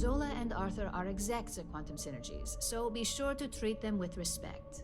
Zola and Arthur are execs at Quantum Synergies, so be sure to treat them with respect.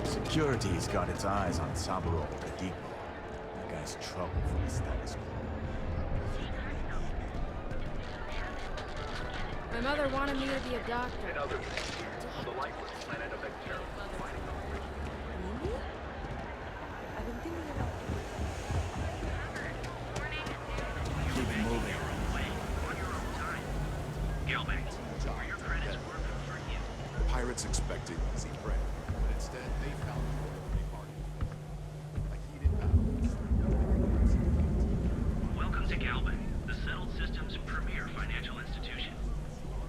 Security's got its eyes on Saburo Oladipo. That guy's trouble for the status quo. My mother wanted me to be a doctor. And other things on the lifeless planet of Vectera. Really? I've been thinking about Keep it moving. On your own time. Gilman, were your credits working for you? Pirates expected easy prey, but instead they found a party. Like heated battles. Welcome to Galban, the Settled Systems' premier financial institution.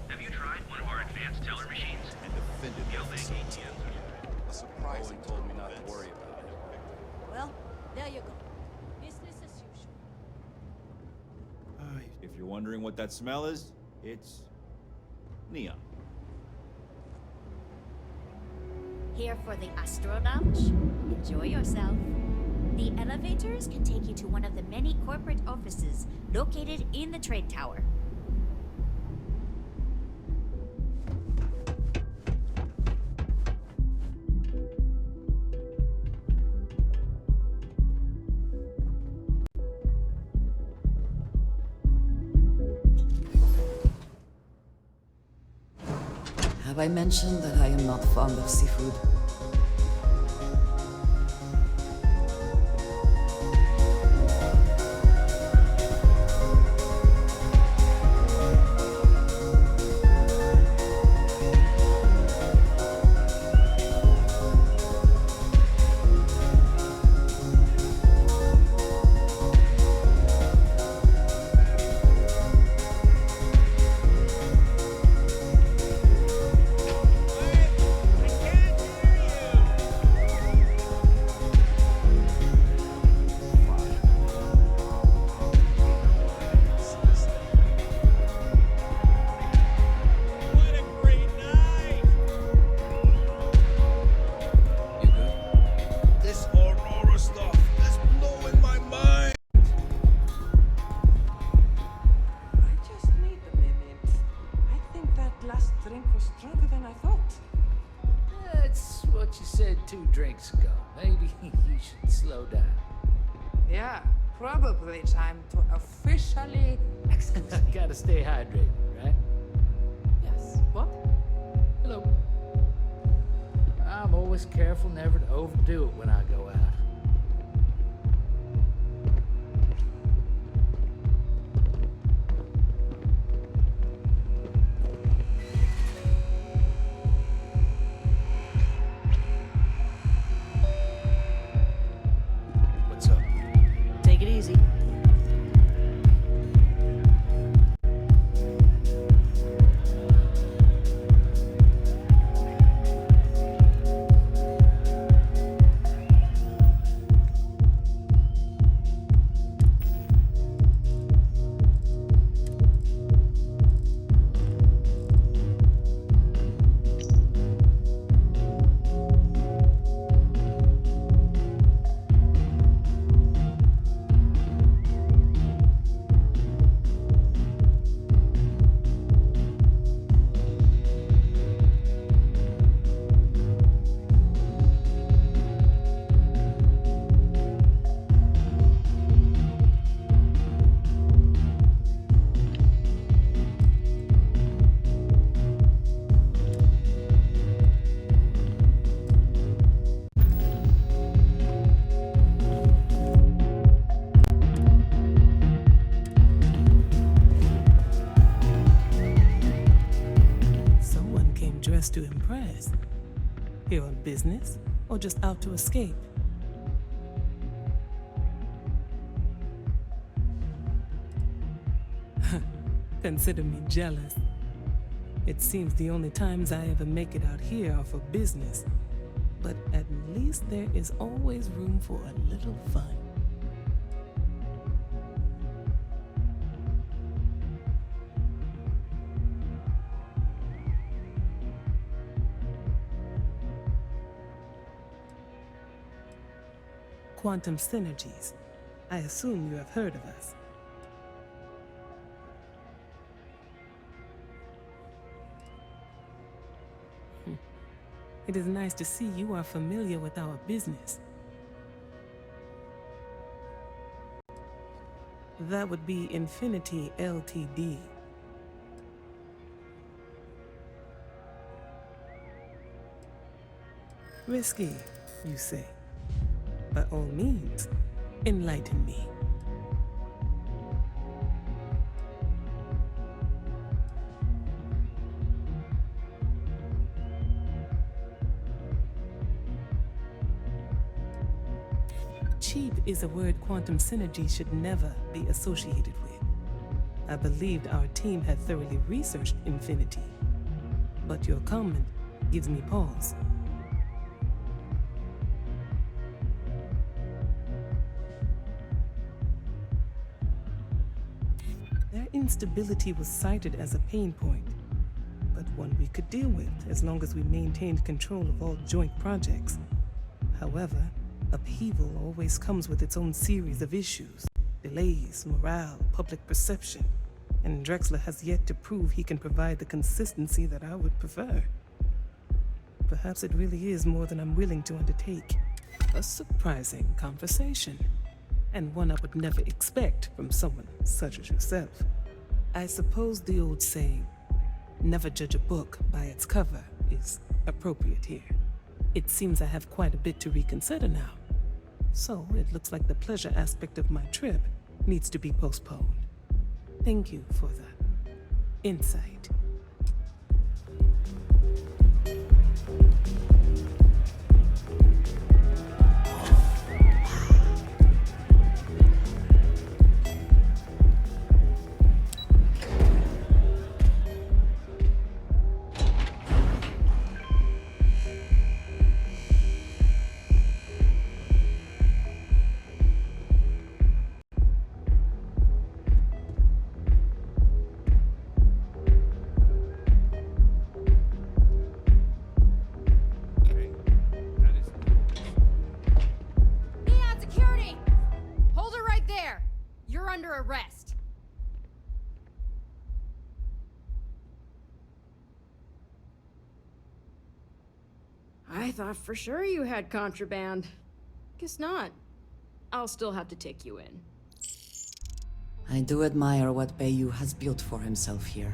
Have you tried one of our advanced teller machines? And defended their Galban facility. ATMs. A surprising told me not to worry about it. Well, there you go. Business as usual. If you're wondering what that smell is, it's neon. Here for the Astro Lounge? Enjoy yourself. The elevators can take you to one of the many corporate offices located in the trade tower. Have I mentioned that I am not fond of seafood? Yeah, probably time to officially excuse me. Gotta stay hydrated, right? Yes. What? Hello. I'm always careful never to overdo it when I go out. What's up? Take it easy. Someone came dressed to impress. Here on business, or just out to escape? Consider me jealous. It seems the only times I ever make it out here are for business. But at least there is always room for a little fun. Quantum synergies. I assume you have heard of us. It is nice to see you are familiar with our business. That would be Infinity Ltd. Risky, you say? By all means, enlighten me. Cheap is a word quantum synergy should never be associated with. I believed our team had thoroughly researched Infinity, but your comment gives me pause. Their instability was cited as a pain point, but one we could deal with as long as we maintained control of all joint projects. However, upheaval always comes with its own series of issues. Delays, morale, public perception, and Drexler has yet to prove he can provide the consistency that I would prefer. Perhaps it really is more than I'm willing to undertake. A surprising conversation, and one I would never expect from someone such as yourself. I suppose the old saying, never judge a book by its cover, is appropriate here. It seems I have quite a bit to reconsider now. So it looks like the pleasure aspect of my trip needs to be postponed. Thank you for the insight. Neon security! Hold her right there! You're under arrest. I thought for sure you had contraband. Guess not. I'll still have to take you in. I do admire what Bayou has built for himself here.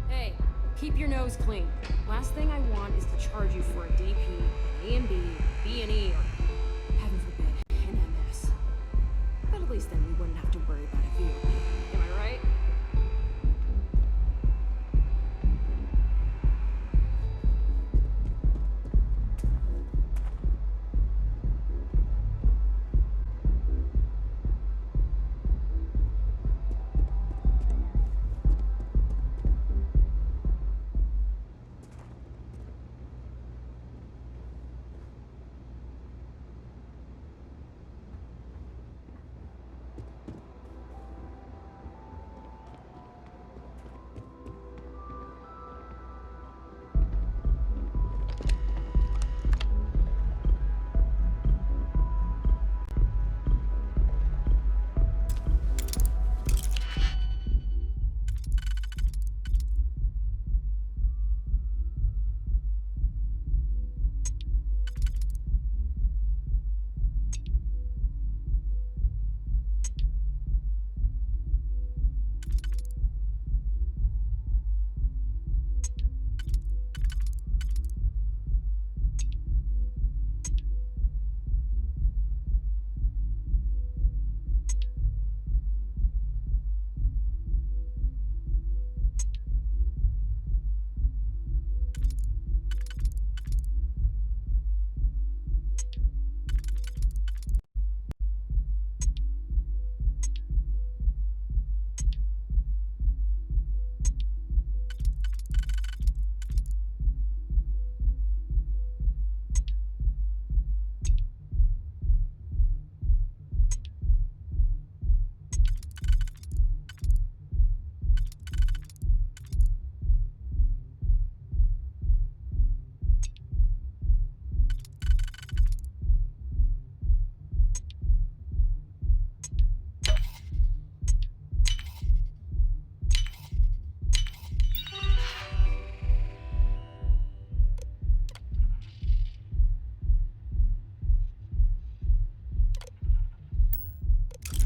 Hey, keep your nose clean. Last thing I want is to charge you for a DP, an E&B, B&E, or heaven forbid, an MS. But at least then we wouldn't have to worry about a VOP. Am I right?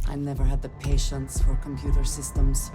I never had the patience for computer systems.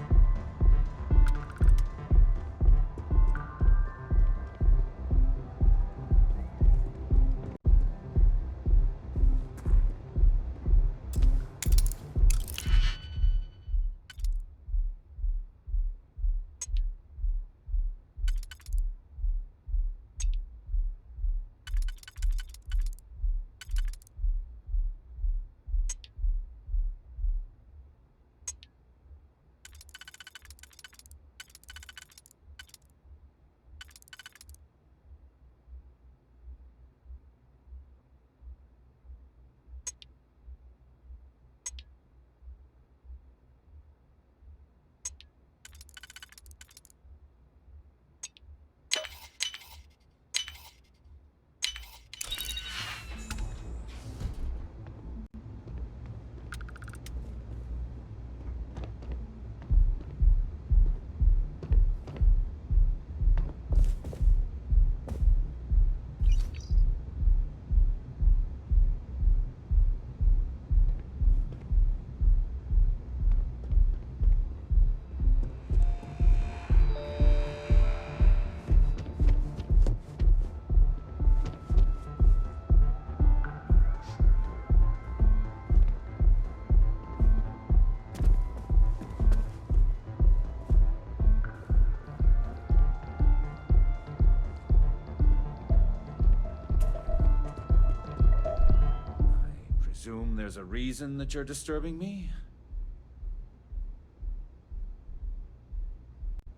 Presume there's a reason that you're disturbing me?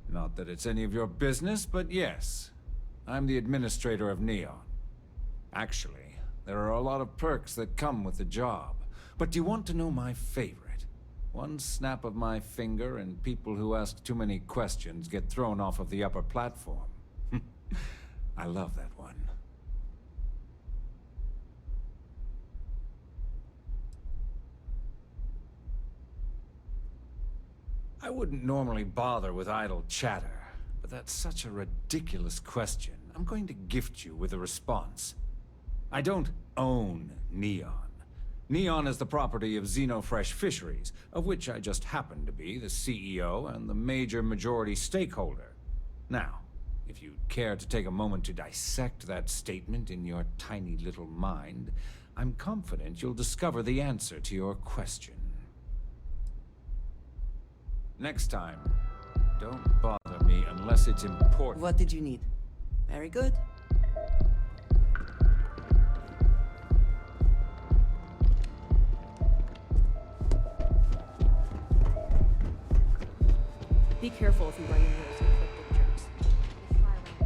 Not that it's any of your business, but yes. I'm the administrator of Neon. Actually, There are a lot of perks that come with the job. But do you want to know my favorite? One snap of my finger and people who ask too many questions get thrown off of the upper platform. I love that one. I wouldn't normally bother with idle chatter, but that's such a ridiculous question. I'm going to gift you with a response. I don't own Neon. Neon is the property of Xenofresh Fisheries, of which I just happen to be the CEO and the majority stakeholder. Now, if you'd care to take a moment to dissect that statement in your tiny little mind, I'm confident you'll discover the answer to your question. Next time, don't bother me unless it's important. What did you need? Very good. Be careful if you run into those encrypted jerks. They fly around.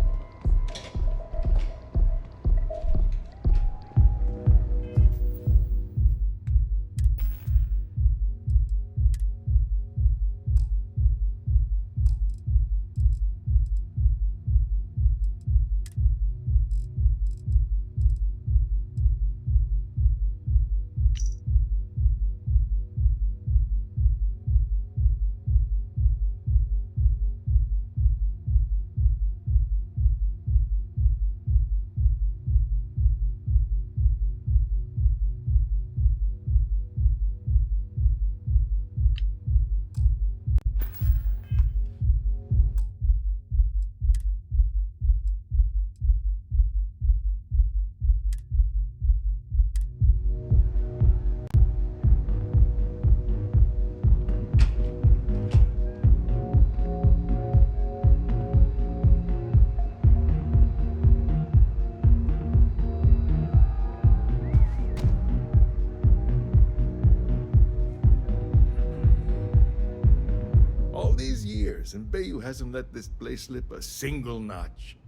And Bayou hasn't let this place slip a single notch.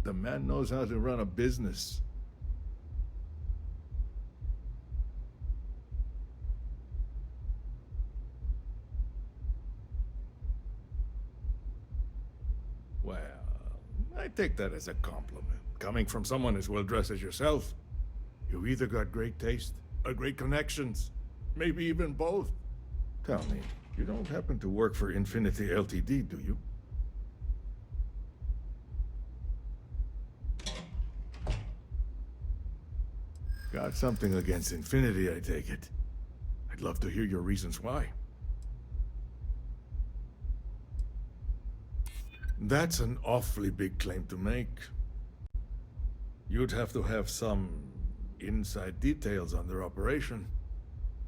The man knows how to run a business. Well, I take that as a compliment. Coming from someone as well-dressed as yourself, you either got great taste or great connections. Maybe even both. Tell me, you don't happen to work for Infinity Ltd, do you? Got something against Infinity, I take it. I'd love to hear your reasons why. That's an awfully big claim to make. You'd have to have some inside details on their operation.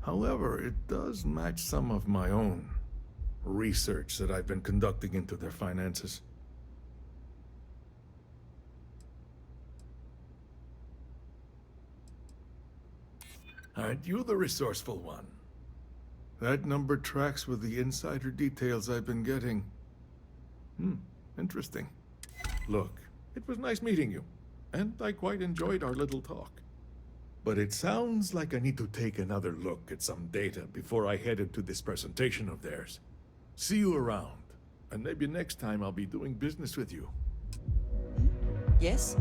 However, it does match some of my own research that I've been conducting into their finances. Aren't you the resourceful one? That number tracks with the insider details I've been getting. Interesting. Look, it was nice meeting you, and I quite enjoyed our little talk. But it sounds like I need to take another look at some data before I head into this presentation of theirs. See you around, and maybe next time I'll be doing business with you. Yes?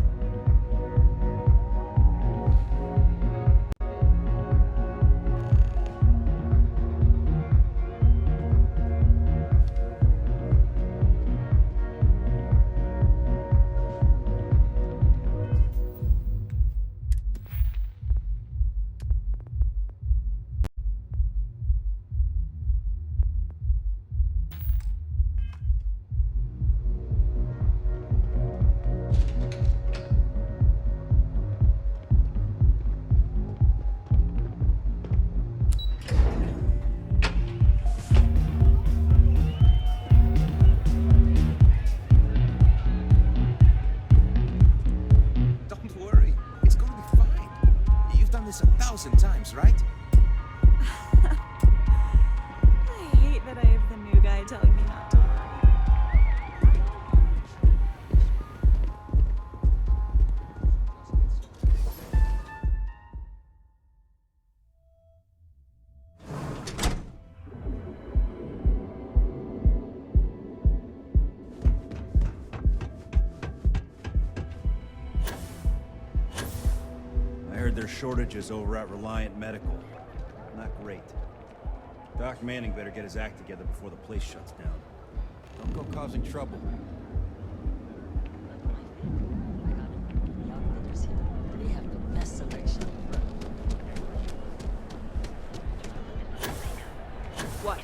times, right? I hate that I have the new guy telling me not to worry. Labor shortages over at Reliant Medical. Not great. Doc Manning better get his act together before the place shuts down. Don't go causing trouble. We have the best selection. What?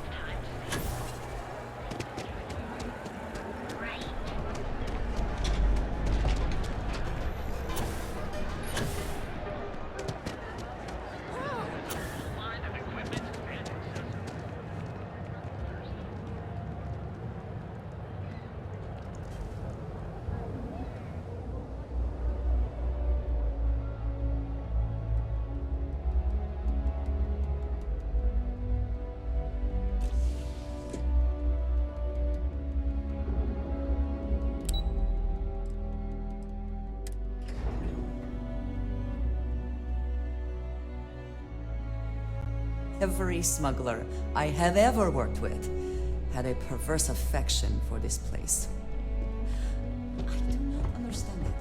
Every smuggler I have ever worked with had a perverse affection for this place. I do not understand it.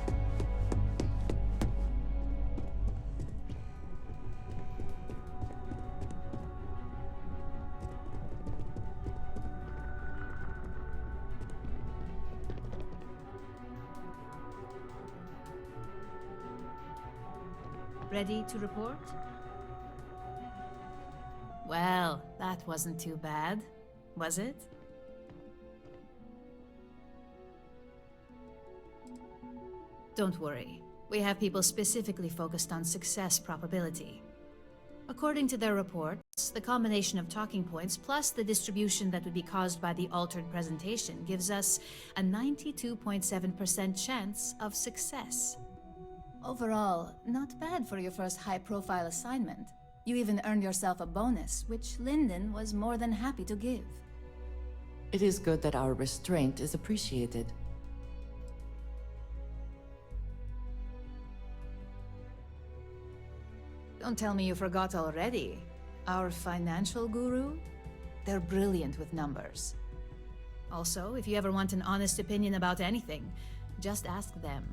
Ready to report? Well, that wasn't too bad, was it? Don't worry. We have people specifically focused on success probability. According to their reports, the combination of talking points plus the distribution that would be caused by the altered presentation gives us a 92.7% chance of success. Overall, not bad for your first high-profile assignment. You even earned yourself a bonus, which Lyndon was more than happy to give. It is good that our restraint is appreciated. Don't tell me you forgot already. Our financial guru? They're brilliant with numbers. Also, if you ever want an honest opinion about anything, just ask them.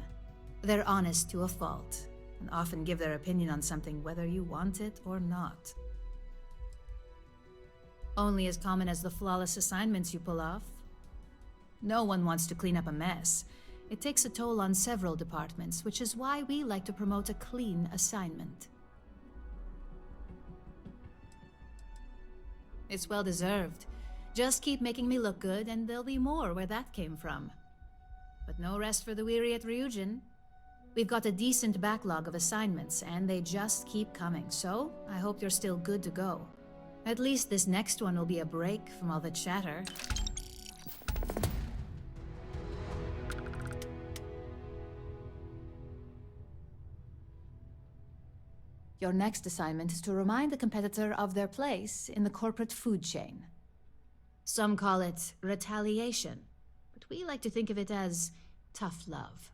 They're honest to a fault, and often give their opinion on something whether you want it or not. Only as common as the flawless assignments you pull off. No one wants to clean up a mess. It takes a toll on several departments, which is why we like to promote a clean assignment. It's well deserved. Just keep making me look good, and there'll be more where that came from. But no rest for the weary at Ryujin. We've got a decent backlog of assignments, and they just keep coming, so I hope you're still good to go. At least this next one will be a break from all the chatter. Your next assignment is to remind the competitor of their place in the corporate food chain. Some call it retaliation, but we like to think of it as tough love.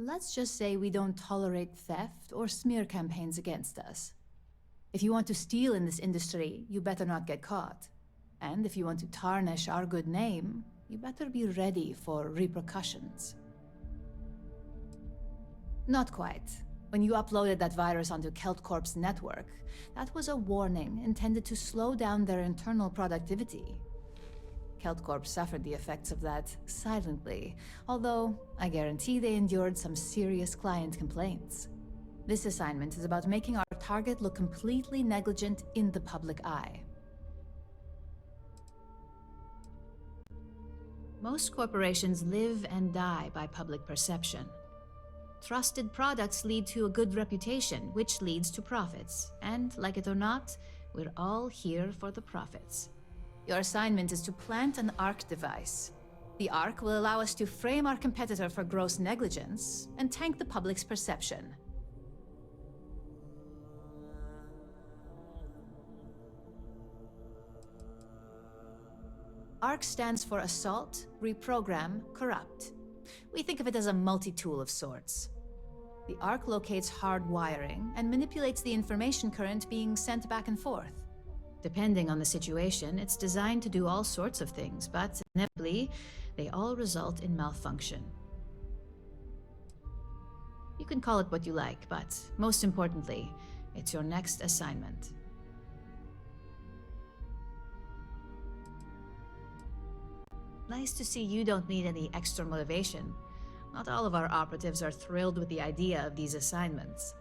Let's just say we don't tolerate theft or smear campaigns against us. If you want to steal in this industry, you better not get caught. And if you want to tarnish our good name, you better be ready for repercussions. Not quite. When you uploaded that virus onto KeltCorp's network, that was a warning intended to slow down their internal productivity. KeltCorp suffered the effects of that silently, although I guarantee they endured some serious client complaints. This assignment is about making our target look completely negligent in the public eye. Most corporations live and die by public perception. Trusted products lead to a good reputation, which leads to profits. And, like it or not, we're all here for the profits. Your assignment is to plant an ARC device. The ARC will allow us to frame our competitor for gross negligence and tank the public's perception. ARC stands for Assault, Reprogram, Corrupt. We think of it as a multi-tool of sorts. The ARC locates hard wiring and manipulates the information current being sent back and forth. Depending on the situation, it's designed to do all sorts of things, but inevitably, they all result in malfunction. You can call it what you like, but most importantly, it's your next assignment. Nice to see you don't need any extra motivation. Not all of our operatives are thrilled with the idea of these assignments.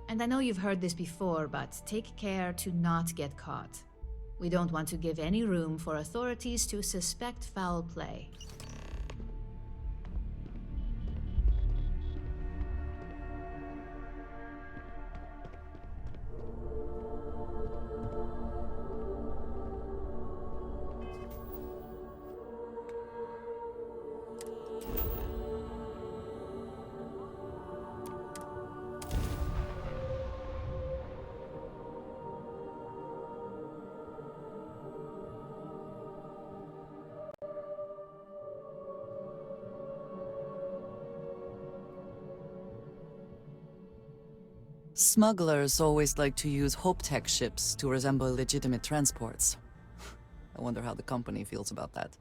And I know you've heard this before, but take care to not get caught. We don't want to give any room for authorities to suspect foul play. Smugglers always like to use Hope-Tech ships to resemble legitimate transports. I wonder how the company feels about that.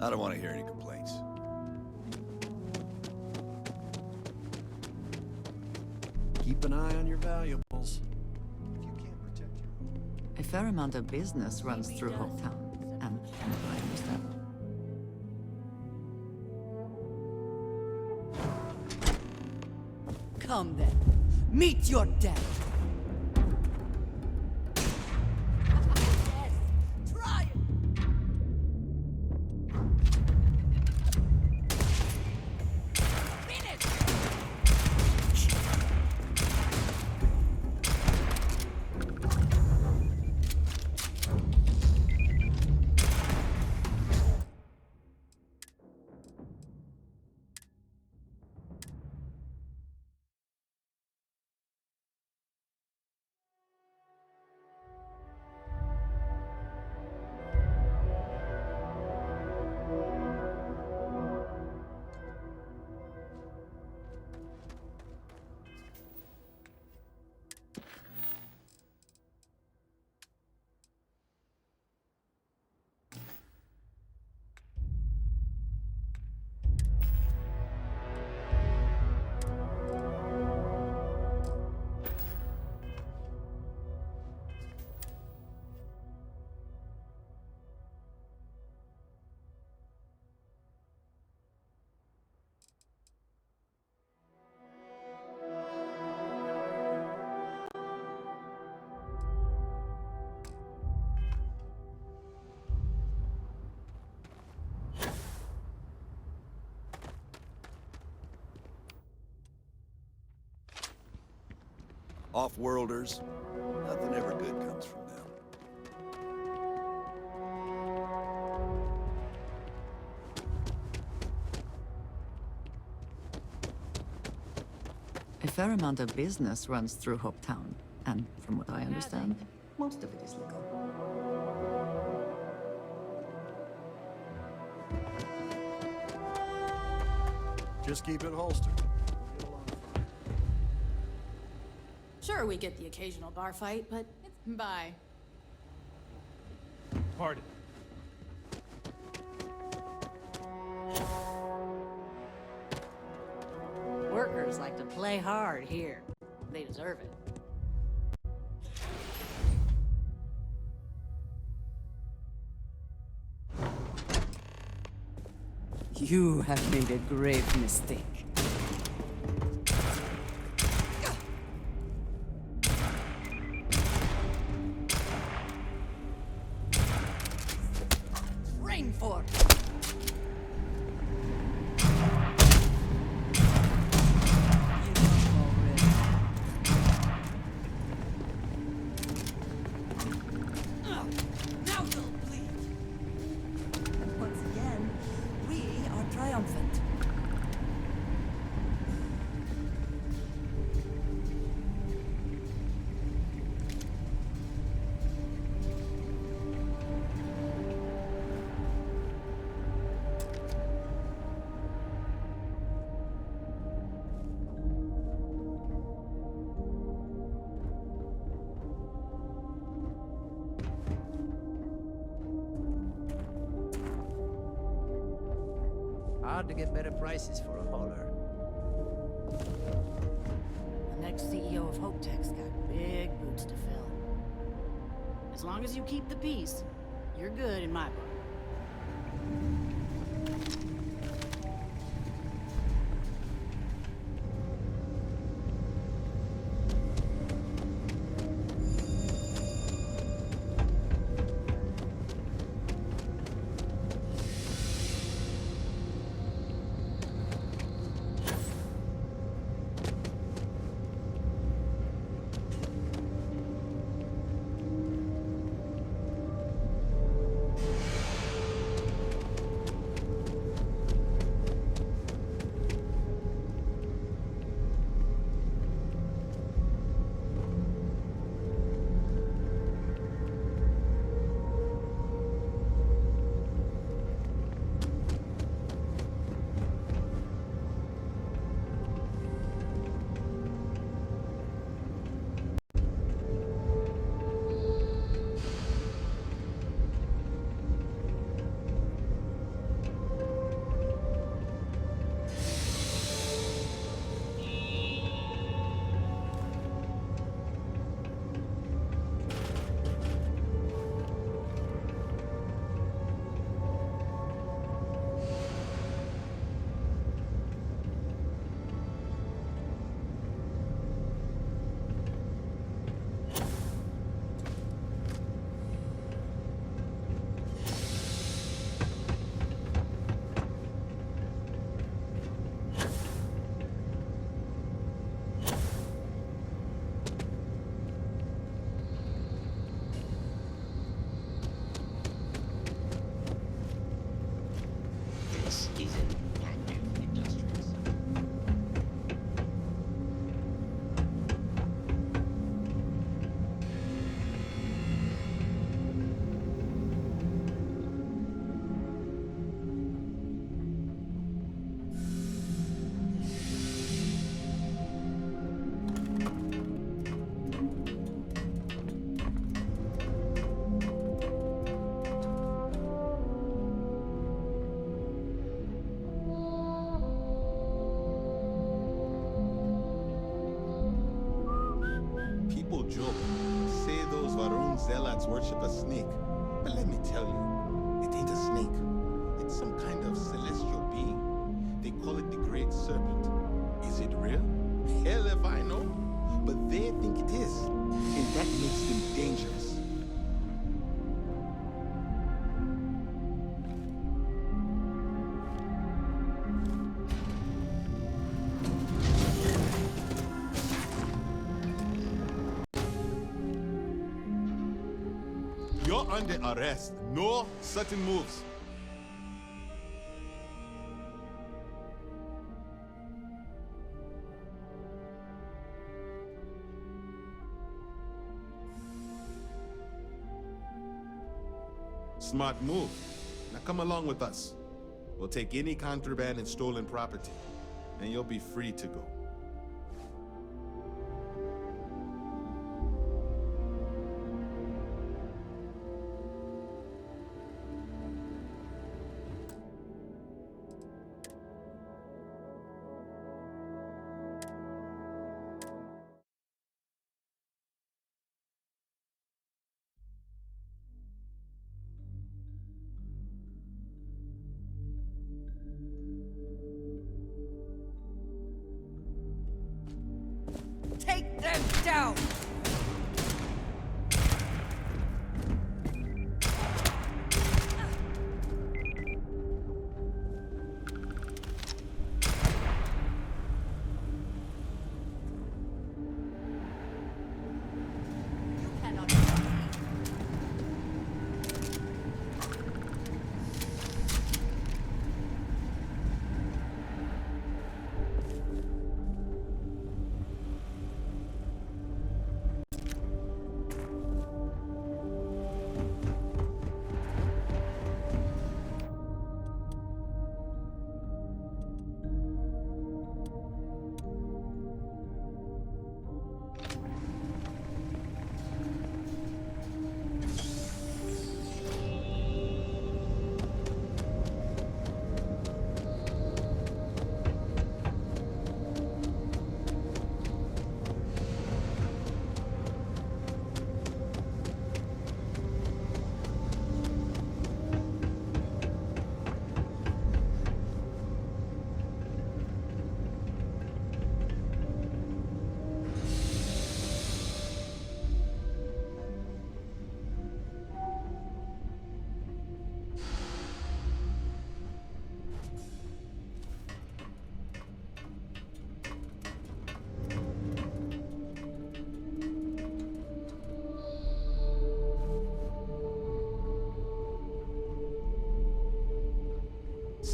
I don't want to hear any complaints. Keep an eye on your valuables. If you can't protect your own... A fair amount of business runs through Hopetown, and from what I understand. Come then, meet your death! Off-worlders, nothing ever good comes from them. A fair amount of business runs through Hopetown, and from what I understand, most of it is legal. Just keep it holstered. Sure, we get the occasional bar fight, but it's bye. Pardon. Hackers like to play hard here. They deserve it. You have made a grave mistake. Rainford! Now you'll bleed. And once again, we are triumphant. Hard to get better prices for a hauler. The next CEO of Hope Tech's got big boots to fill. As long as you keep the peace, you're good in my book. Zealots worship a snake. But let me tell you, it ain't a snake. It's some kind of celestial being. They call it the Great Serpent. Is it real? Hell if I know. But they think it is. And that makes them dangerous. You're under arrest. No sudden moves. Smart move. Now come along with us. We'll take any contraband and stolen property, and you'll be free to go.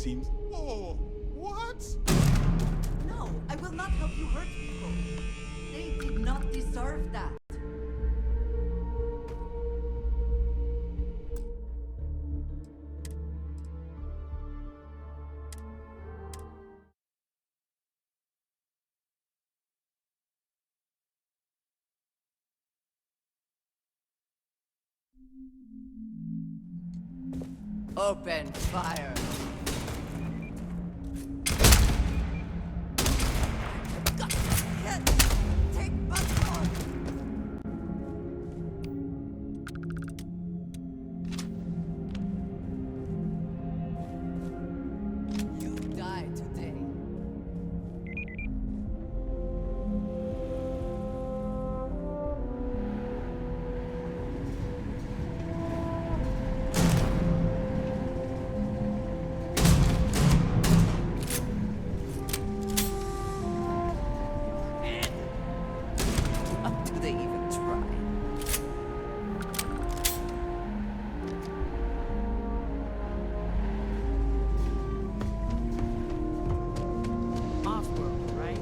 seems... Oh, what? No, I will not help you hurt people. They did not deserve that. Open fire. Take control. You die today. Do they even try? Off-world, right?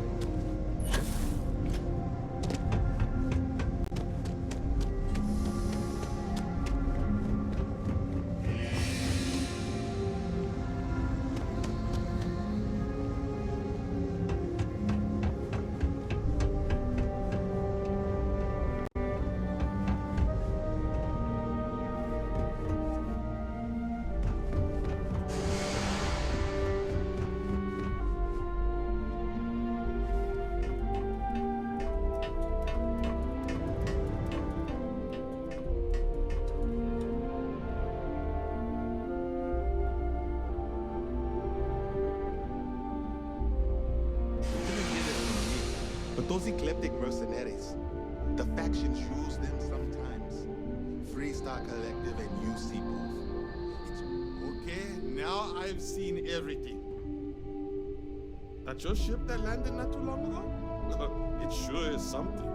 But those eclectic mercenaries, the factions use them sometimes. Freestar Collective and UC both. It's okay, now I've seen everything. That your ship that landed not too long ago? It sure is something.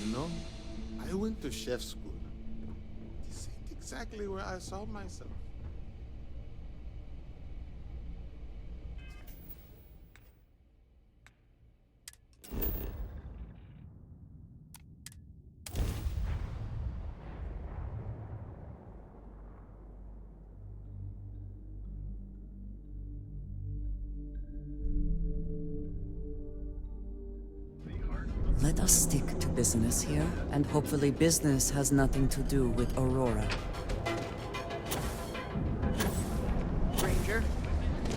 You know, I went to chef school. This ain't exactly where I saw myself. Let us stick to business here, and hopefully business has nothing to do with Aurora. Ranger?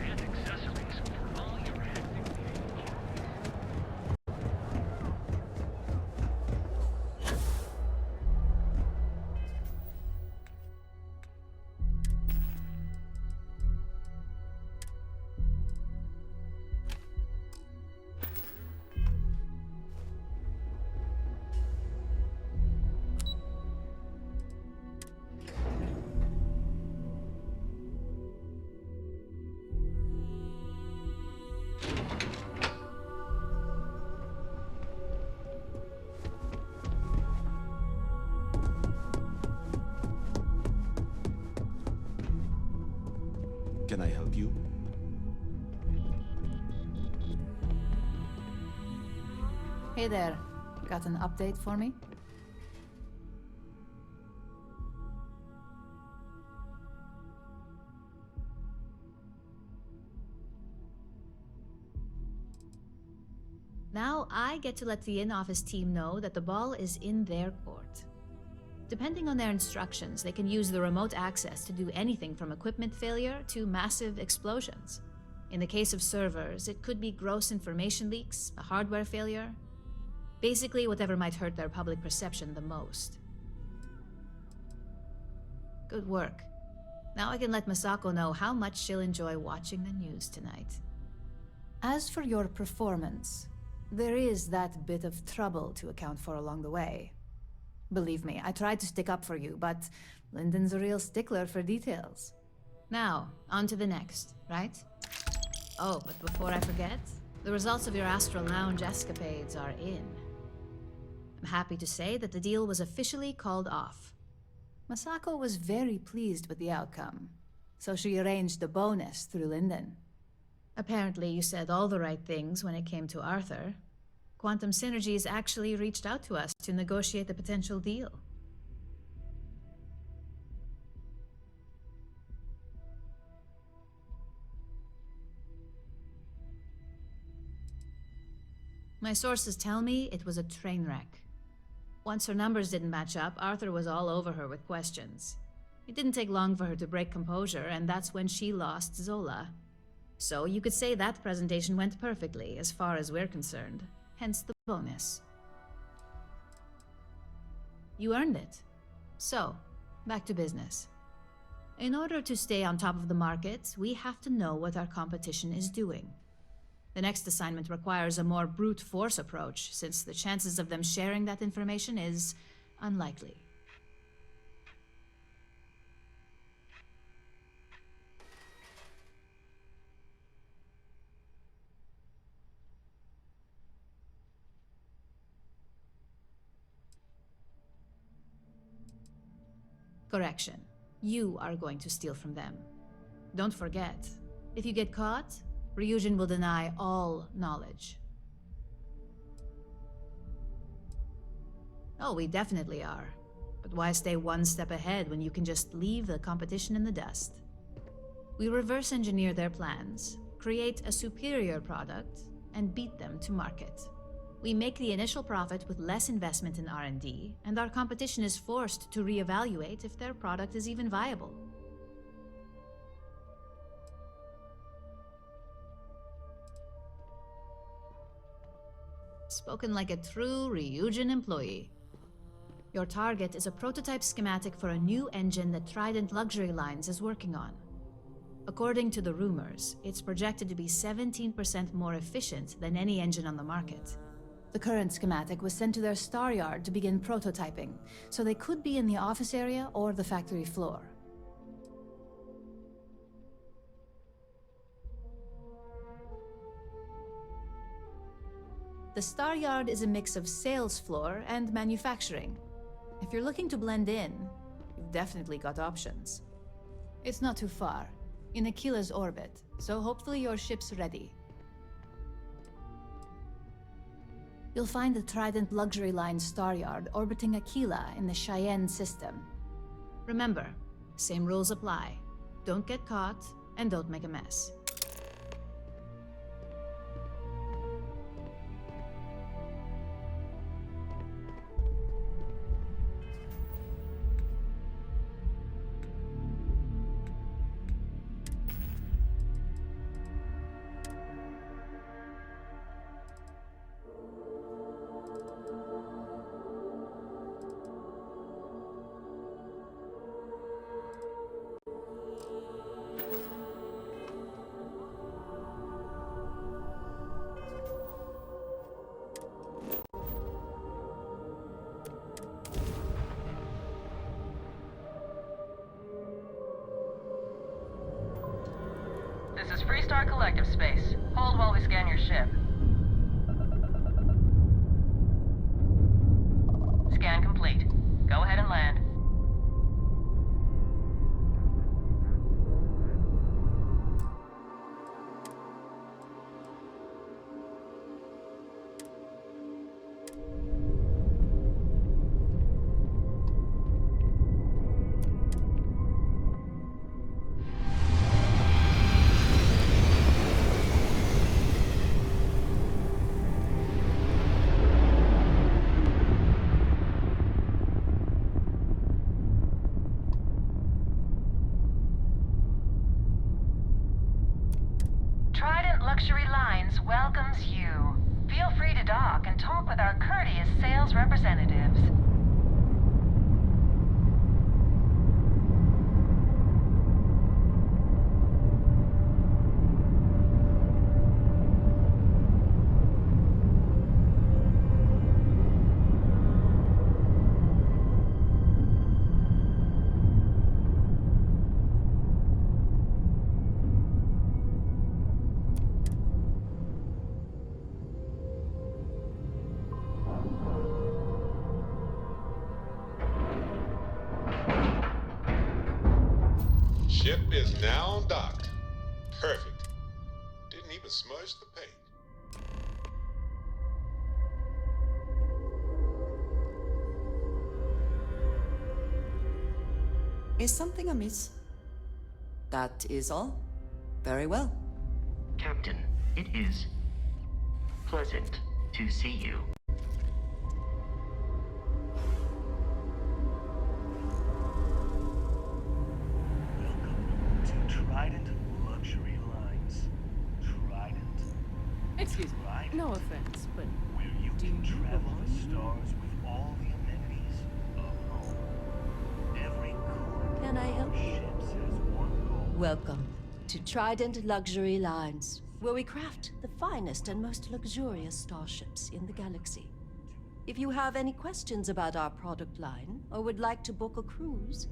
And accessories for all your active Can I help you? Hey there. Got an update for me? Now I get to let the in-office team know that the ball is in their court. Depending on their instructions, they can use the remote access to do anything from equipment failure to massive explosions. In the case of servers, it could be gross information leaks, a hardware failure, basically whatever might hurt their public perception the most. Good work. Now I can let Masako know how much she'll enjoy watching the news tonight. As for your performance, there is that bit of trouble to account for along the way. Believe me, I tried to stick up for you, but Lyndon's a real stickler for details. Now, on to the next, right? Oh, but before I forget, the results of your Astral Lounge escapades are in. I'm happy to say that the deal was officially called off. Masako was very pleased with the outcome, so she arranged the bonus through Lyndon. Apparently, you said all the right things when it came to Arthur. Quantum Synergies actually reached out to us to negotiate the potential deal. My sources tell me it was a train wreck. Once her numbers didn't match up, Arthur was all over her with questions. It didn't take long for her to break composure, and that's when she lost Zola. So you could say that presentation went perfectly, as far as we're concerned. Hence the bonus. You earned it. So, back to business. In order to stay on top of the market, we have to know what our competition is doing. The next assignment requires a more brute force approach, since the chances of them sharing that information is unlikely. Correction. You are going to steal from them. Don't forget, if you get caught, Ryujin will deny all knowledge. Oh, we definitely are. But why stay one step ahead when you can just leave the competition in the dust? We reverse engineer their plans, create a superior product, and beat them to market. We make the initial profit with less investment in R&D, and our competition is forced to reevaluate if their product is even viable. Spoken like a true Ryujin employee. Your target is a prototype schematic for a new engine that Trident Luxury Lines is working on. According to the rumors, it's projected to be 17% more efficient than any engine on the market. The current schematic was sent to their Star Yard to begin prototyping, so they could be in the office area or the factory floor. The Star Yard is a mix of sales floor and manufacturing. If you're looking to blend in, you've definitely got options. It's not too far, in Aquila's orbit, so hopefully your ship's ready. You'll find the Trident Luxury Line Star Yard orbiting Aquila in the Cheyenne system. Remember, same rules apply. Don't get caught, and don't make a mess. This is Freestar Collective Space. Hold while we scan your ship. Scan complete. Go ahead and land. Luxury Lines welcomes you. Feel free to dock and talk with our courteous sales representatives. Hey, Ship is now docked. Perfect. Didn't even smudge the paint. Is something amiss? That is all. Very well. Captain, it is pleasant to see you. Welcome to Trident Luxury Lines. Trident. Excuse me, no offense, but Where you can travel the stars with all the amenities of home. Every core Can I help you? ships has one goal. Welcome to Trident Luxury Lines, where we craft the finest and most luxurious starships in the galaxy. If you have any questions about our product line or would like to book a cruise,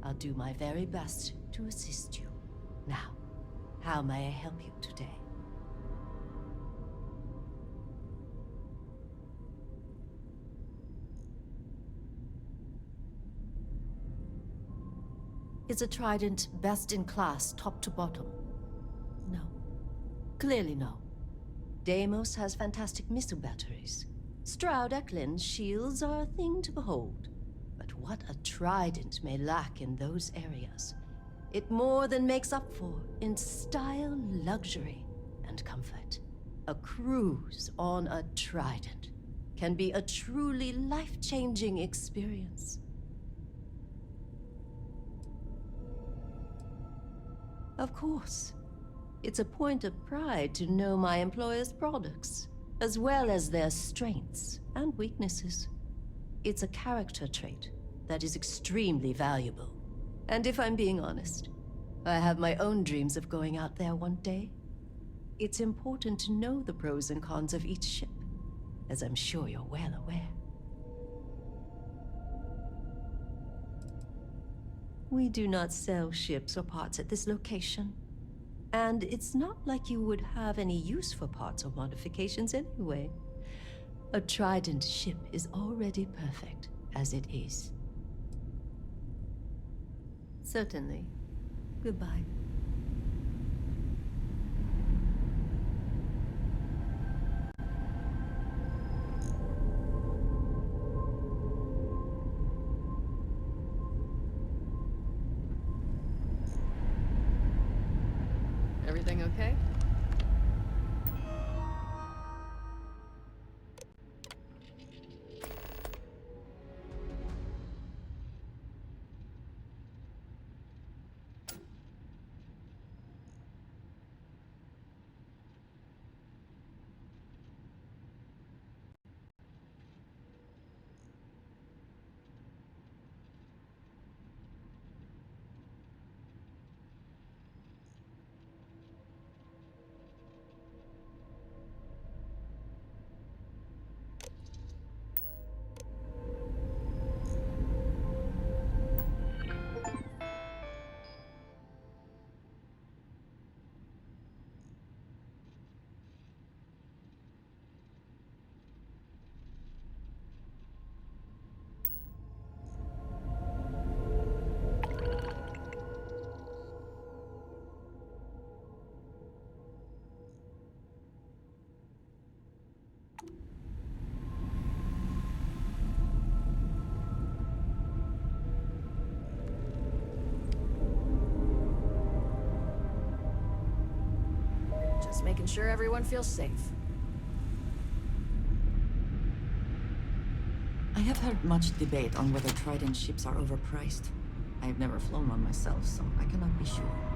I'll do my very best to assist you. Now, how may I help you today? Is a Trident best in class, top to bottom? No. Clearly no. Deimos has fantastic missile batteries. Stroud Eklund's shields are a thing to behold. But what a Trident may lack in those areas, it more than makes up for in style, luxury, and comfort. A cruise on a Trident can be a truly life-changing experience. Of course. It's a point of pride to know my employer's products, as well as their strengths and weaknesses. It's a character trait that is extremely valuable. And if I'm being honest, I have my own dreams of going out there one day. It's important to know the pros and cons of each ship, as I'm sure you're well aware. We do not sell ships or parts at this location. And it's not like you would have any use for parts or modifications anyway. A Trident ship is already perfect as it is. Certainly. Goodbye. everything okay? Just making sure everyone feels safe. I have heard much debate on whether Trident ships are overpriced. I have never flown one myself, so I cannot be sure.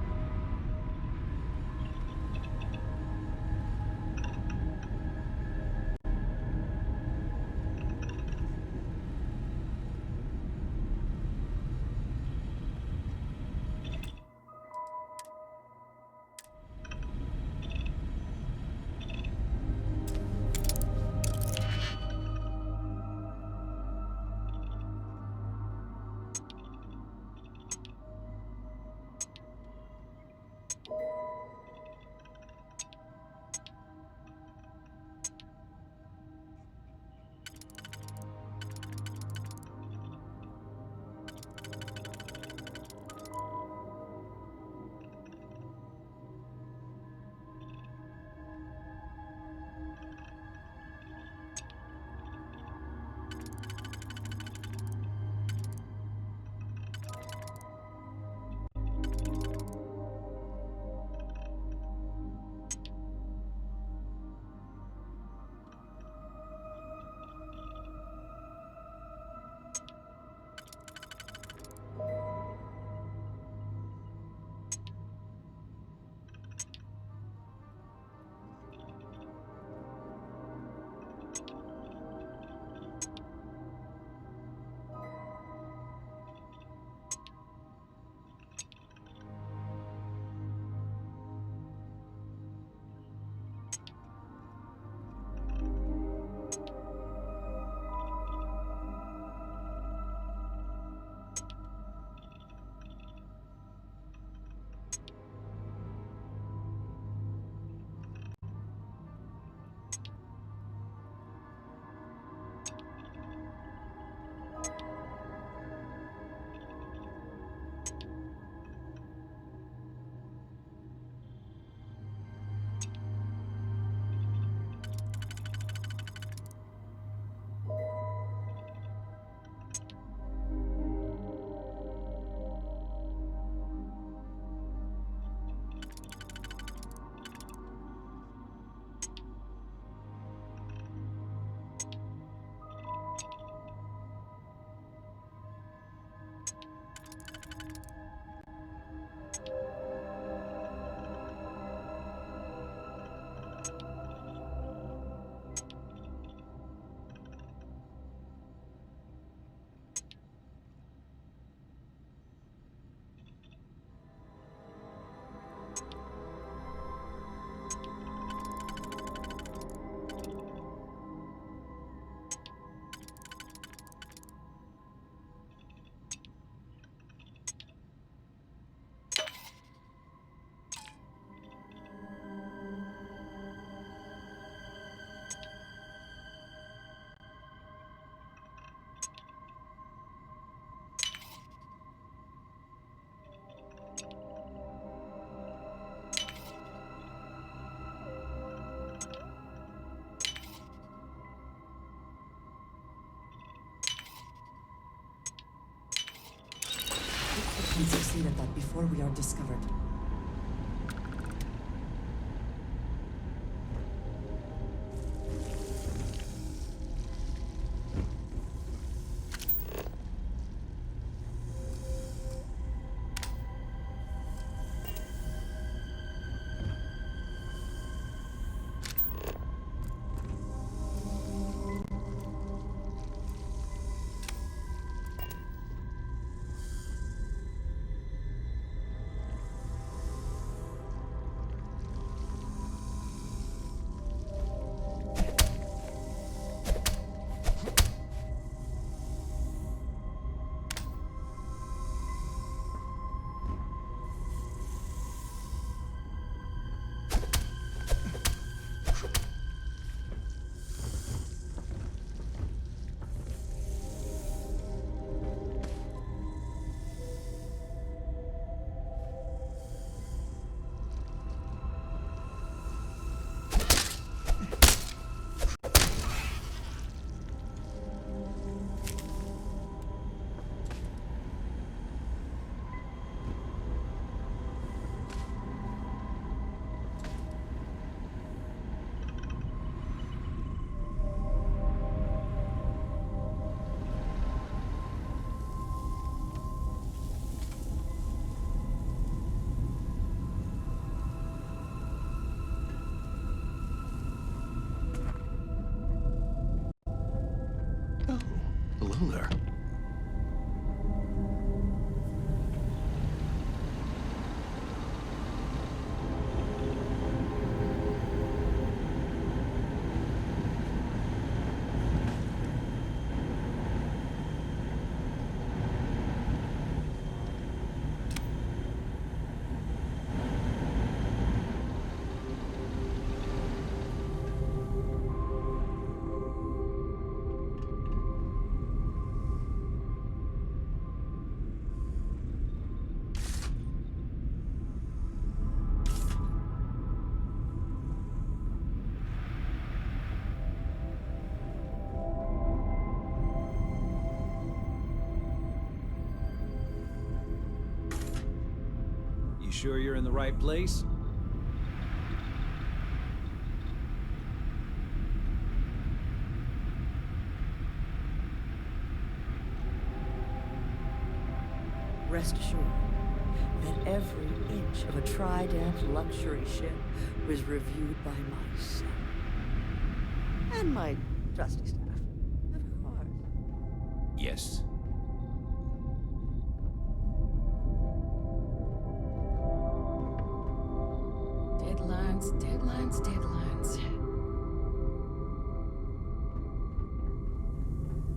succeed at that before we are discovered. Hello there. Sure you're in the right place? Rest assured that every inch of a Trident luxury ship was reviewed by my son. And my trusty staff, of course. Yes. Deadlines.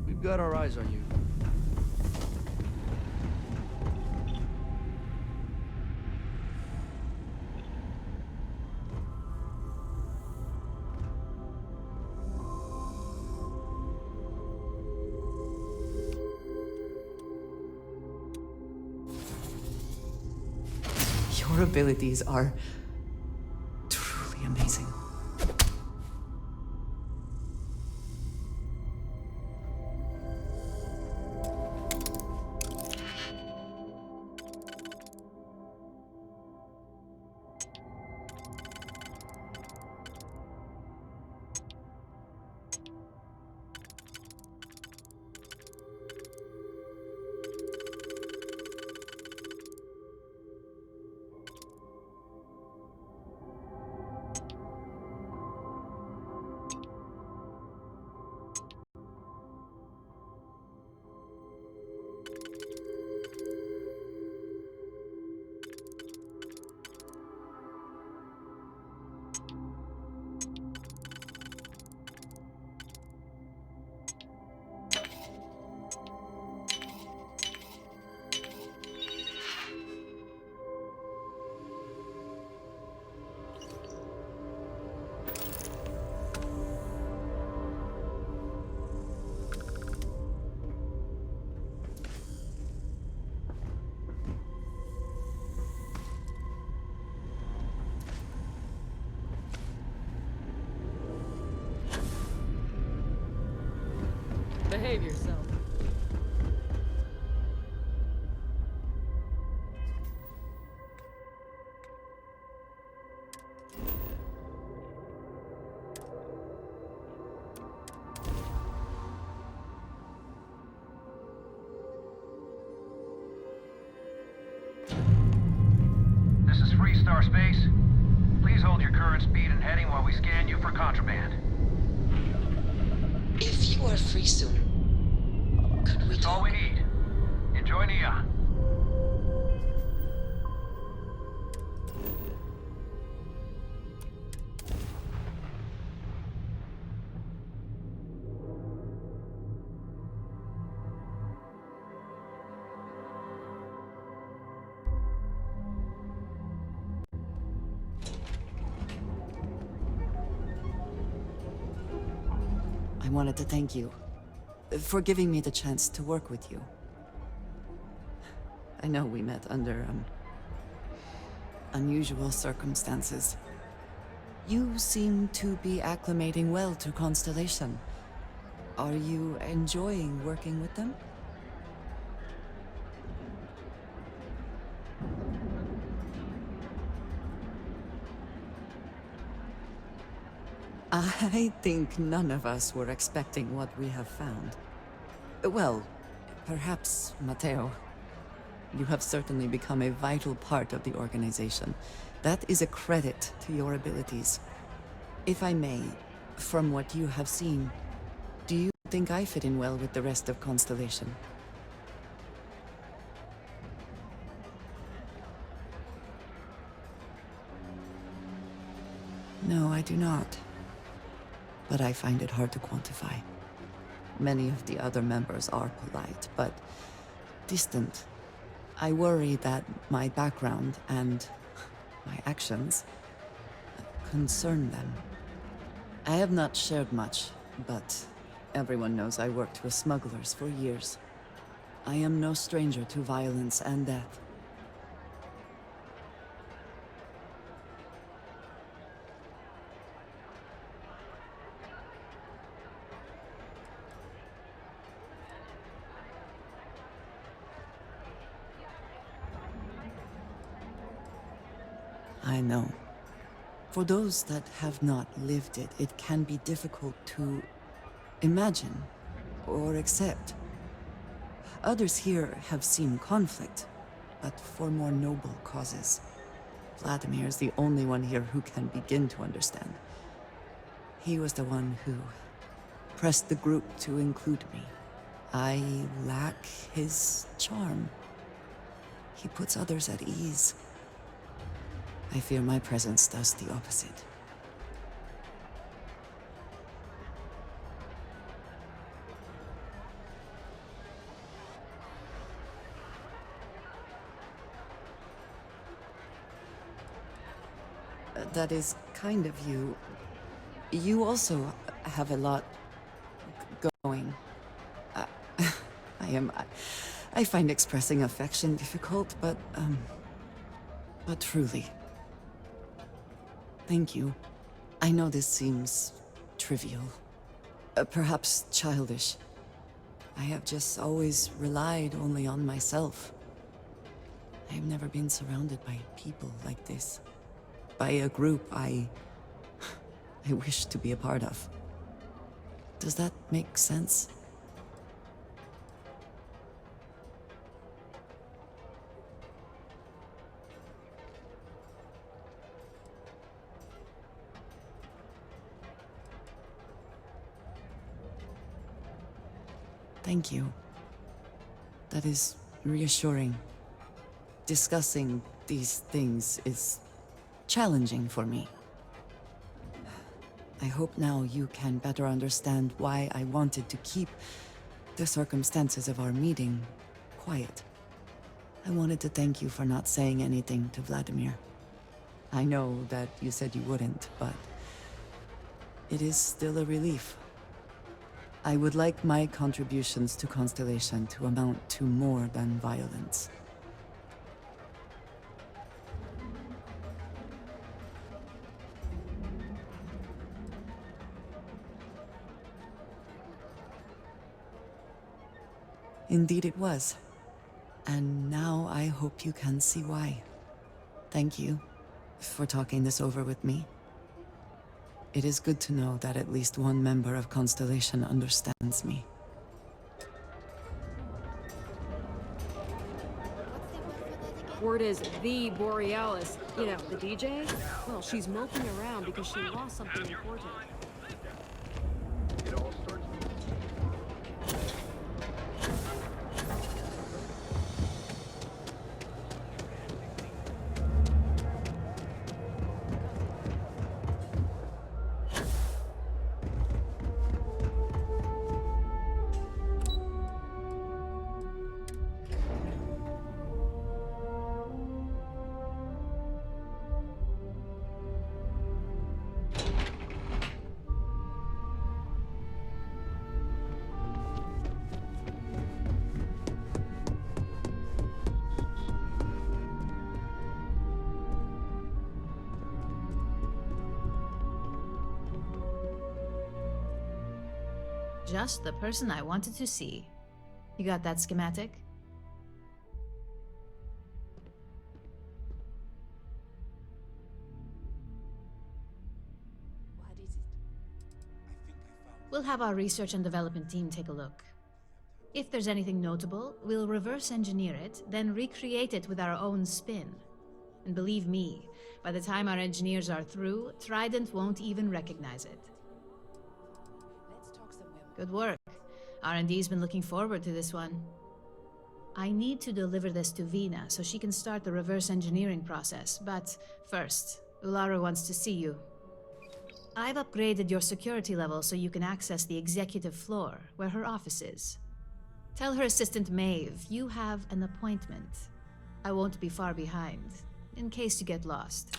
We've got our eyes on you. Your abilities are truly amazing. Behave yourself. Paperspace. Please hold your current speed and heading while we scan you for contraband. If you are free soon, could we That's talk? all we need. Enjoy Neon. I wanted to thank you for giving me the chance to work with you. I know we met under, unusual circumstances. You seem to be acclimating well to Constellation. Are you enjoying working with them? I think none of us were expecting what we have found. Well, perhaps Matteo. You have certainly become a vital part of the organization. That is a credit to your abilities. If I may, from what you have seen, do you think I fit in well with the rest of Constellation? No, I do not. But I find it hard to quantify. Many of the other members are polite, but distant. I worry that my background and my actions concern them. I have not shared much, but everyone knows I worked with smugglers for years. I am no stranger to violence and death. I know. For those that have not lived it, it can be difficult to imagine or accept. Others here have seen conflict, but for more noble causes. Vladimir is the only one here who can begin to understand. He was the one who pressed the group to include me. I lack his charm. He puts others at ease. I fear my presence does the opposite. That is kind of you. You also have a lot going. I find expressing affection difficult, but truly. Thank you. I know this seems trivial, perhaps childish. I have just always relied only on myself. I have never been surrounded by people like this. By a group I wish to be a part of. Does that make sense? Thank you. That is reassuring. Discussing these things is challenging for me. I hope now you can better understand why I wanted to keep the circumstances of our meeting quiet. I wanted to thank you for not saying anything to Vladimir. I know that you said you wouldn't, but it is still a relief. I would like my contributions to Constellation to amount to more than violence. Indeed it was. And now I hope you can see why. Thank you for talking this over with me. It is good to know that at least one member of Constellation understands me. What's the word for that again? report is the Borealis. You know, the DJ? Well, she's moping around because she lost something important. Just the person I wanted to see. You got that schematic? What is it? We'll have our research and development team take a look. If there's anything notable, we'll reverse engineer it, then recreate it with our own spin. And believe me, by the time our engineers are through, Trident won't even recognize it. Good work. R&D's been looking forward to this one. I need to deliver this to Vina so she can start the reverse engineering process, but first, Ulara wants to see you. I've upgraded your security level so you can access the executive floor, where her office is. Tell her assistant Maeve you have an appointment. I won't be far behind, in case you get lost.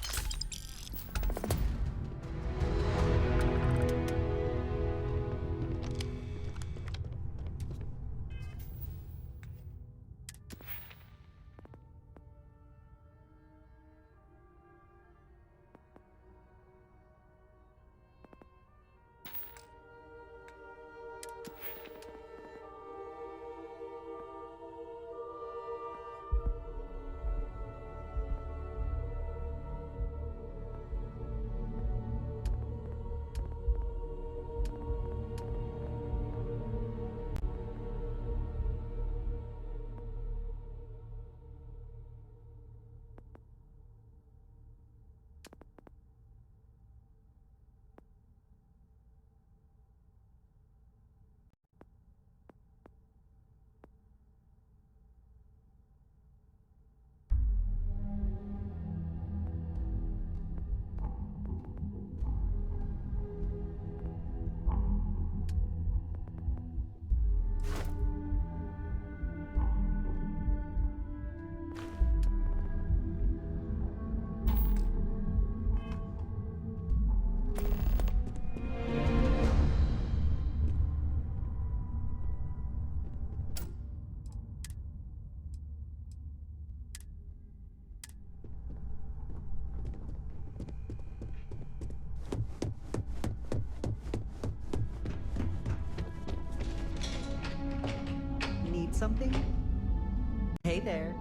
Need something? Hey there.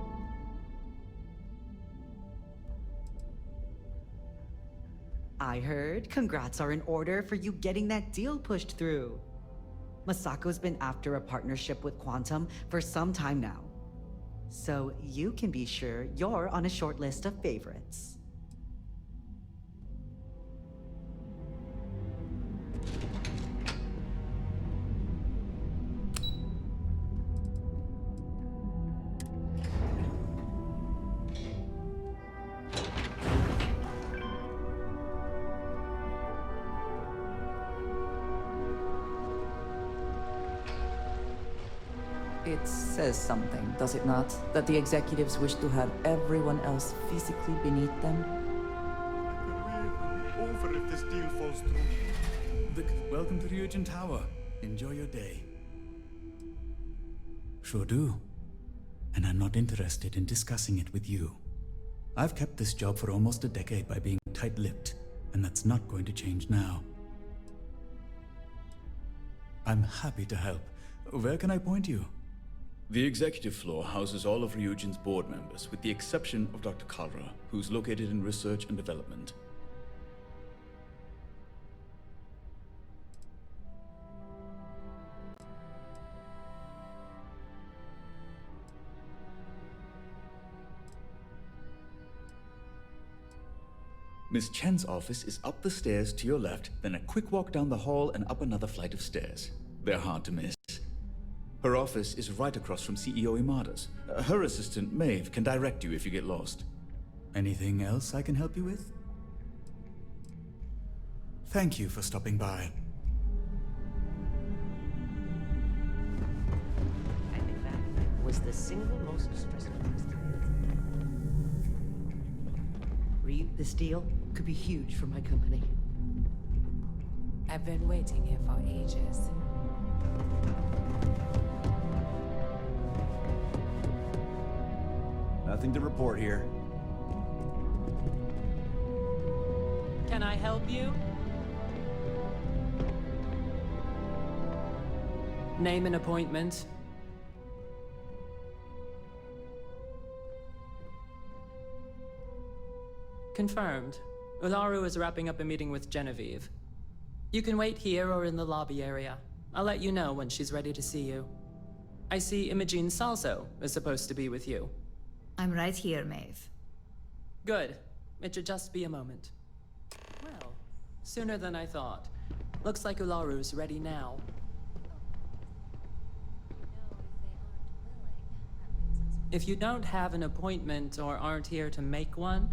I heard congrats are in order for you getting that deal pushed through. Masako's been after a partnership with Quantum for some time now. So you can be sure you're on a short list of favorites. It says something, does it not? That the executives wish to have everyone else physically beneath them? Over if this deal falls through. Welcome to Ryujin Tower. Enjoy your day. Sure do. And I'm not interested in discussing it with you. I've kept this job for almost a decade by being tight-lipped, and that's not going to change now. I'm happy to help. Where can I point you? The executive floor houses all of Ryujin's board members, with the exception of Dr. Kalra, who's located in research and development. Miss Chen's office is up the stairs to your left, then a quick walk down the hall and up another flight of stairs. They're hard to miss. Her office is right across from CEO Imada's. Her assistant, Maeve, can direct you if you get lost. Anything else I can help you with? Thank you for stopping by. I think that was the single most stressful experience. Reed, this deal could be huge for my company. I've been waiting here for ages. Nothing to report here. Can I help you? Name an appointment. Confirmed. Ularu is wrapping up a meeting with Genevieve. You can wait here or in the lobby area. I'll let you know when she's ready to see you. I see Imogene Salso is supposed to be with you. I'm right here, Maeve. Good. It should just be a moment. Well, sooner than I thought. Looks like Ularu's ready now. If you don't have an appointment or aren't here to make one,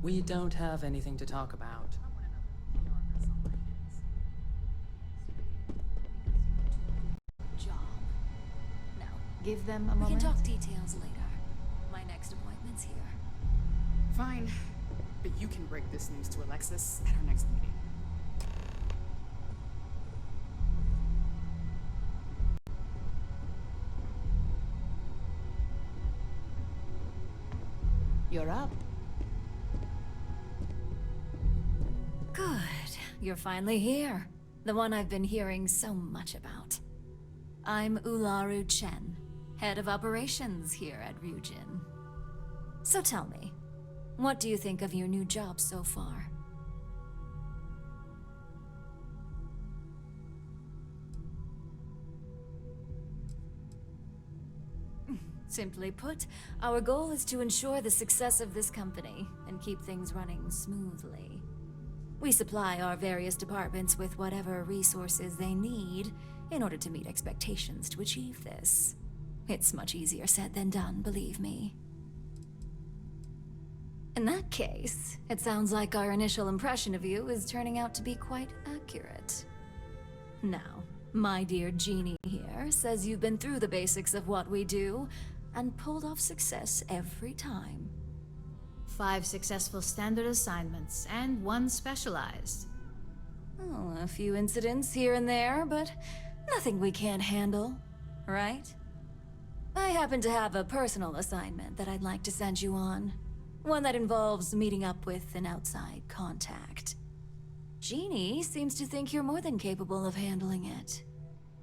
we don't have anything to talk about. Job. No. Give them a We moment. can talk details later. My next appointment's here. Fine. But you can break this news to Alexis at our next meeting. You're up. Good. You're finally here. The one I've been hearing so much about. I'm Ularu Chen, head of operations here at Ryujin. So tell me, what do you think of your new job so far? Simply put, our goal is to ensure the success of this company and keep things running smoothly. We supply our various departments with whatever resources they need in order to meet expectations to achieve this. It's much easier said than done, believe me. In that case, it sounds like our initial impression of you is turning out to be quite accurate. Now, my dear Jeannie here says you've been through the basics of what we do and pulled off success every time. 5 successful standard assignments and 1 specialized. Oh, a few incidents here and there, but nothing we can't handle, right? I happen to have a personal assignment that I'd like to send you on. One that involves meeting up with an outside contact. Jeannie seems to think you're more than capable of handling it.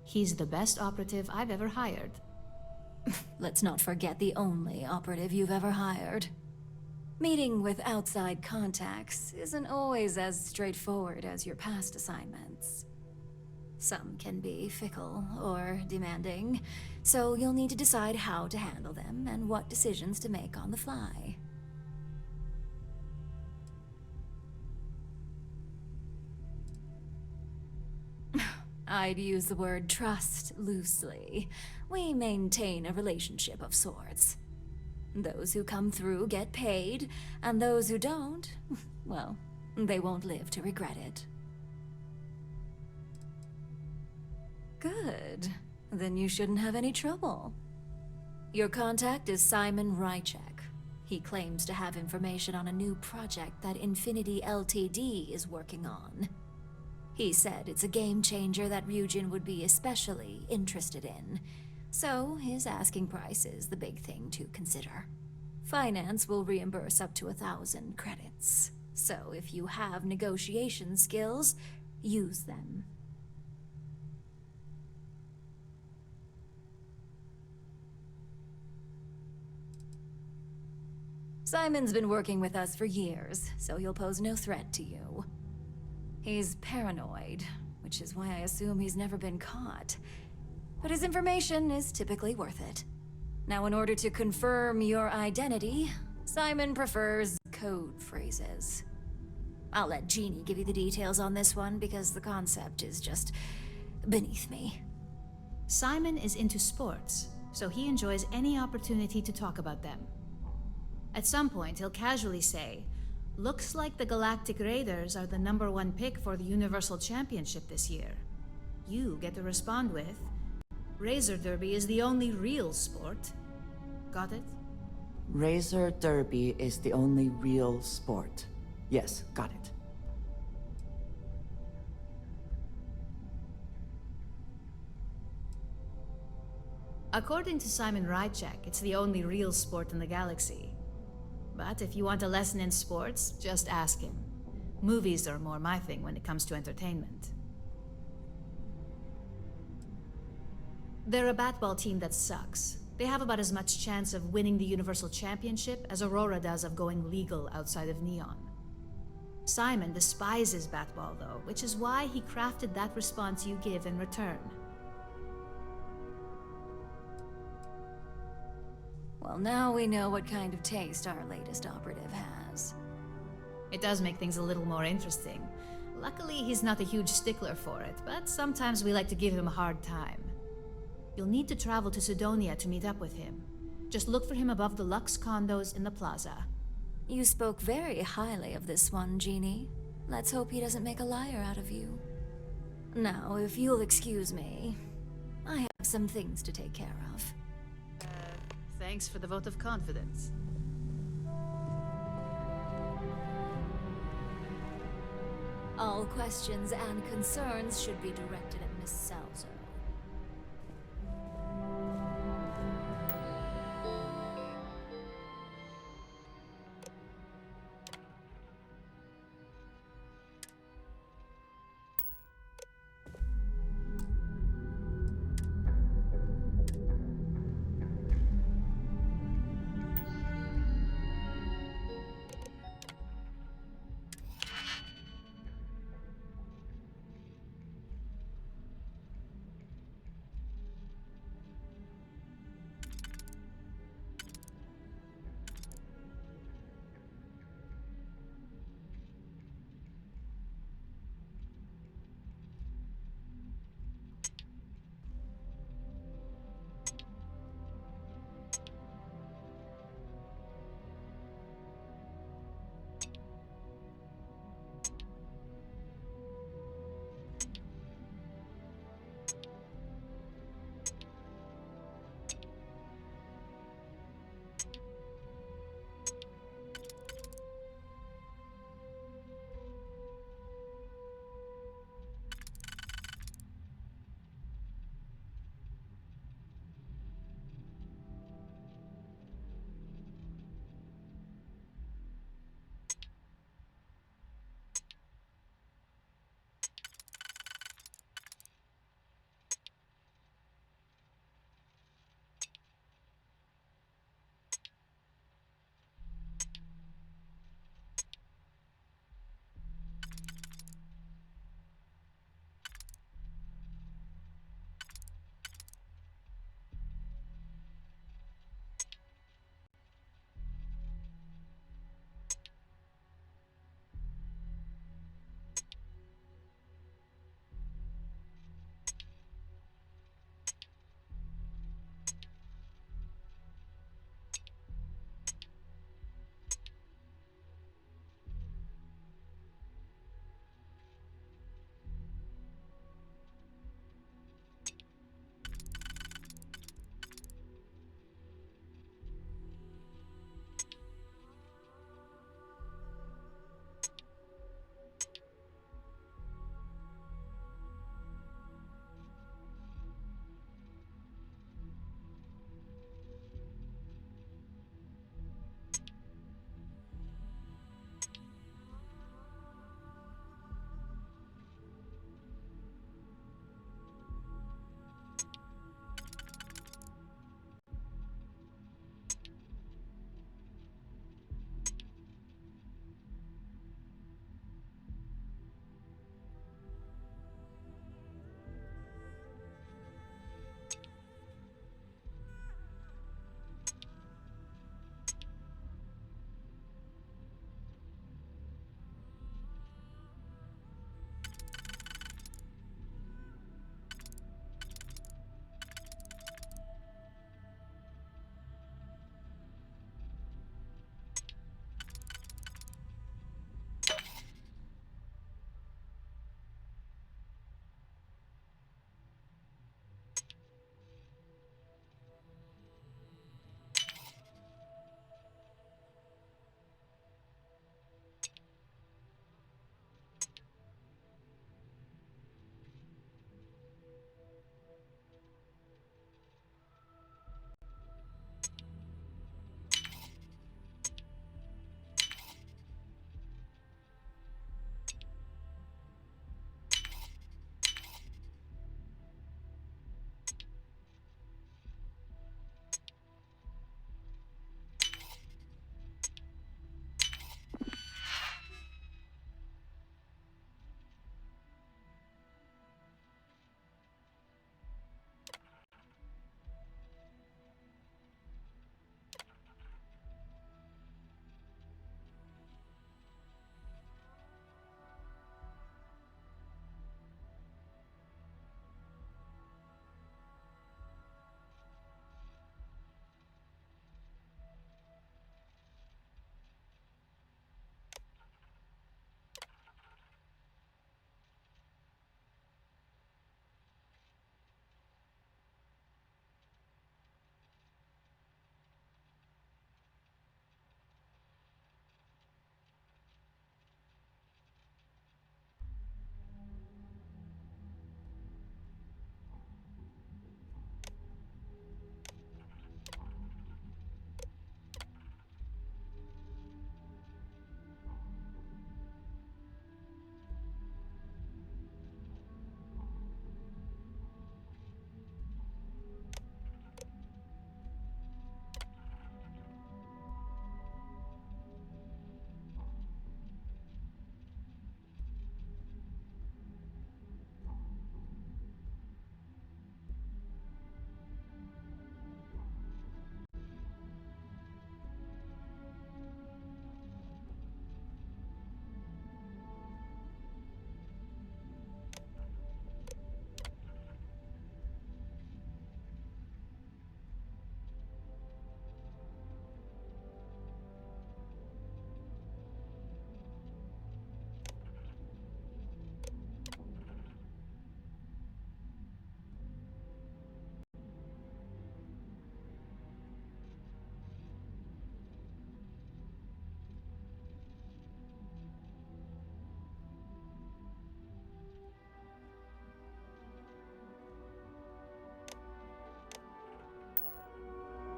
He's the best operative I've ever hired. Let's not forget the only operative you've ever hired. Meeting with outside contacts isn't always as straightforward as your past assignments. Some can be fickle or demanding, so you'll need to decide how to handle them and what decisions to make on the fly. I'd use the word trust loosely. We maintain a relationship of sorts. Those who come through get paid, and those who don't, well, they won't live to regret it. Good. Then you shouldn't have any trouble. Your contact is Simon Rychek. He claims to have information on a new project that Infinity Ltd is working on. He said it's a game changer that Ryujin would be especially interested in. So his asking price is the big thing to consider. Finance will reimburse up to 1,000 credits. So if you have negotiation skills, use them. Simon's been working with us for years, so he'll pose no threat to you. He's paranoid, which is why I assume he's never been caught. But his information is typically worth it. Now, in order to confirm your identity, Simon prefers code phrases. I'll let Jeannie give you the details on this one because the concept is just beneath me. Simon is into sports, so he enjoys any opportunity to talk about them. At some point, he'll casually say, "Looks like the Galactic Raiders are the #1 pick for the Universal Championship this year." You get to respond with, "Razor Derby is the only real sport." Got it? Razor Derby is the only real sport. Yes, got it. According to Simon Rychek, it's the only real sport in the galaxy. But if you want a lesson in sports, just ask him. Movies are more my thing when it comes to entertainment. They're a batball team that sucks. They have about as much chance of winning the Universal Championship as Aurora does of going legal outside of Neon. Simon despises batball, though, which is why he crafted that response you give in return. Well, now we know what kind of taste our latest operative has. It does make things a little more interesting. Luckily, he's not a huge stickler for it, but sometimes we like to give him a hard time. You'll need to travel to Sidonia to meet up with him. Just look for him above the Lux condos in the plaza. You spoke very highly of this one, Jeannie. Let's hope he doesn't make a liar out of you. Now, if you'll excuse me, I have some things to take care of. Thanks for the vote of confidence. All questions and concerns should be directed at Miss Salzo.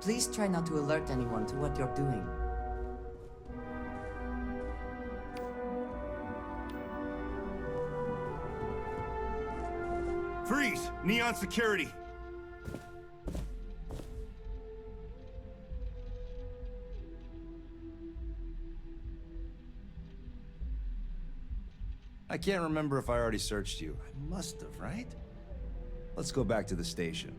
Please try not to alert anyone to what you're doing. Freeze! Neon security! I can't remember if I already searched you. I must have, right? Let's go back to the station.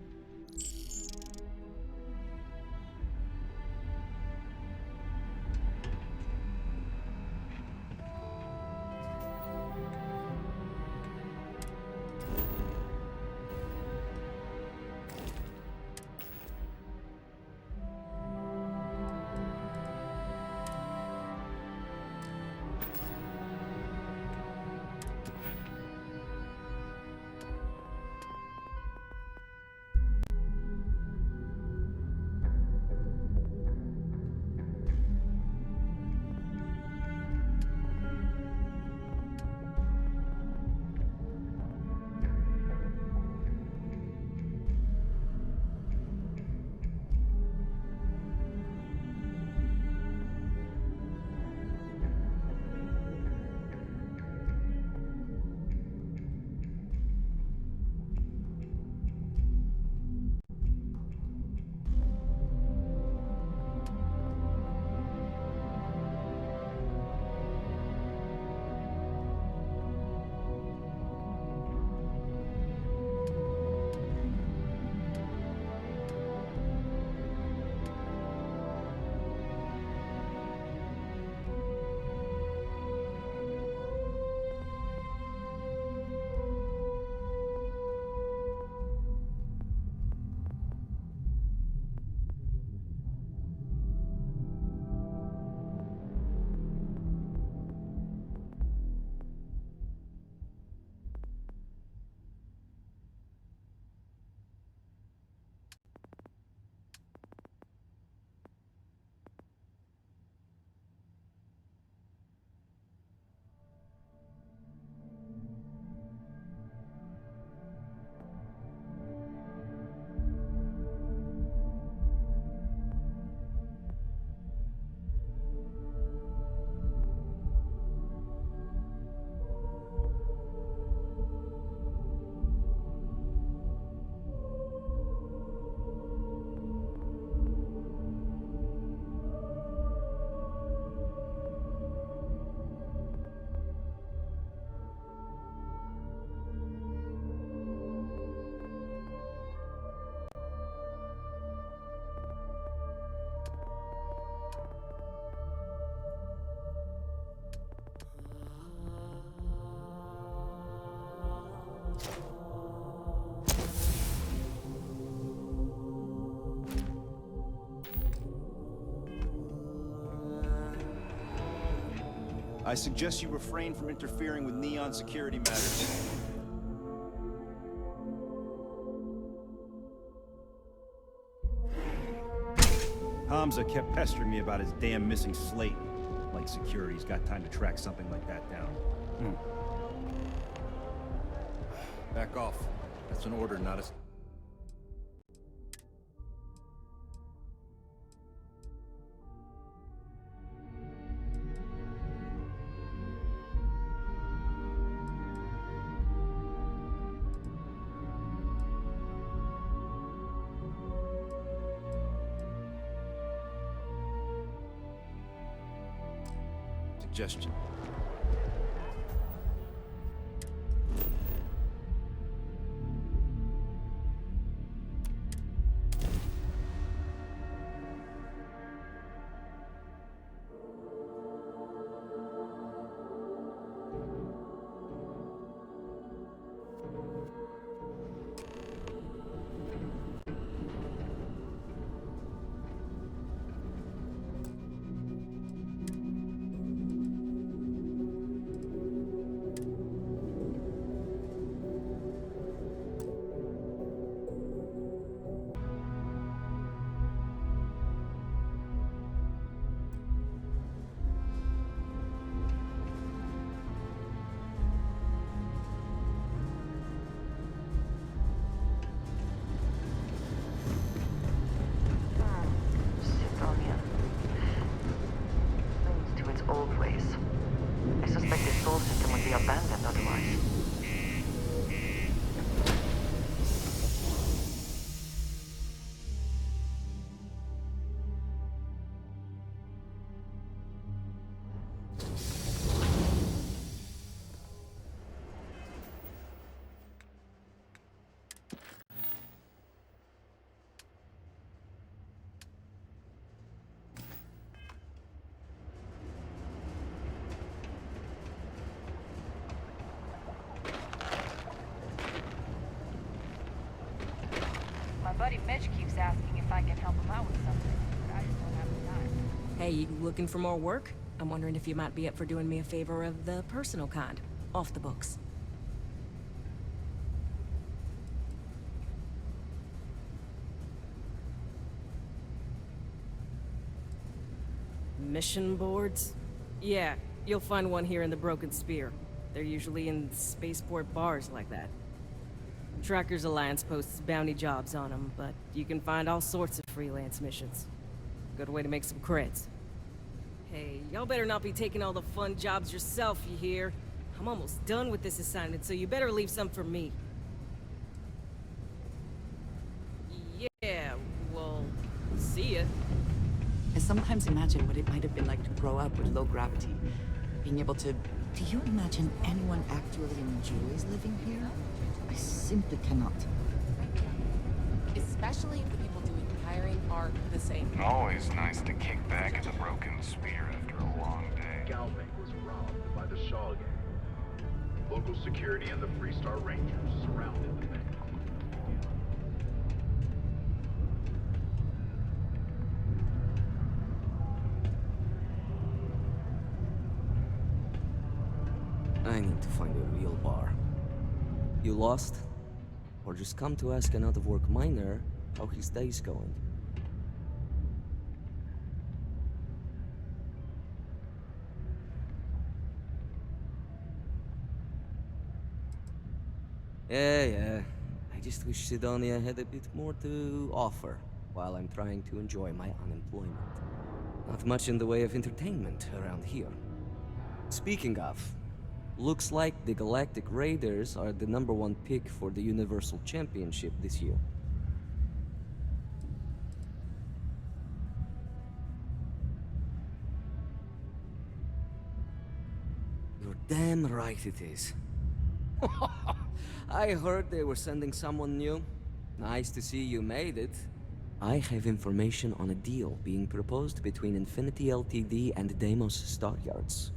I suggest you refrain from interfering with Neon security matters. Hamza kept pestering me about his damn missing slate. Like security's got time to track something like that down. Back off. That's an order, not a... suggestion. buddy Mitch keeps asking if I can help him out with something, but I just don't have the time. Hey, you looking for more work? I'm wondering if you might be up for doing me a favor of the personal kind, off the books. Mission boards? Yeah, you'll find one here in the Broken Spear. They're usually in spaceport bars like that. Trackers Alliance posts bounty jobs on them, but you can find all sorts of freelance missions. Good way to make some creds. Hey, y'all better not be taking all the fun jobs yourself, you hear? I'm almost done with this assignment, so you better leave some for me. Yeah, well, see ya. I sometimes imagine what it might have been like to grow up with low gravity. Being able to... Do you imagine anyone actually enjoys living here? I simply cannot. Especially if the people doing hiring aren't the same. Always nice to kick back at the Broken Spear after a long day. Galbank was robbed by the Shaw gang. Local security and the Freestar Rangers surrounded the bank. I need to find a real bar. You lost? Or just come to ask an out-of-work miner how his day's going? Yeah. I just wish Sidonia had a bit more to offer while I'm trying to enjoy my unemployment. Not much in the way of entertainment around here. Speaking of, looks like the Galactic Raiders are the #1 pick for the Universal Championship this year. You're damn right it is. I heard they were sending someone new. Nice to see you made it. I have information on a deal being proposed between Infinity Ltd and Deimos Staryards.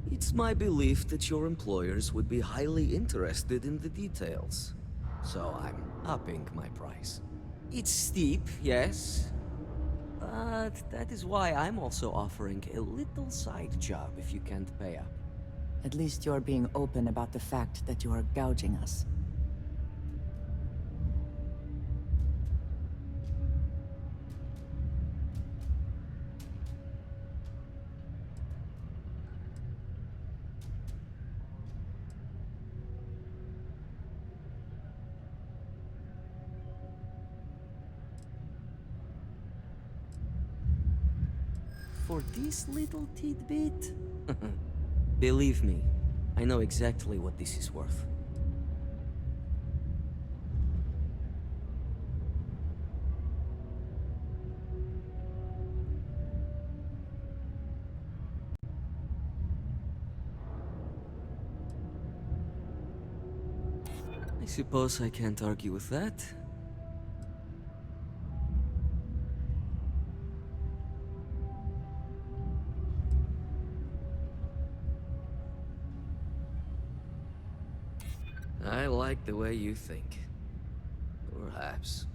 It's my belief that your employers would be highly interested in the details. So I'm upping my price. It's steep, yes. But that is why I'm also offering a little side job if you can't pay up. At least you're being open about the fact that you are gouging us. For this little tidbit? Believe me, I know exactly what this is worth. I suppose I can't argue with that. I like the way you think. Perhaps.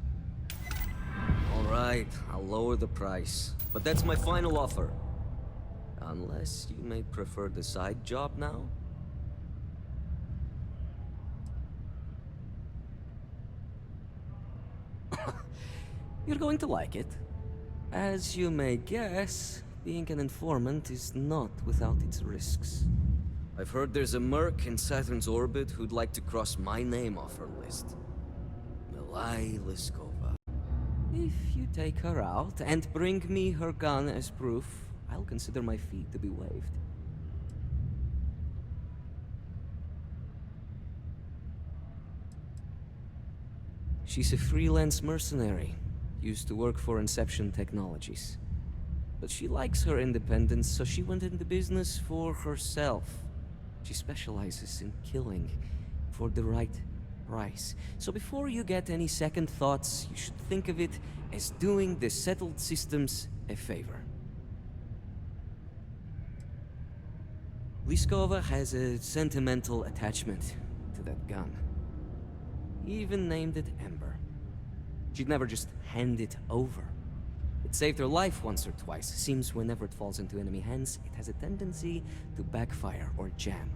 All right, I'll lower the price. But that's my final offer. Unless you may prefer the side job now? You're going to like it. As you may guess, being an informant is not without its risks. I've heard there's a merc in Saturn's orbit who'd like to cross my name off her list. Milai Liskova. If you take her out and bring me her gun as proof, I'll consider my fee to be waived. She's a freelance mercenary, used to work for Inception Technologies. But she likes her independence, so she went into business for herself. She specializes in killing for the right price. So before you get any second thoughts, you should think of it as doing the settled systems a favor. Liskova has a sentimental attachment to that gun. He even named it Ember. She'd never just hand it over. It saved her life once or twice. Seems whenever it falls into enemy hands, it has a tendency to backfire or jam.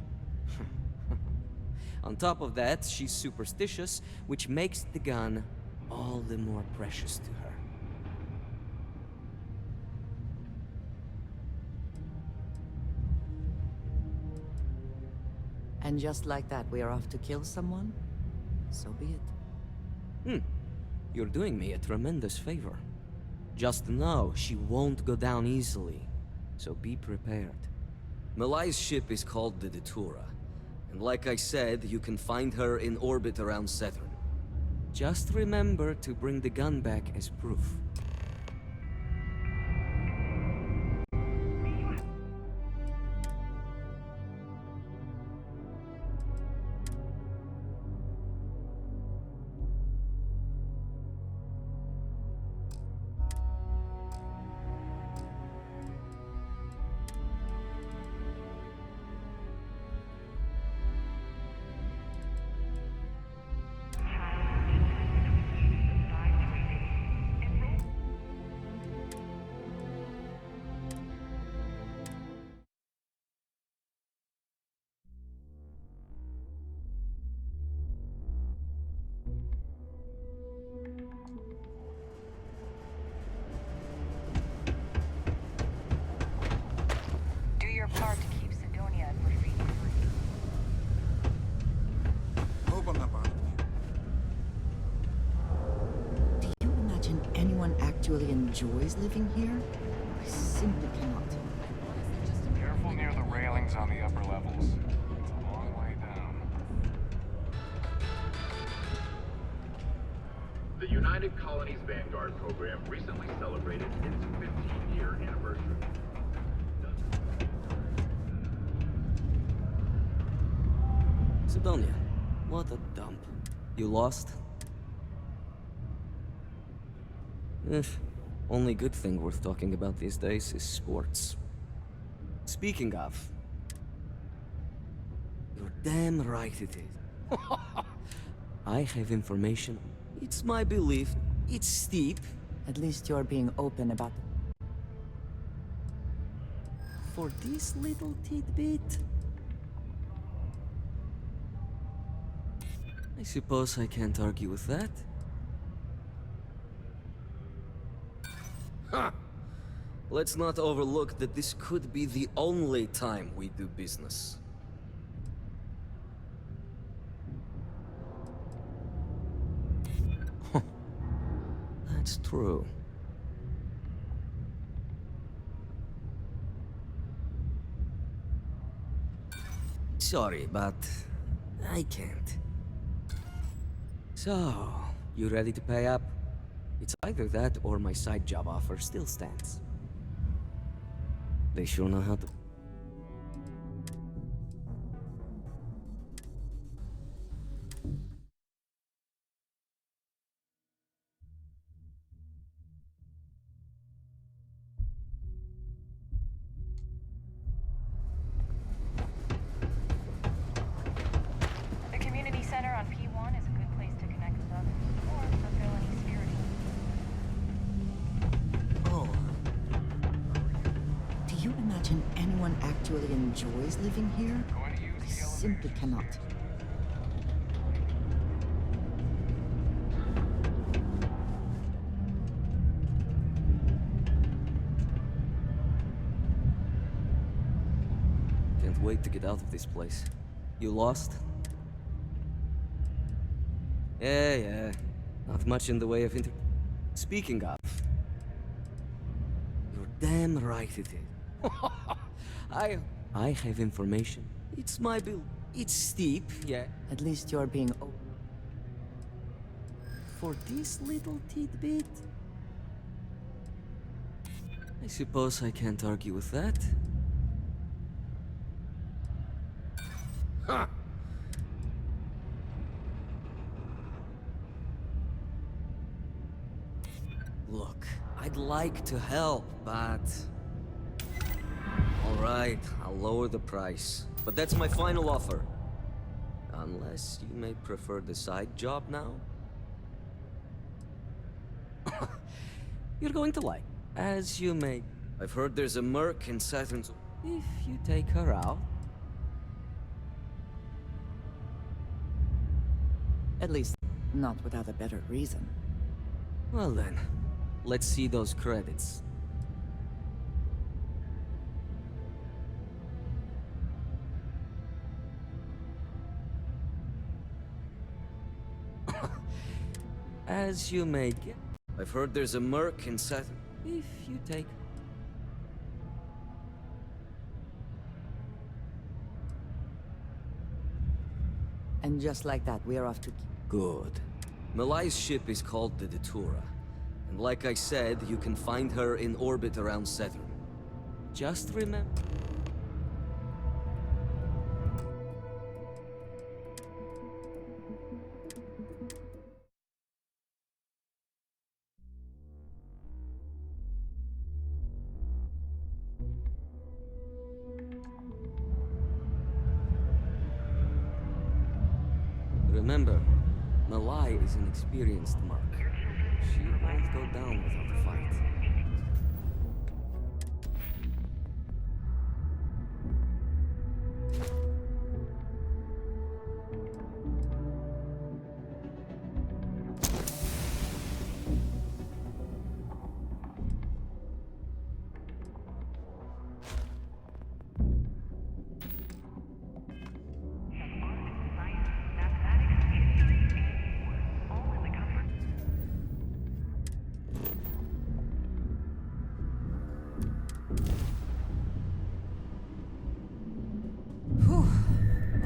On top of that, she's superstitious, which makes the gun all the more precious to her. And just like that, we are off to kill someone? So be it. You're doing me a tremendous favor. Just know she won't go down easily, so be prepared. Malai's ship is called the Datura, and like I said, you can find her in orbit around Saturn. Just remember to bring the gun back as proof. Do your part to keep Sidonia and graffiti free. Do you imagine anyone actually enjoys living here? I simply cannot. Careful near the railings on the upper levels. It's a long way down. The United Colonies Vanguard program recently celebrated its 15-year anniversary. Sidonia, what a dump. You lost? Only good thing worth talking about these days is sports. Speaking of... You're damn right it is. I have information. It's my belief. It's steep. At least you're being open about it. For this little tidbit... I suppose I can't argue with that. Ha! Let's not overlook that this could be the only time we do business. That's true. Sorry, but I can't. So, you ready to pay up? It's either that or my side job offer still stands. They sure know how to... The community center on P1 is a good place to connect with others, or fulfill any spiritual. Oh. Do you imagine anyone actually enjoys living here? I simply cannot. Can't wait to get out of this place. You lost? Yeah. Not much in the way of Speaking of... You're damn right it is. I have information. It's my bill. It's steep, yeah. At least you're being open. For this little tidbit... I suppose I can't argue with that. Ha! Look, I'd like to help, but... Alright, I'll lower the price. But that's my final offer. Unless you may prefer the side job now? You're going to like. As you may. I've heard there's a merc in Saturn's. If you take her out. At least, not without a better reason. Well then, let's see those credits. As you may get. I've heard there's a merc in Saturn. If you take. And just like that, we're off to... Good. Malai's ship is called the Datura. And like I said, you can find her in orbit around Saturn. Just remember... Remember, Malai is an experienced mark. She won't go down without a fight.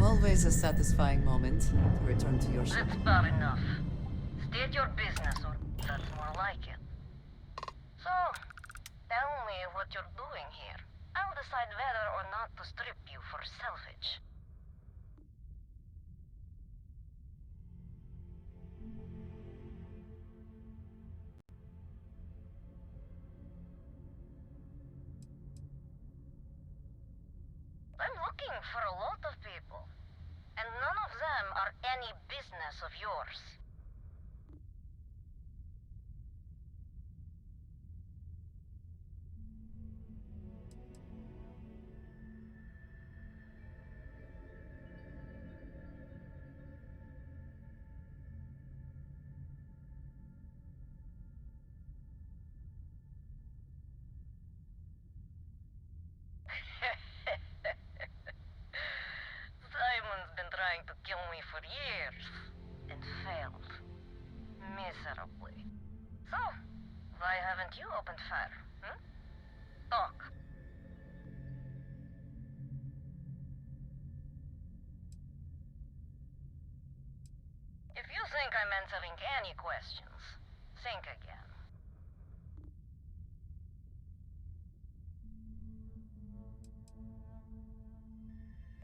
Always a satisfying moment to return to your ship. That's bad enough. State your business, or that's more like it. So, tell me what you're doing here. I'll decide whether or not to strip you for salvage. I'm looking for a lot of people. And none of them are any business of yours. Simon's been trying to kill me for years, and failed. Miserably. So, why haven't you opened fire, Talk. If you think I'm answering any questions, think again.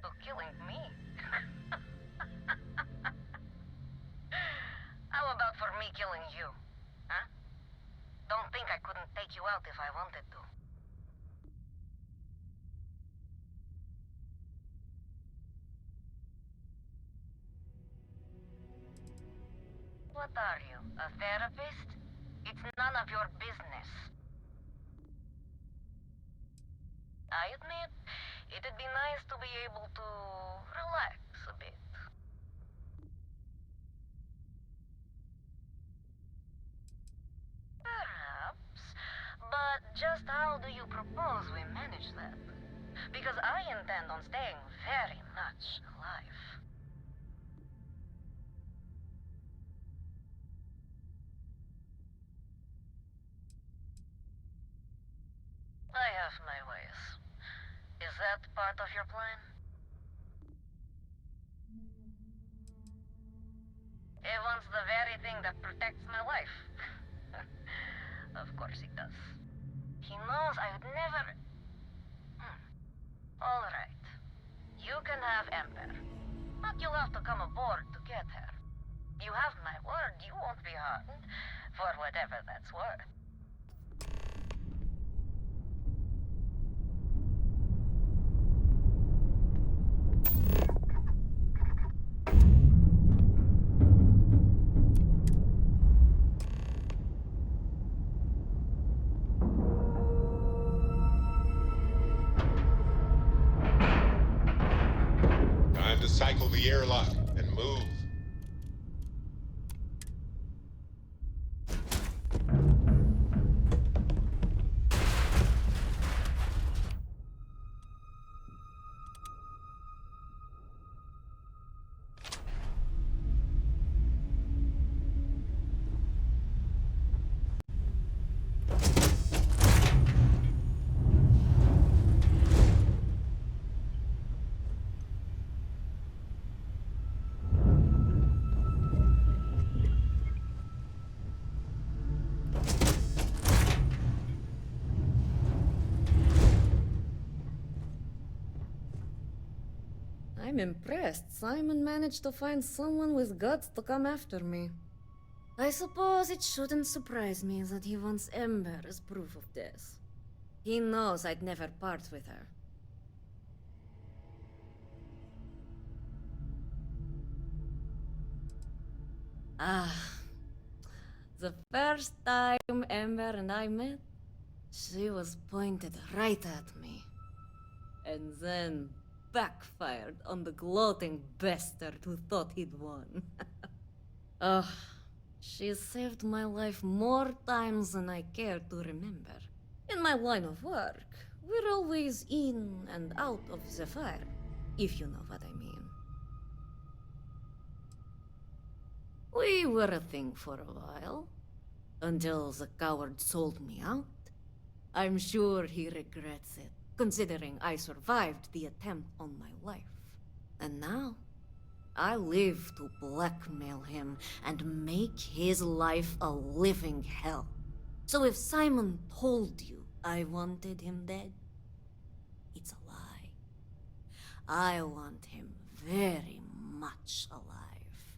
To killing me? How about for me killing you? Huh? Don't think I couldn't take you out if I wanted to. What are you, a therapist? It's none of your business. I admit, it'd be nice to be able to relax a bit. Perhaps, but just how do you propose we manage that? Because I intend on staying very much alive. I have my ways. Is that part of your plan? He wants the very thing that protects my life. Of course he does. He knows I would never... All right. You can have Ember. But you'll have to come aboard to get her. You have my word you won't be harmed, for whatever that's worth. Cycle the airlock and move. I'm impressed. Simon managed to find someone with guts to come after me. I suppose it shouldn't surprise me that he wants Ember as proof of this. He knows I'd never part with her. The first time Ember and I met, she was pointed right at me. And then backfired on the gloating bastard who thought he'd won. She saved my life more times than I care to remember. In my line of work, we're always in and out of the fire, if you know what I mean. We were a thing for a while, until the coward sold me out. I'm sure he regrets it, considering I survived the attempt on my life. And now, I live to blackmail him and make his life a living hell. So if Simon told you I wanted him dead, it's a lie. I want him very much alive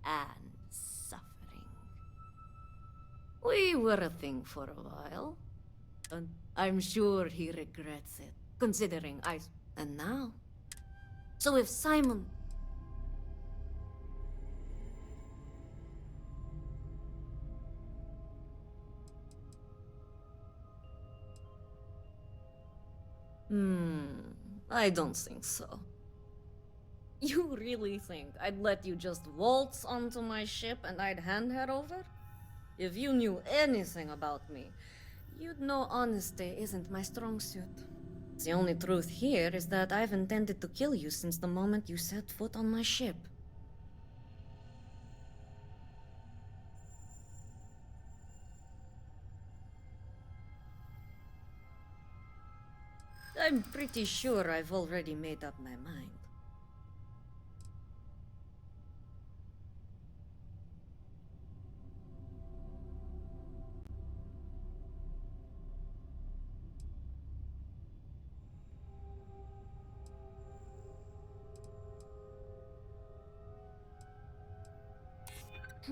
and suffering. We were a thing for a while, and I'm sure he regrets it, considering And now? So if Simon... I don't think so. You really think I'd let you just waltz onto my ship and I'd hand her over? If you knew anything about me, you'd know honesty isn't my strong suit. The only truth here is that I've intended to kill you since the moment you set foot on my ship. I'm pretty sure I've already made up my mind.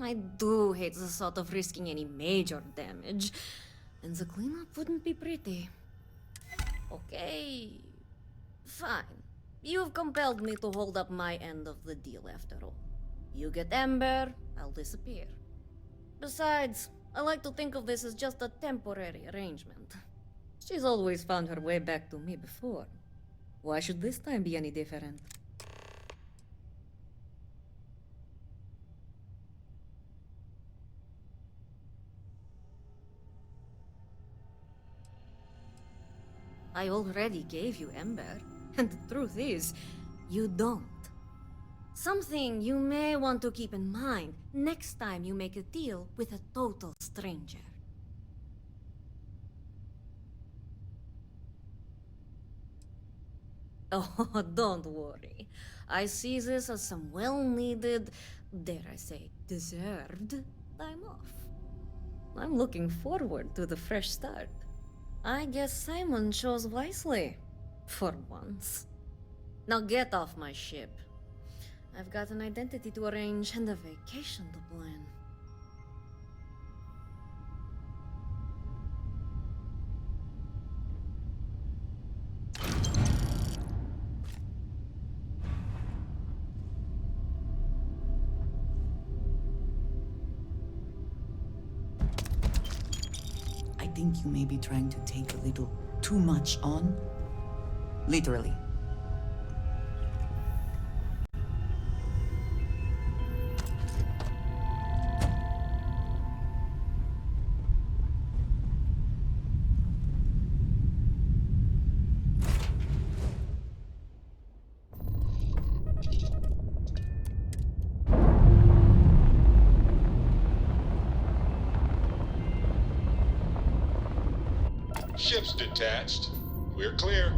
I do hate the thought of risking any major damage, and the cleanup wouldn't be pretty. Okay, fine. You've compelled me to hold up my end of the deal after all. You get Ember, I'll disappear. Besides, I like to think of this as just a temporary arrangement. She's always found her way back to me before. Why should this time be any different? I already gave you Ember, and the truth is, you don't. Something you may want to keep in mind next time you make a deal with a total stranger. Oh, don't worry. I see this as some well-needed, dare I say, deserved time off. I'm looking forward to the fresh start. I guess Simon chose wisely, for once. Now get off my ship. I've got an identity to arrange and a vacation to plan. I think you may be trying to take a little too much on. Literally. Ship's detached. We're clear.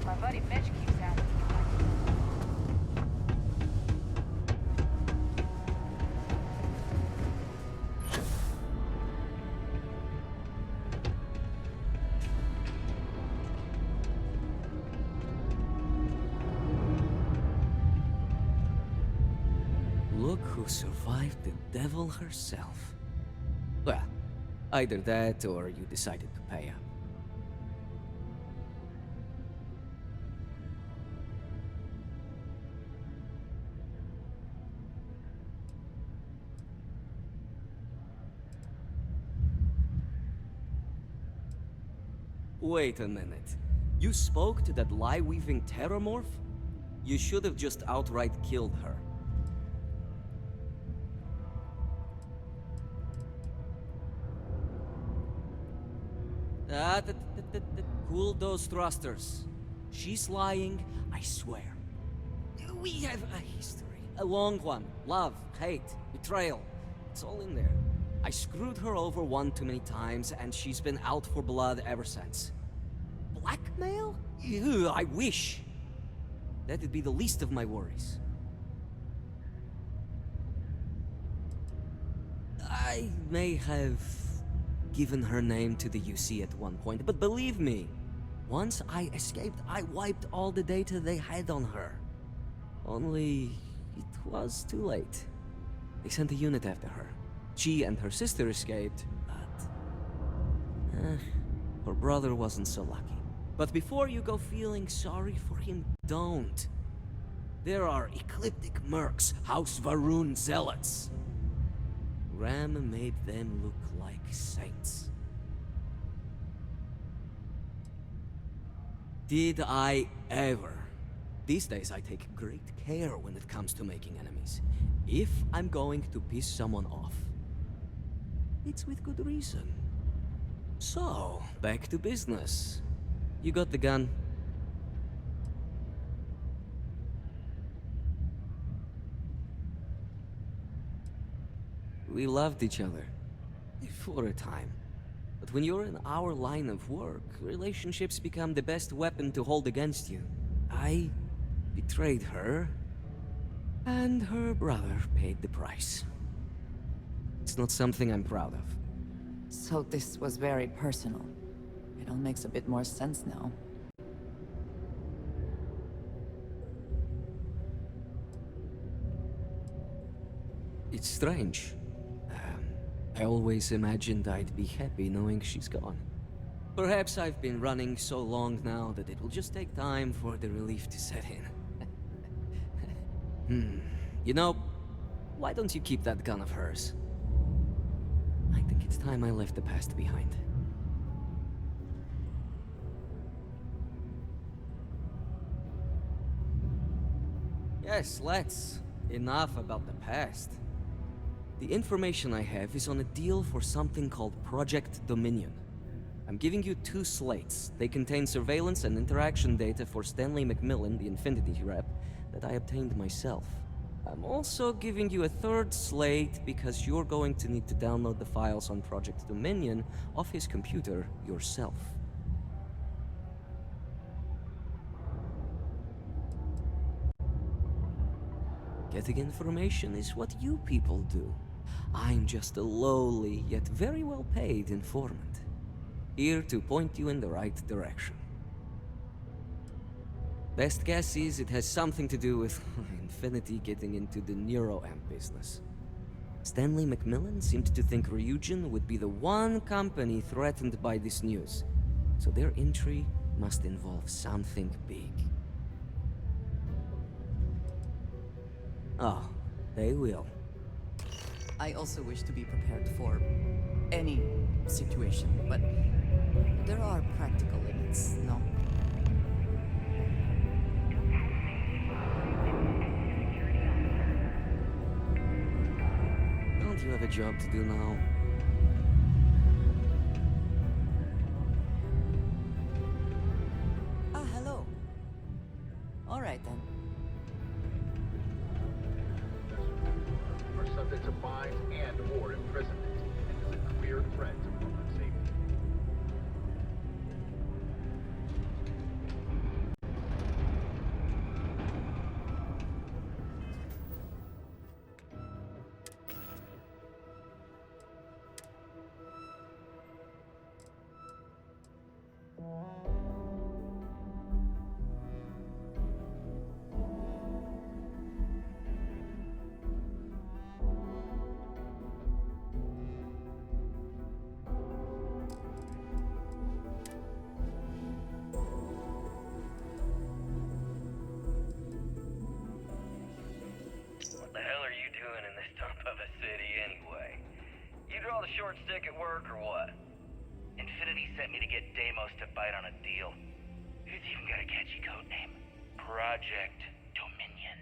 My buddy Mitch keeps asking. Look who survived the devil herself. Well, either that or you decided to pay up. Wait a minute. You spoke to that lie-weaving terramorph? You should have just outright killed her. Cool those thrusters. She's lying, I swear. We have a history. A long one. Love, hate, betrayal. It's all in there. I screwed her over one too many times, and she's been out for blood ever since. Blackmail? Ew, I wish. That'd be the least of my worries. I may have given her name to the UC at one point, but believe me, once I escaped, I wiped all the data they had on her. Only it was too late. They sent a unit after her. She and her sister escaped, but her brother wasn't so lucky. But before you go feeling sorry for him, don't. There are ecliptic mercs, House Varun zealots. Ram made them look like saints. Did I ever? These days I take great care when it comes to making enemies. If I'm going to piss someone off, it's with good reason. So, back to business. You got the gun. We loved each other. For a time. But when you're in our line of work, relationships become the best weapon to hold against you. I betrayed her, and her brother paid the price. It's not something I'm proud of. So this was very personal. It all makes a bit more sense now. It's strange. I always imagined I'd be happy knowing she's gone. Perhaps I've been running so long now that it will just take time for the relief to set in. You know, why don't you keep that gun of hers? I think it's time I left the past behind. Yes, let's. Enough about the past. The information I have is on a deal for something called Project Dominion. I'm giving you 2 slates. They contain surveillance and interaction data for Stanley McMillan, the Infinity rep, that I obtained myself. I'm also giving you a 3rd slate because you're going to need to download the files on Project Dominion off his computer yourself. Getting information is what you people do. I'm just a lowly, yet very well paid informant. Here to point you in the right direction. Best guess is it has something to do with Infinity getting into the neuroamp business. Stanley McMillan seemed to think Ryujin would be the one company threatened by this news, so their entry must involve something big. Oh, they will. I also wish to be prepared for any situation, but there are practical limits, no? Don't you have a job to do now? Ah, hello. All right then. Are subject to fines and/or imprisonment and is a clear threat to public safety. What the hell are you doing in this dump of a city anyway? You draw the short stick at work or what? Infinity sent me to get Deimos to bite on a deal. Who's even got a catchy code name? Project Dominion.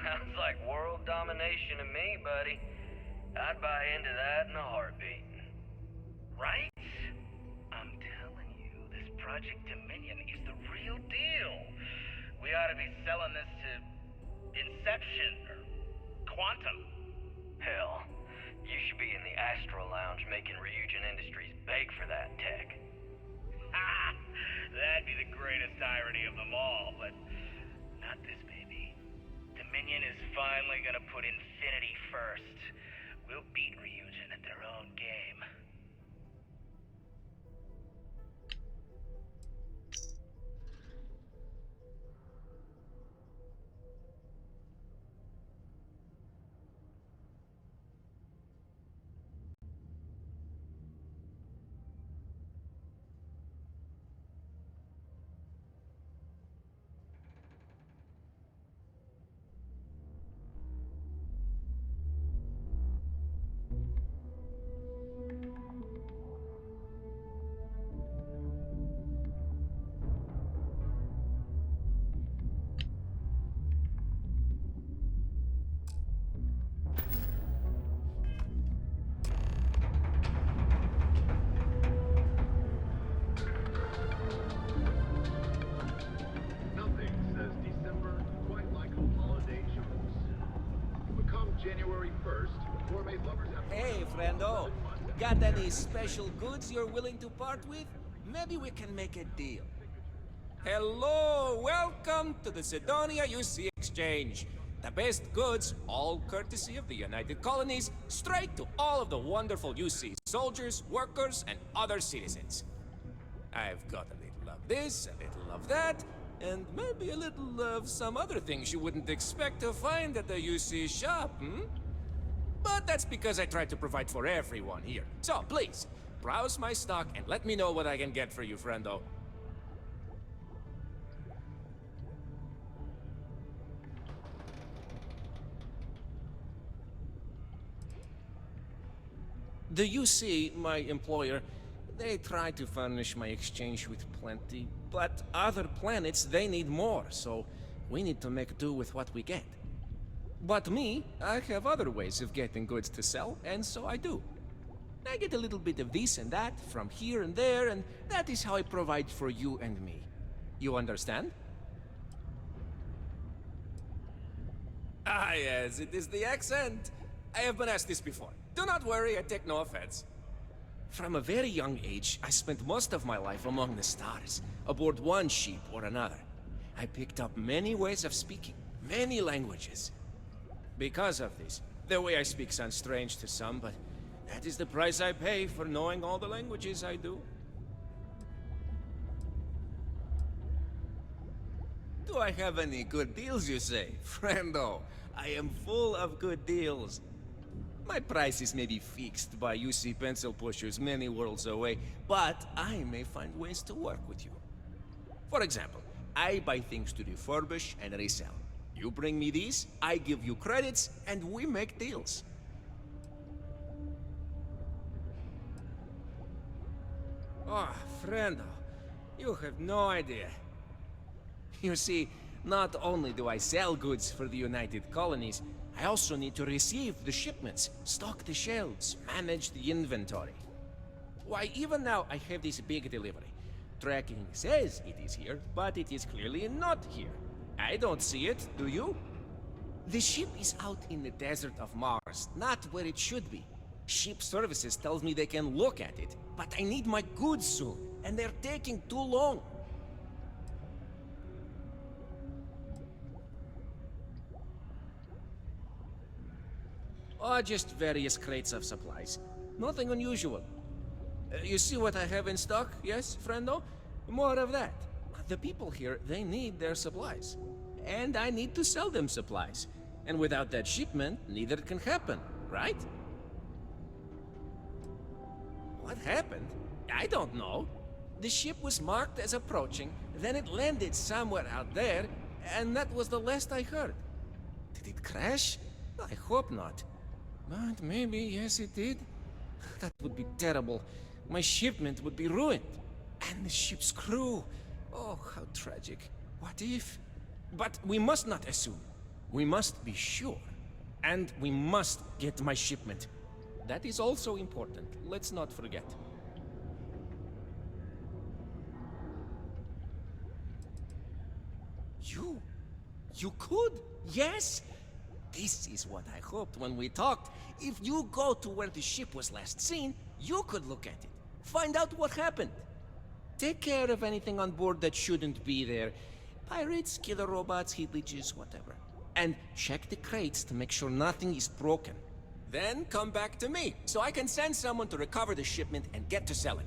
Sounds like world domination to me, buddy. I'd buy into that in a heartbeat. Right? I'm telling you, this Project Dominion is the real deal. We ought to be selling this to Inception or Quantum. Hell, you should be in the Astro Lounge making Ryujin Industries beg for that tech. Ha! That'd be the greatest irony of them all, but not this, baby. Dominion is finally gonna put Infinity first. We'll beat Ryujin at their own game. Nothing says December quite like a holiday jokes. But come January 1st, gourmet lovers have... Hey, friendo. Got any special goods you're willing to part with? Maybe we can make a deal. Hello, welcome to the Sidonia UC Exchange. The best goods, all courtesy of the United Colonies, straight to all of the wonderful UC soldiers, workers, and other citizens. I've got a little of this, a little of that, and maybe a little of some other things you wouldn't expect to find at the UC shop, But that's because I try to provide for everyone here. So please, browse my stock and let me know what I can get for you, friendo. The UC, my employer, they try to furnish my exchange with plenty, but other planets, they need more, so we need to make do with what we get. But me, I have other ways of getting goods to sell, and so I do. I get a little bit of this and that from here and there, and that is how I provide for you and me. You understand? Ah, yes, it is the accent. I have been asked this before. Do not worry, I take no offense. From a very young age, I spent most of my life among the stars, aboard one ship or another. I picked up many ways of speaking, many languages. Because of this, the way I speak sounds strange to some, but that is the price I pay for knowing all the languages I do. Do I have any good deals, you say? Friendo, I am full of good deals. My prices may be fixed by UC pencil pushers many worlds away, but I may find ways to work with you. For example, I buy things to refurbish and resell. You bring me these, I give you credits, and we make deals. Oh, friendo, you have no idea. You see, not only do I sell goods for the United Colonies, I also need to receive the shipments, stock the shelves, manage the inventory. Why, even now I have this big delivery. Tracking says it is here, but it is clearly not here. I don't see it, do you? The ship is out in the desert of Mars, not where it should be. Ship services tells me they can look at it, but I need my goods soon, and they're taking too long. Oh, just various crates of supplies. Nothing unusual. You see what I have in stock, yes, friendo? More of that. The people here, they need their supplies. And I need to sell them supplies. And without that shipment, neither can happen, right? What happened? I don't know. The ship was marked as approaching, then it landed somewhere out there, and that was the last I heard. Did it crash? I hope not. But maybe, yes, it did. That would be terrible. My shipment would be ruined. And the ship's crew. Oh, how tragic. What if? But we must not assume. We must be sure. And we must get my shipment. That is also important. Let's not forget. You could? Yes? This is what I hoped when we talked. If you go to where the ship was last seen, you could look at it. Find out what happened. Take care of anything on board that shouldn't be there. Pirates, killer robots, heat leeches, whatever. And check the crates to make sure nothing is broken. Then come back to me, so I can send someone to recover the shipment and get to selling.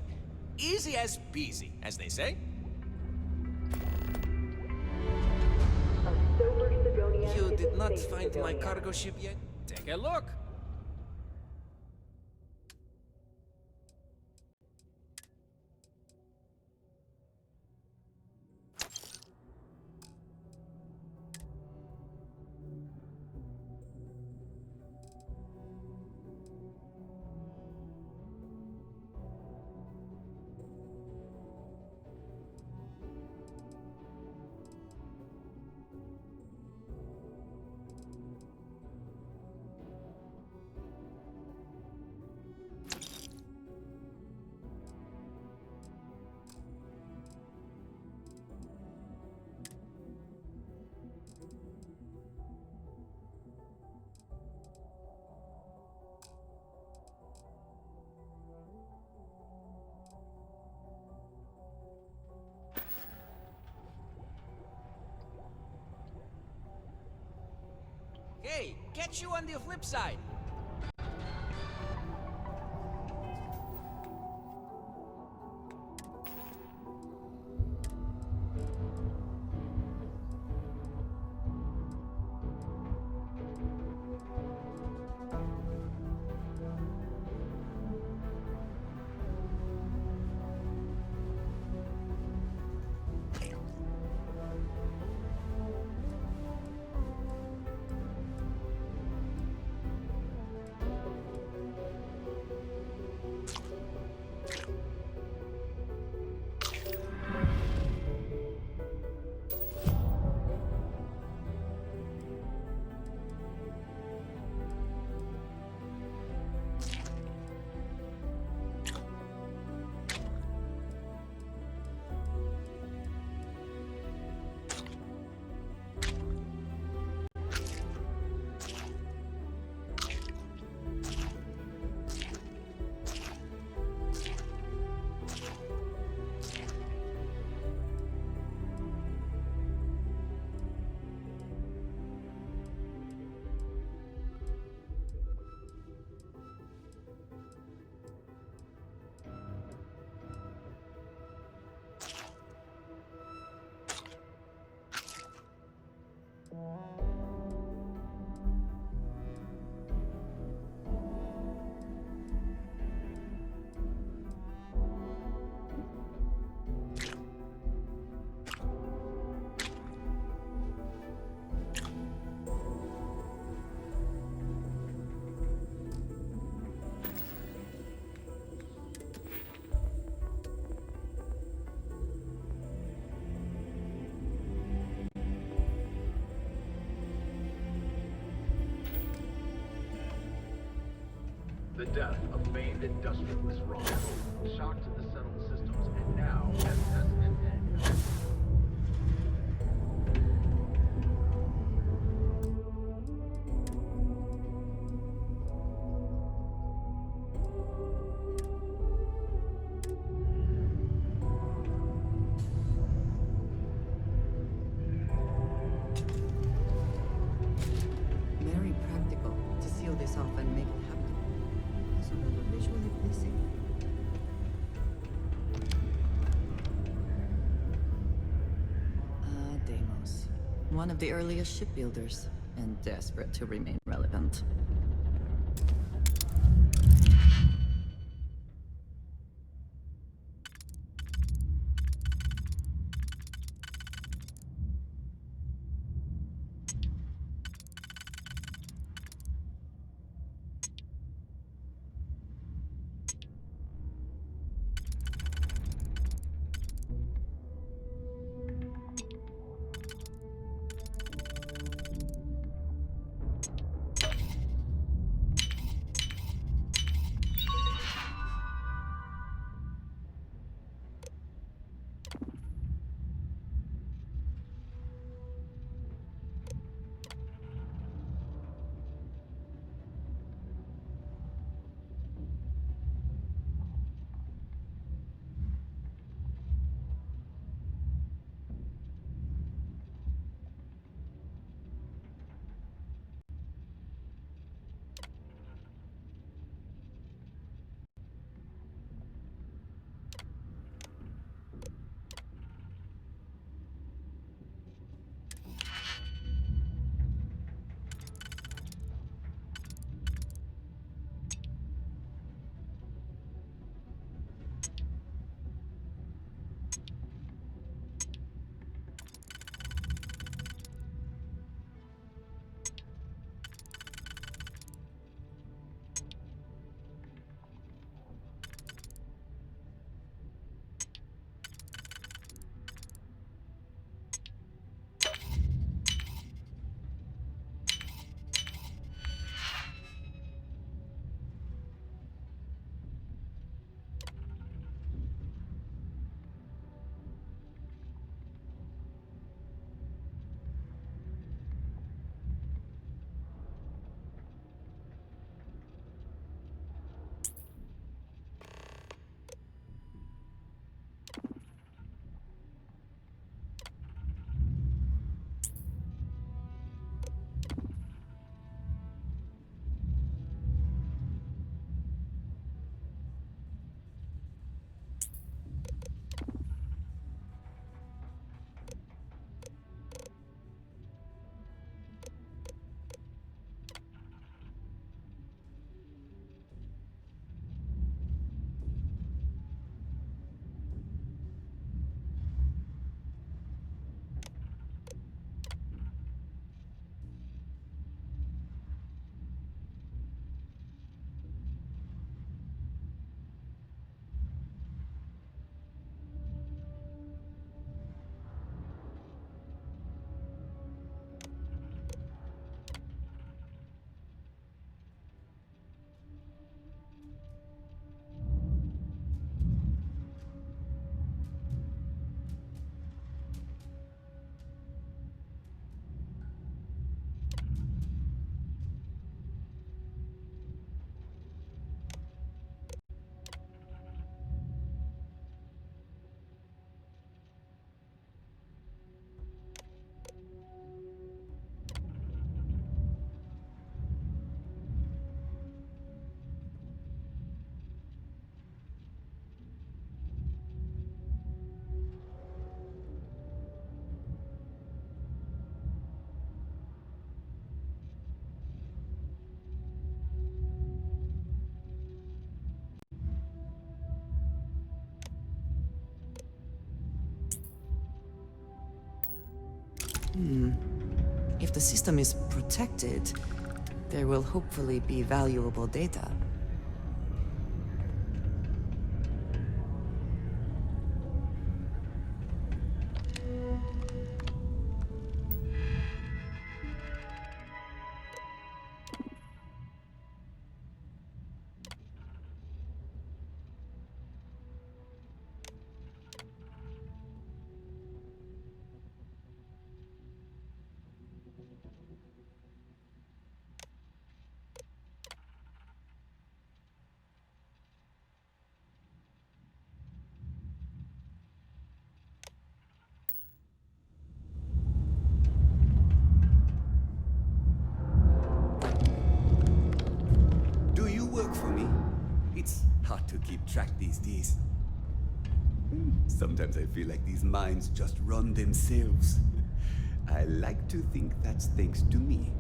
Easy as peasy, as they say. You did not find my cargo ship yet? Take a look. Hey, catch you on the flip side. The death of famed industrialist Ron shocked the settled systems and now has an end. Very practical to seal this off and make it happen. Also, a little visually pleasing. Deimos. One of the earliest shipbuilders, and desperate to remain relevant. If the system is protected, there will hopefully be valuable data. It's hard to keep track these days. Sometimes I feel like these mines just run themselves. I like to think that's thanks to me.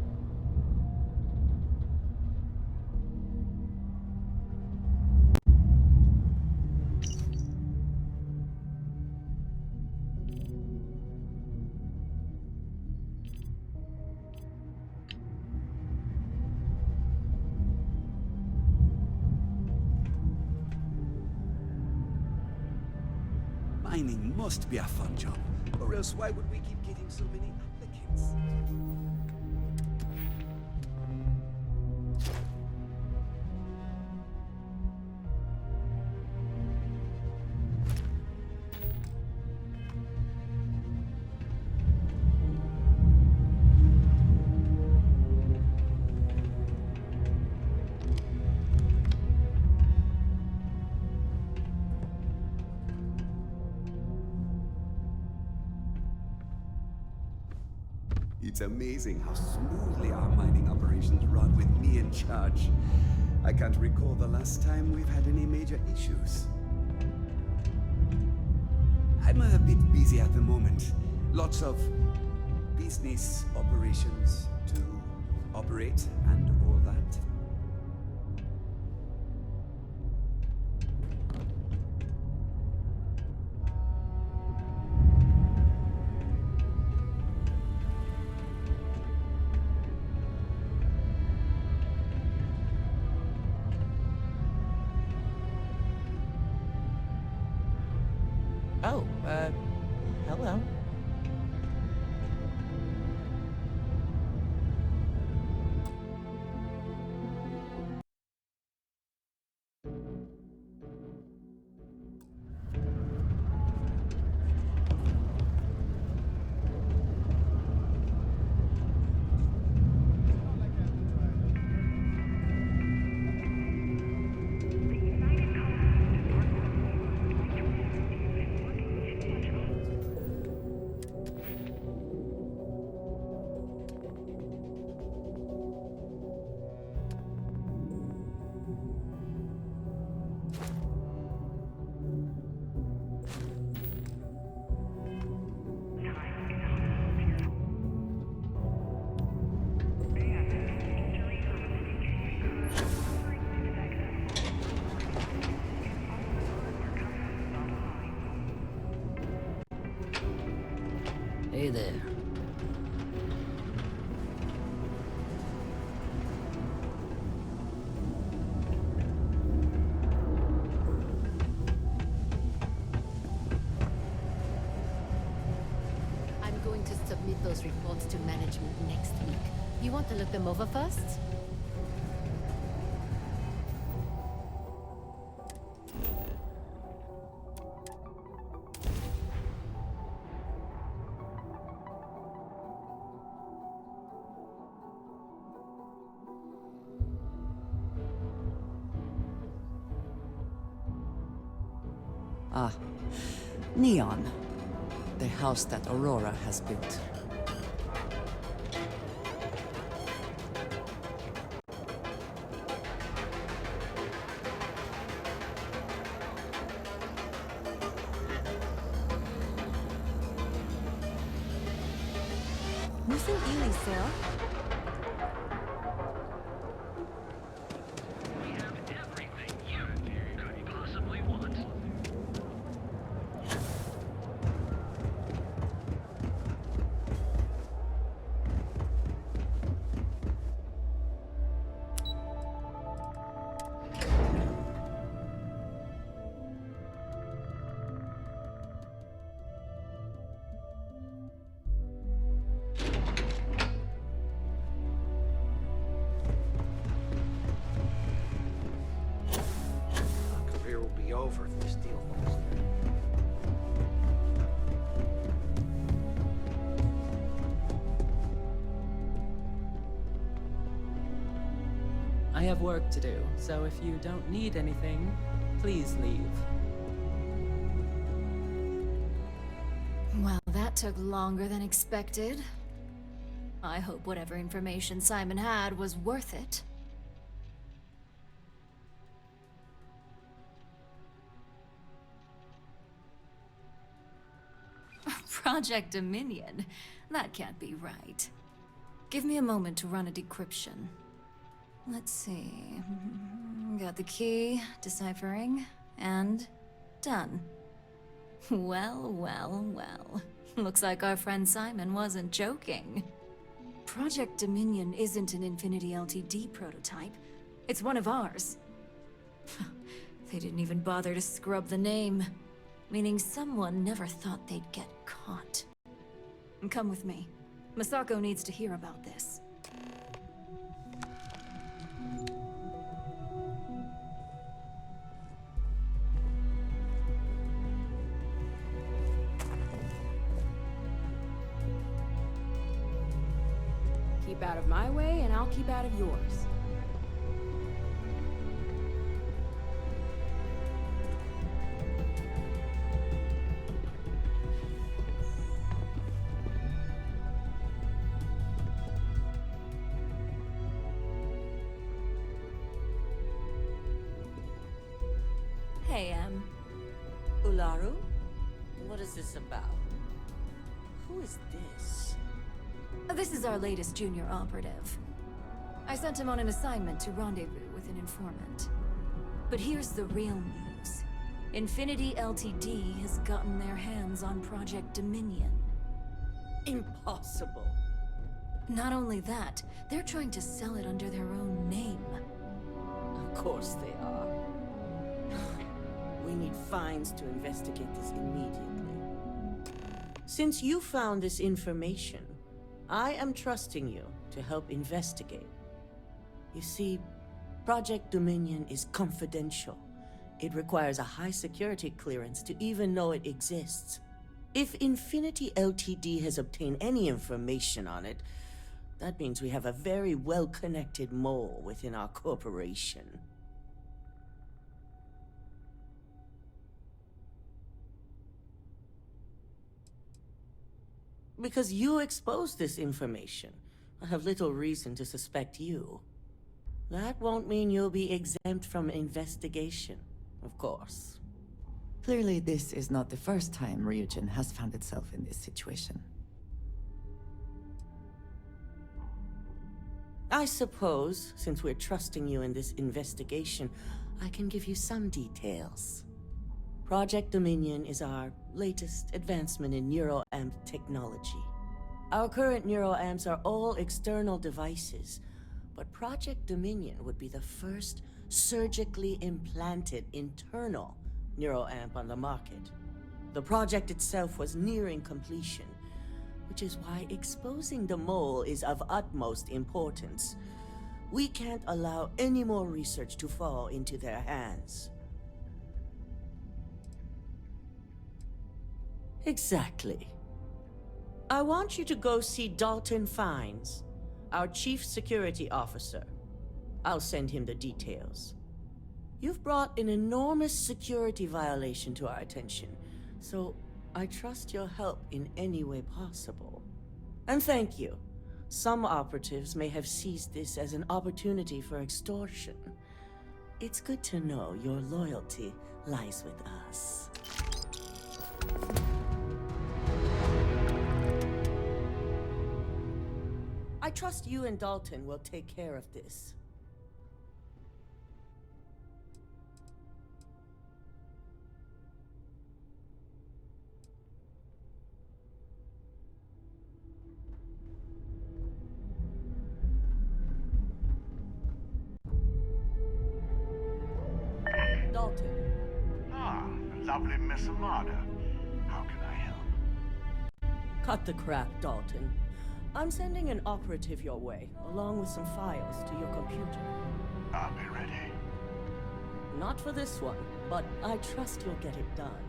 Mining must be a fun job, or else why would we keep getting so many applicants? It's amazing how smoothly our mining operations run with me in charge. I can't recall the last time we've had any major issues. I'm a bit busy at the moment. Lots of business operations to operate and all that. Oh, hello. Hey there. I'm going to submit those reports to management next week. You want to look them over first? Ah, Neon. The house that Aurora has built. 무슨 일 있어요? Over if this deal falls through. I have work to do, so if you don't need anything, please leave. Well, that took longer than expected. I hope whatever information Simon had was worth it. Project Dominion. That can't be right. Give me a moment to run a decryption. Let's see. Got the key, deciphering, and done. Well, well, well. Looks like our friend Simon wasn't joking. Project Dominion isn't an Infinity LTD prototype. It's one of ours. They didn't even bother to scrub the name, meaning someone never thought they'd get caught. Come with me. Masako needs to hear about this. Keep out of my way, and I'll keep out of yours. Hey, Ularu? What is this about? Who is this? This is our latest junior operative. I sent him on an assignment to rendezvous with an informant. But here's the real news. Infinity LTD has gotten their hands on Project Dominion. Impossible. Not only that, they're trying to sell it under their own name. Of course they are. We need fines to investigate this immediately. Since you found this information, I am trusting you to help investigate. You see, Project Dominion is confidential. It requires a high security clearance to even know it exists. If Infinity LTD has obtained any information on it, that means we have a very well-connected mole within our corporation. Because you exposed this information, I have little reason to suspect you. That won't mean you'll be exempt from investigation, of course. Clearly, this is not the first time Ryujin has found itself in this situation. I suppose, since we're trusting you in this investigation, I can give you some details. Project Dominion is our latest advancement in neuroamp technology. Our current neuroamps are all external devices, but Project Dominion would be the first surgically implanted internal neuroamp on the market. The project itself was nearing completion, which is why exposing the mole is of utmost importance. We can't allow any more research to fall into their hands. Exactly. I want you to go see Dalton Fines, our chief security officer. I'll send him the details. You've brought an enormous security violation to our attention, so I trust your help in any way possible. And thank you. Some operatives may have seized this as an opportunity for extortion. It's good to know your loyalty lies with us. I trust you and Dalton will take care of this. Dalton. Ah, lovely Miss Amada. How can I help? Cut the crap, Dalton. I'm sending an operative your way, along with some files to your computer. I'll be ready. Not for this one, but I trust you'll get it done.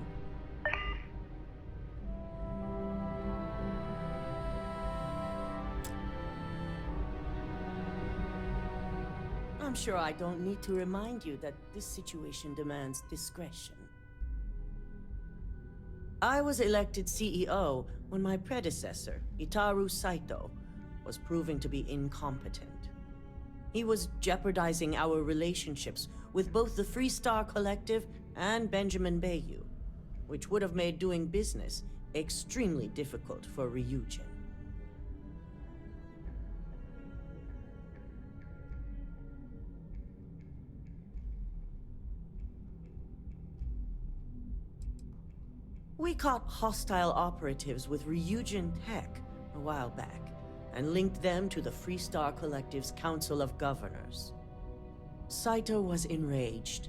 I'm sure I don't need to remind you that this situation demands discretion. I was elected CEO when my predecessor, Itaru Saito, was proving to be incompetent. He was jeopardizing our relationships with both the Freestar Collective and Benjamin Bayou, which would have made doing business extremely difficult for Ryujin. We caught hostile operatives with Ryujin tech a while back, and linked them to the Freestar Collective's Council of Governors. Saito was enraged.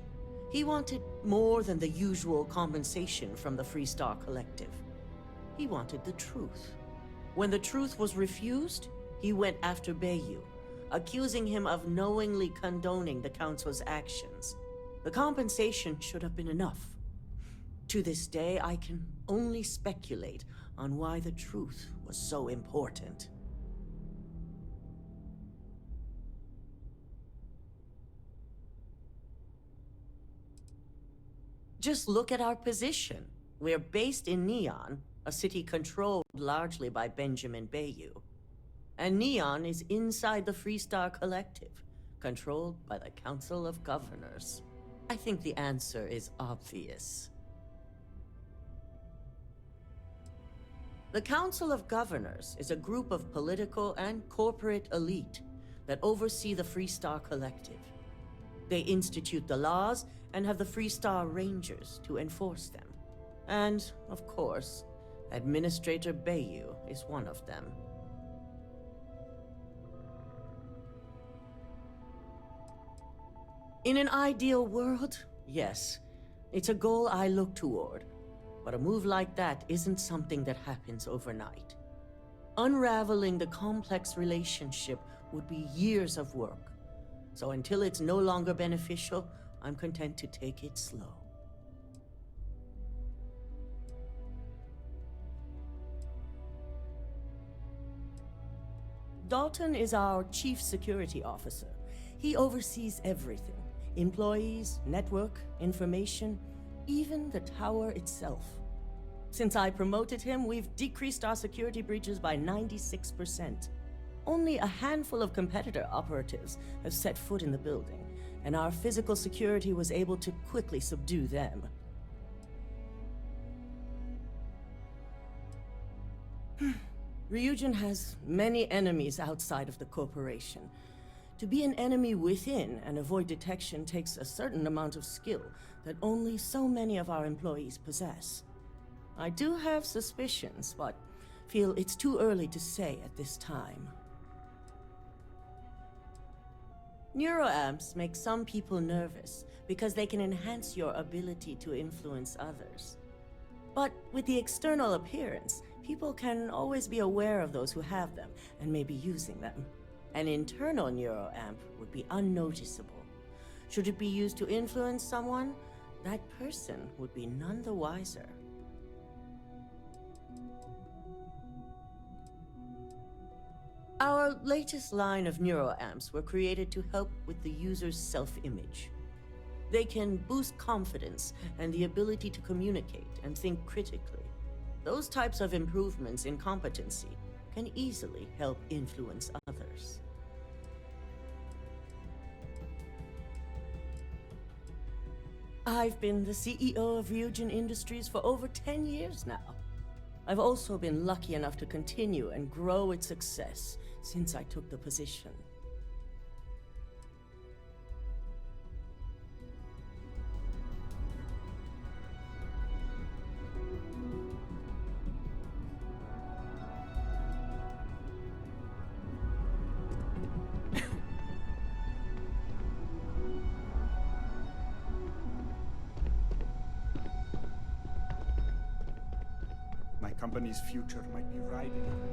He wanted more than the usual compensation from the Freestar Collective. He wanted the truth. When the truth was refused, he went after Bayu, accusing him of knowingly condoning the Council's actions. The compensation should have been enough. To this day, I can only speculate on why the truth was so important. Just look at our position. We're based in Neon, a city controlled largely by Benjamin Bayu. And Neon is inside the Freestar Collective, controlled by the Council of Governors. I think the answer is obvious. The Council of Governors is a group of political and corporate elite that oversee the Freestar Collective. They institute the laws and have the Freestar Rangers to enforce them. And, of course, Administrator Bayu is one of them. In an ideal world, yes, it's a goal I look toward. But a move like that isn't something that happens overnight. Unraveling the complex relationship would be years of work. So until it's no longer beneficial, I'm content to take it slow. Dalton is our chief security officer. He oversees everything: employees, network, information, even the tower itself. Since I promoted him, we've decreased our security breaches by 96%. Only a handful of competitor operatives have set foot in the building, and our physical security was able to quickly subdue them. Ryujin has many enemies outside of the corporation. To be an enemy within and avoid detection takes a certain amount of skill that only so many of our employees possess. I do have suspicions, but feel it's too early to say at this time. Neuroamps make some people nervous because they can enhance your ability to influence others. But with the external appearance, people can always be aware of those who have them and may be using them. An internal neuroamp would be unnoticeable. Should it be used to influence someone, that person would be none the wiser. Our latest line of neuroamps were created to help with the user's self-image. They can boost confidence and the ability to communicate and think critically. Those types of improvements in competency can easily help influence others. I've been the CEO of Ryujin Industries for over 10 years now. I've also been lucky enough to continue and grow its success since I took the position. My company's future might be riding on it.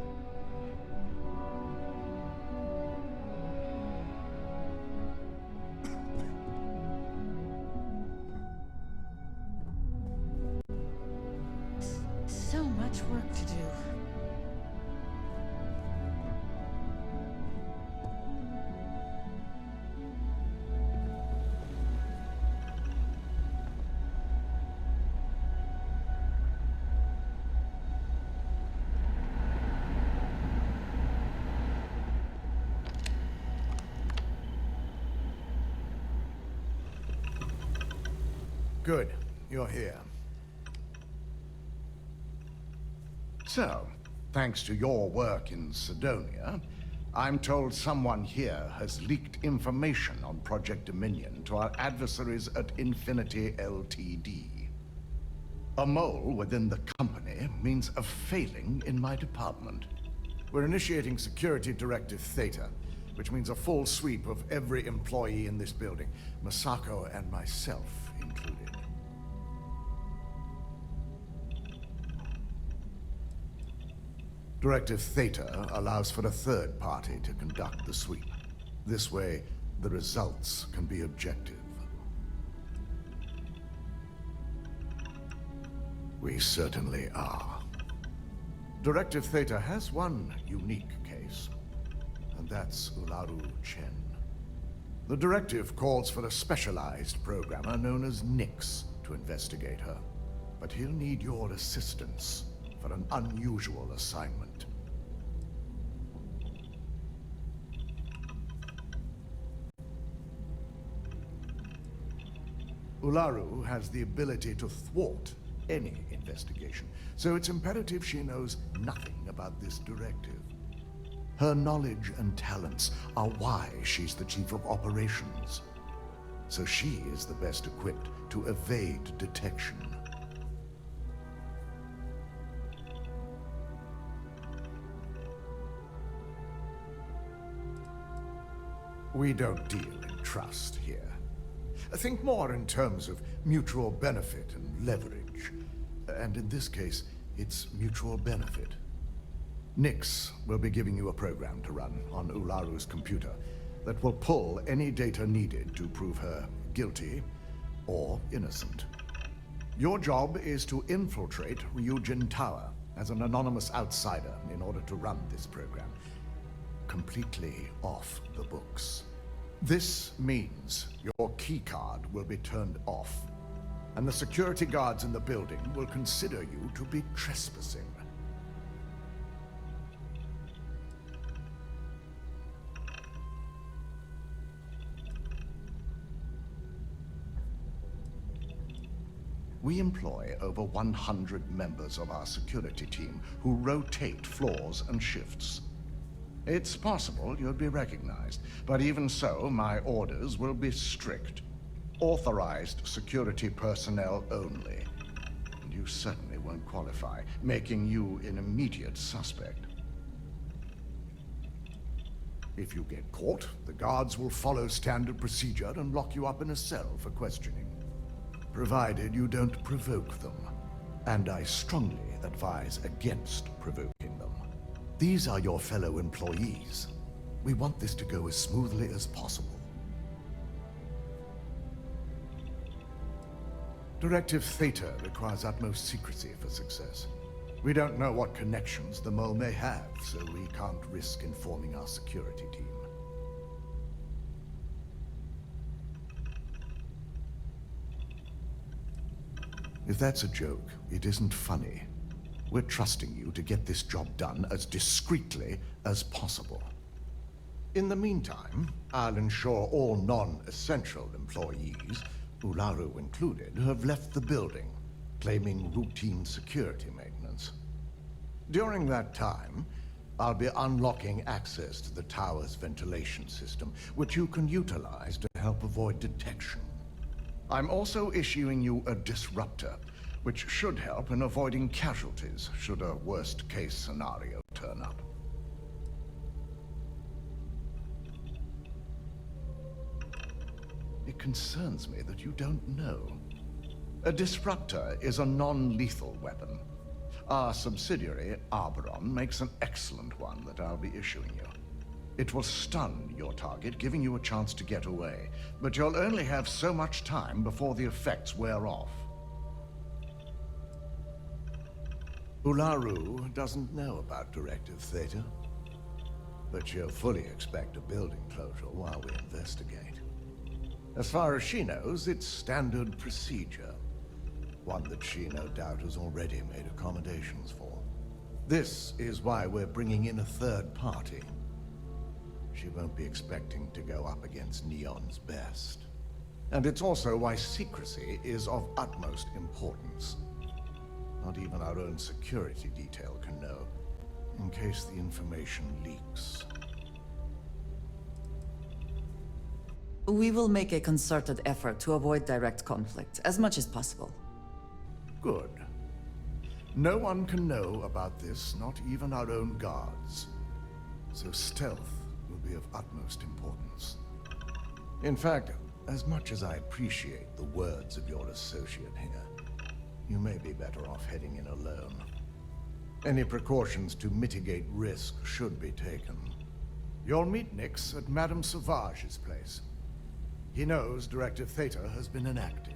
So much work to do. Good. You're here. So, thanks to your work in Sidonia, I'm told someone here has leaked information on Project Dominion to our adversaries at Infinity Ltd. A mole within the company means a failing in my department. We're initiating Security Directive Theta, which means a full sweep of every employee in this building, Masako and myself included. Directive Theta allows for a third party to conduct the sweep. This way, the results can be objective. We certainly are. Directive Theta has one unique case, and that's Ularu Chen. The directive calls for a specialized programmer known as Nix to investigate her, but he'll need your assistance for an unusual assignment. Ularu has the ability to thwart any investigation, so it's imperative she knows nothing about this directive. Her knowledge and talents are why she's the Chief of Operations, so she is the best equipped to evade detection. We don't deal in trust here. Think more in terms of mutual benefit and leverage. And in this case, it's mutual benefit. Nix will be giving you a program to run on Ularu's computer that will pull any data needed to prove her guilty or innocent. Your job is to infiltrate Ryujin Tower as an anonymous outsider in order to run this program completely off the books. This means your keycard will be turned off, and the security guards in the building will consider you to be trespassing. We employ over 100 members of our security team who rotate floors and shifts. It's possible you'll be recognized, but even so, my orders will be strict. Authorized security personnel only. And you certainly won't qualify, making you an immediate suspect. If you get caught, the guards will follow standard procedure and lock you up in a cell for questioning. Provided you don't provoke them. And I strongly advise against provoking them. These are your fellow employees. We want this to go as smoothly as possible. Directive Theta requires utmost secrecy for success. We don't know what connections the mole may have, so we can't risk informing our security team. If that's a joke, it isn't funny. We're trusting you to get this job done as discreetly as possible. In the meantime, I'll ensure all non-essential employees, Ularu included, have left the building, claiming routine security maintenance. During that time, I'll be unlocking access to the tower's ventilation system, which you can utilize to help avoid detection. I'm also issuing you a disruptor, which should help in avoiding casualties should a worst-case scenario turn up. It concerns me that you don't know. A disruptor is a non-lethal weapon. Our subsidiary, Arboron, makes an excellent one that I'll be issuing you. It will stun your target, giving you a chance to get away, but you'll only have so much time before the effects wear off. Ularu doesn't know about Directive Theta, but she'll fully expect a building closure while we investigate. As far as she knows, it's standard procedure, one that she no doubt has already made accommodations for. This is why we're bringing in a third party. She won't be expecting to go up against Neon's best. And it's also why secrecy is of utmost importance. Not even our own security detail can know, in case the information leaks. We will make a concerted effort to avoid direct conflict, as much as possible. Good. No one can know about this, not even our own guards. So stealth will be of utmost importance. In fact, as much as I appreciate the words of your associate here, you may be better off heading in alone. Any precautions to mitigate risk should be taken. You'll meet Nix at Madame Sauvage's place. He knows Directive Theta has been enacted.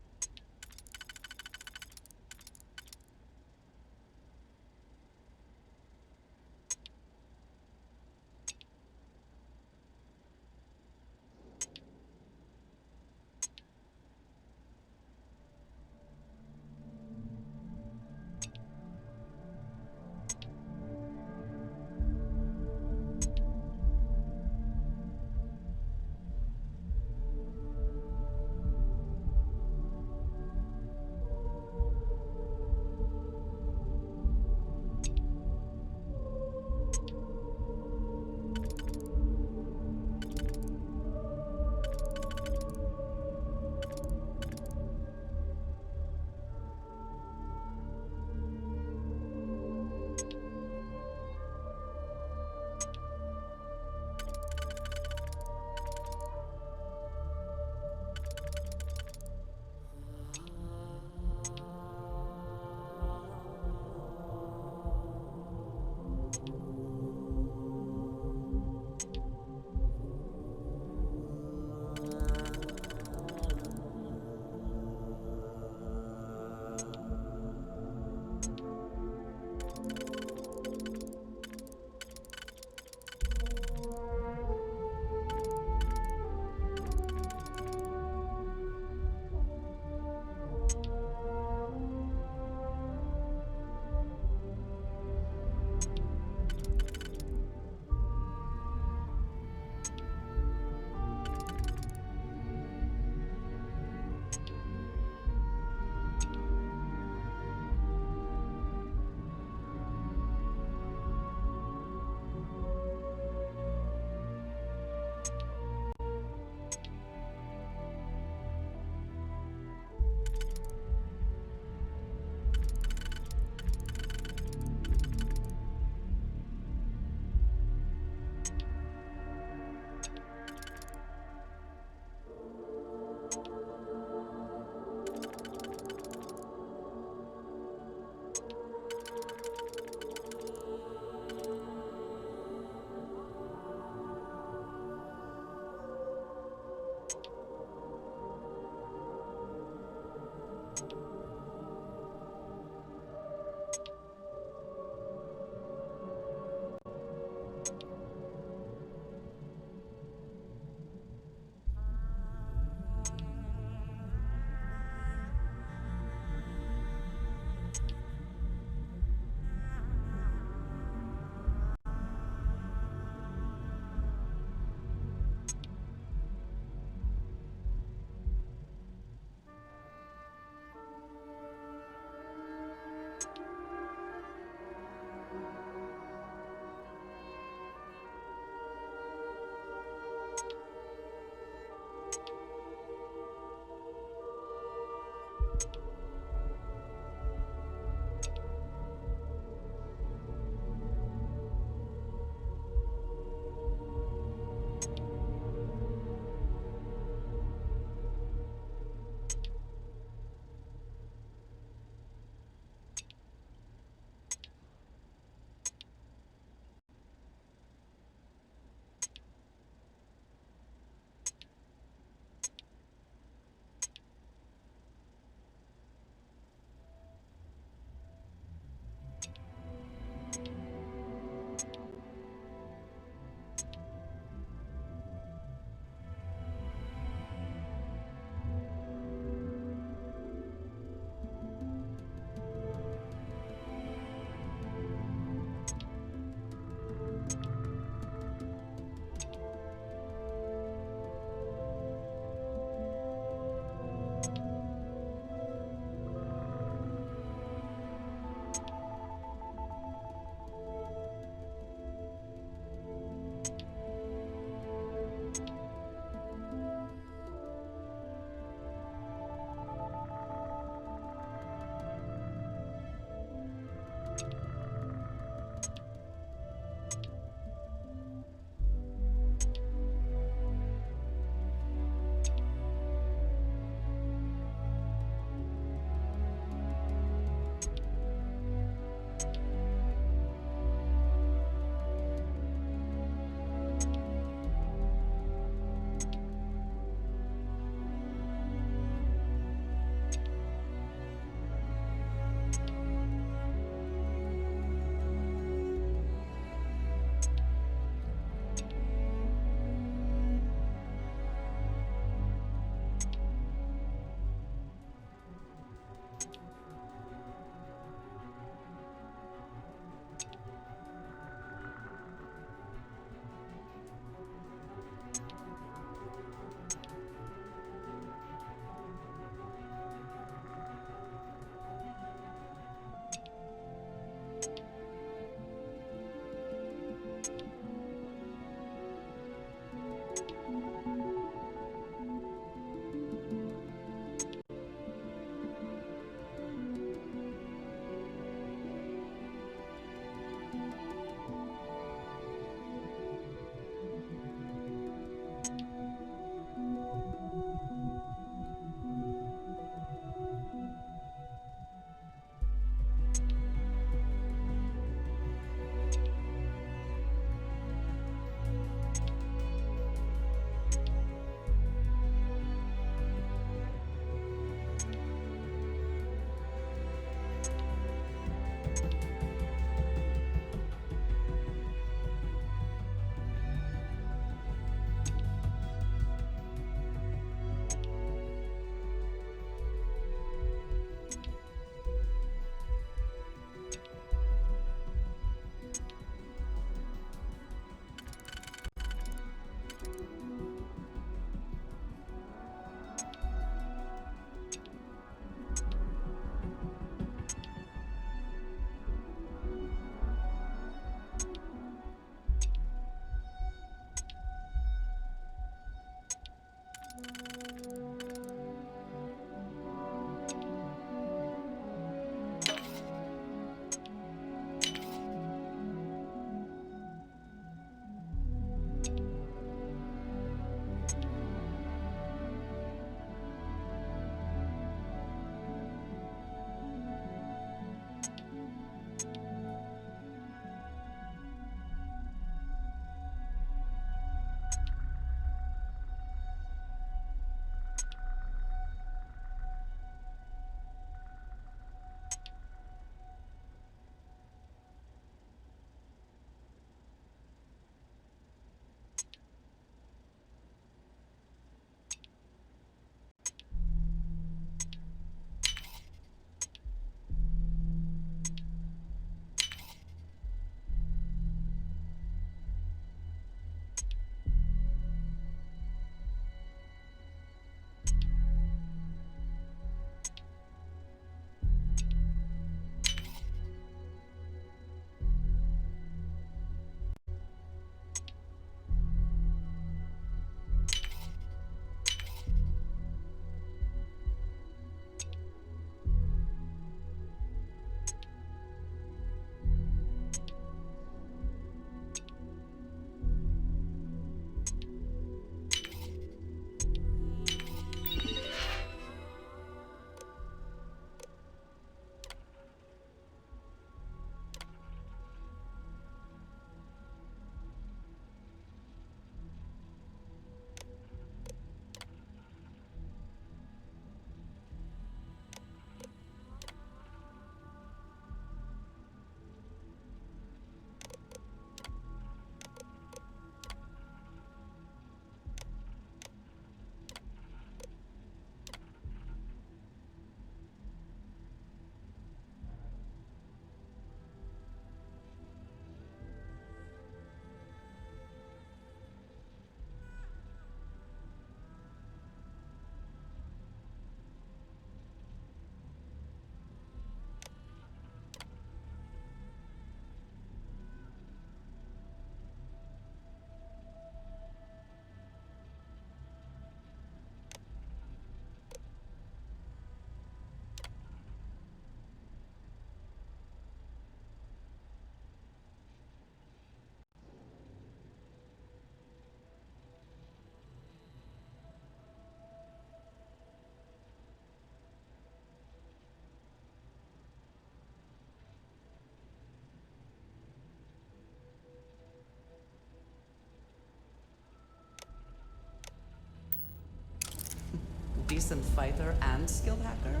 Decent fighter and skilled hacker?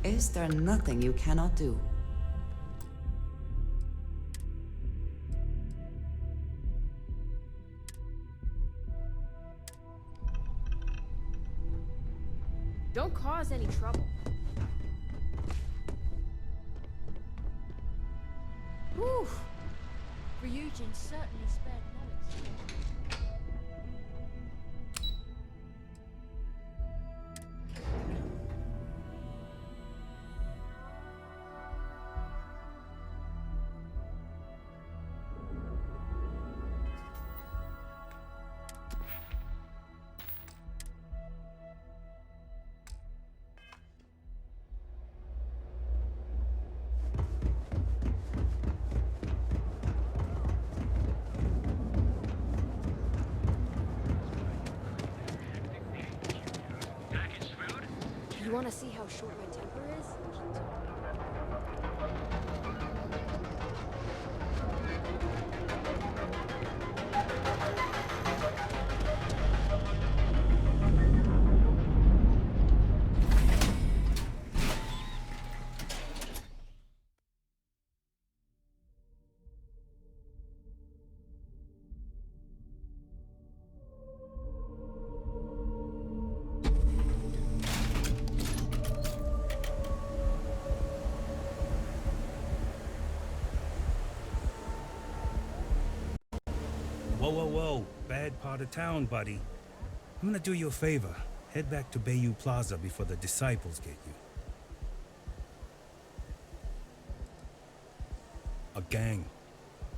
Is there nothing you cannot do? Don't cause any trouble. Whew. Ryujin certainly spared no expense. You want to see how short my temper is? Whoa, whoa, whoa. Bad part of town, buddy. I'm gonna do you a favor. Head back to Bayou Plaza before the disciples get you. A gang.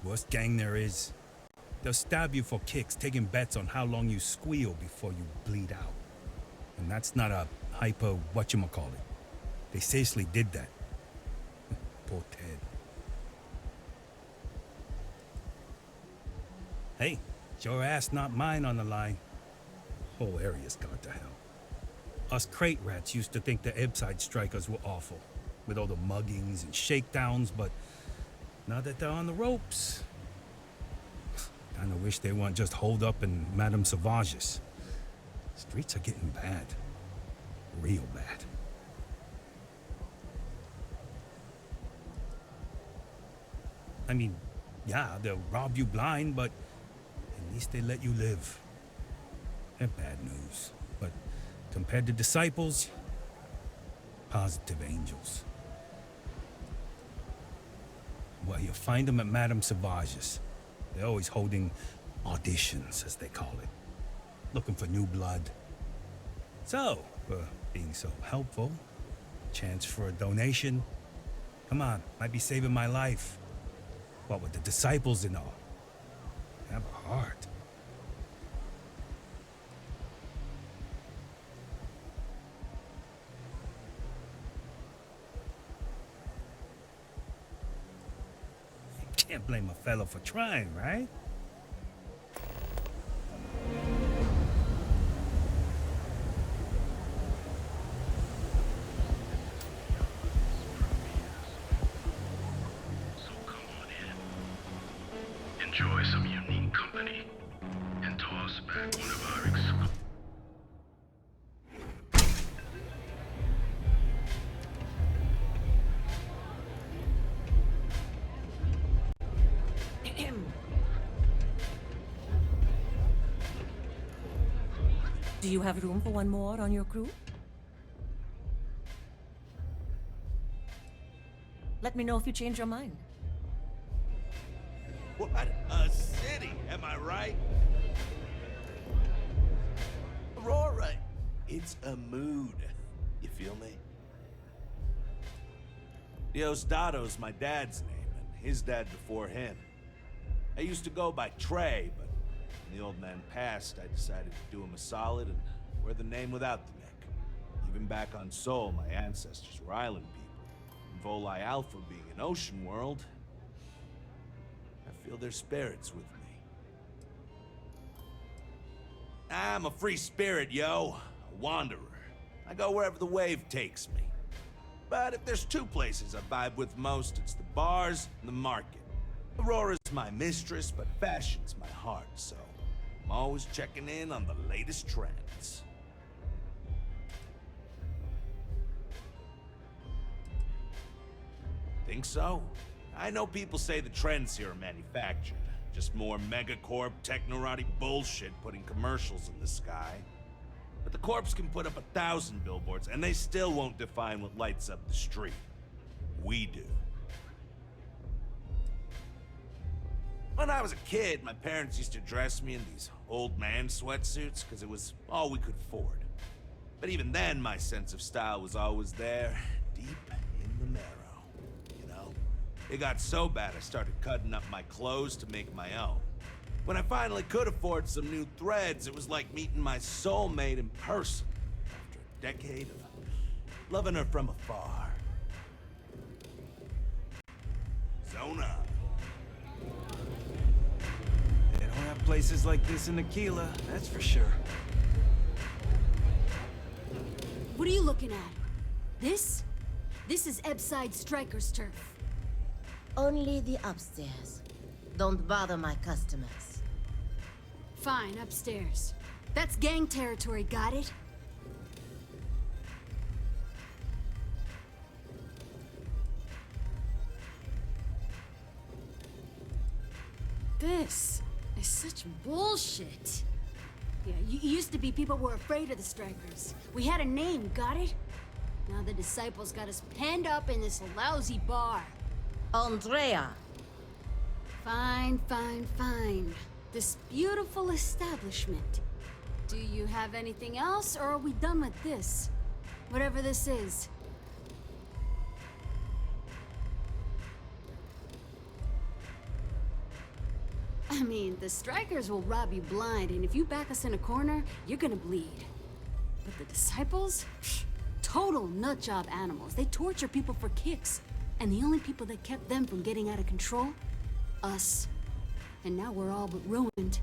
Worst gang there is. They'll stab you for kicks, taking bets on how long you squeal before you bleed out. And that's not a hyper whatchamacallit. They seriously did that. Poor Ted. Hey, it's your ass, not mine on the line. Whole area's gone to hell. Us crate rats used to think the Ebbside strikers were awful, with all the muggings and shakedowns, but now that they're on the ropes, kinda wish they weren't just holed up in Madame Sauvage's. Streets are getting bad. Real bad. I mean, yeah, they'll rob you blind, but at least they let you live. They're bad news, but compared to disciples, positive angels. Well, you'll find them at Madame Sauvage's. They're always holding auditions, as they call it. Looking for new blood. So, for being so helpful, chance for a donation. Come on, might be saving my life. What with the disciples and all. Have a heart. Can't blame a fellow for trying, right? Enjoy some unique company and toss back one of our exclusive. Do you have room for one more on your crew? Let me know if you change your mind. What a city, am I right? Aurora, it's a mood. You feel me? Diosdado's my dad's name, and his dad before him. I used to go by Trey, but when the old man passed, I decided to do him a solid and wear the name without the neck. Even back on Sol, my ancestors were island people. And Volii Alpha being an ocean world, I feel their spirits with me. I'm a free spirit, yo. A wanderer. I go wherever the wave takes me. But if there's two places I vibe with most, it's the bars and the market. Aurora's my mistress, but fashion's my heart, so I'm always checking in on the latest trends. Think so? I know people say the trends here are manufactured. Just more megacorp, technorati bullshit putting commercials in the sky. But the corps can put up 1,000 billboards, and they still won't define what lights up the street. We do. When I was a kid, my parents used to dress me in these old man sweatsuits because it was all we could afford. But even then, my sense of style was always there, deep in the marrow. It got so bad I started cutting up my clothes to make my own. When I finally could afford some new threads, it was like meeting my soulmate in person after a decade of loving her from afar. Zona. They don't have places like this in Aquila, that's for sure. What are you looking at? This is Ebside Striker's turf. Only the upstairs. Don't bother my customers. Fine, upstairs. That's gang territory, got it? This is such bullshit. Yeah, used to be people were afraid of the Strikers. We had a name, got it? Now the Disciples got us penned up in this lousy bar. Andrea! Fine, fine, fine. This beautiful establishment. Do you have anything else, or are we done with this? Whatever this is. I mean, the Strikers will rob you blind, and if you back us in a corner, you're gonna bleed. But the Disciples? Pfft, total nutjob animals. They torture people for kicks. And the only people that kept them from getting out of control? Us. And now we're all but ruined.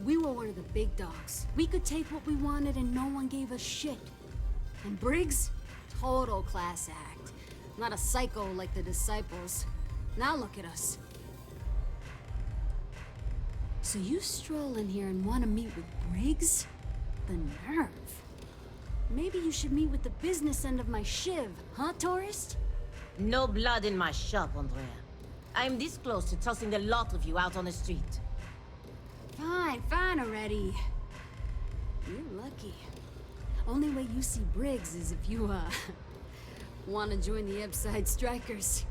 We were one of the big dogs. We could take what we wanted and no one gave us shit. And Briggs? Total class act. Not a psycho like the Disciples. Now look at us. So you stroll in here and want to meet with Briggs? The nerve. Maybe you should meet with the business end of my shiv, huh, tourist? No blood in my shop, Andrea. I'm this close to tossing the lot of you out on the street. Fine, fine already. You're lucky. Only way you see Briggs is if you, want to join the Ebside Strikers.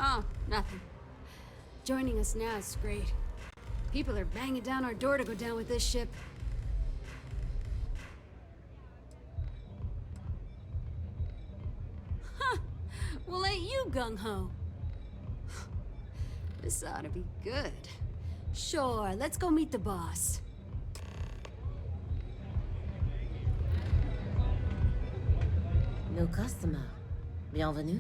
Oh, nothing. Joining us now is great. People are banging down our door to go down with this ship. Huh! Well, ain't you gung-ho? This ought to be good. Sure, let's go meet the boss. New customer. Bienvenue.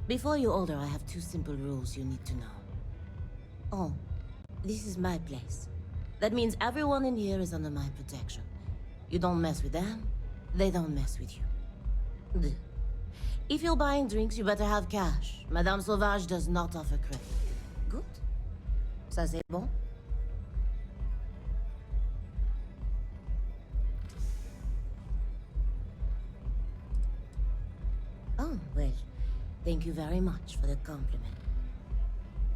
Before you order, I have two simple rules you need to know. Oh, this is my place. That means everyone in here is under my protection. You don't mess with them, they don't mess with you. Deux. If you're buying drinks, you better have cash. Madame Sauvage does not offer credit. Good? Ça c'est bon? Oh, well, thank you very much for the compliment.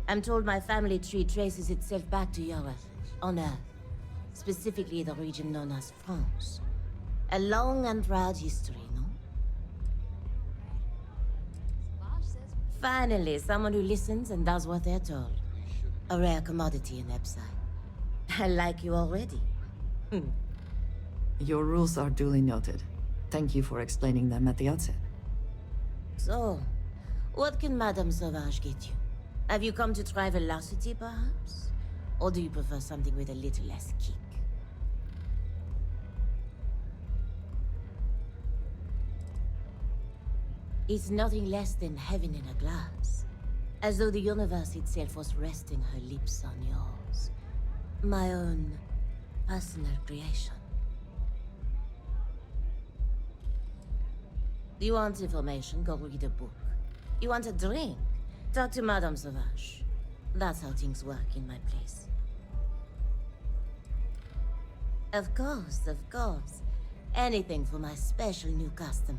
I'm told my family tree traces itself back to Europe, on Earth. Specifically the region known as France. A long and proud history, no? Finally, someone who listens and does what they're told. A rare commodity in Ebside. I like you already. Your rules are duly noted. Thank you for explaining them at the outset. So, what can Madame Sauvage get you? Have you come to try velocity, perhaps? Or do you prefer something with a little less kick? It's nothing less than heaven in a glass. As though the universe itself was resting her lips on yours. My own personal creation. Do you want information? Go read a book. You want a drink? Talk to Madame Sauvage. That's how things work in my place. Of course, of course. Anything for my special new customer.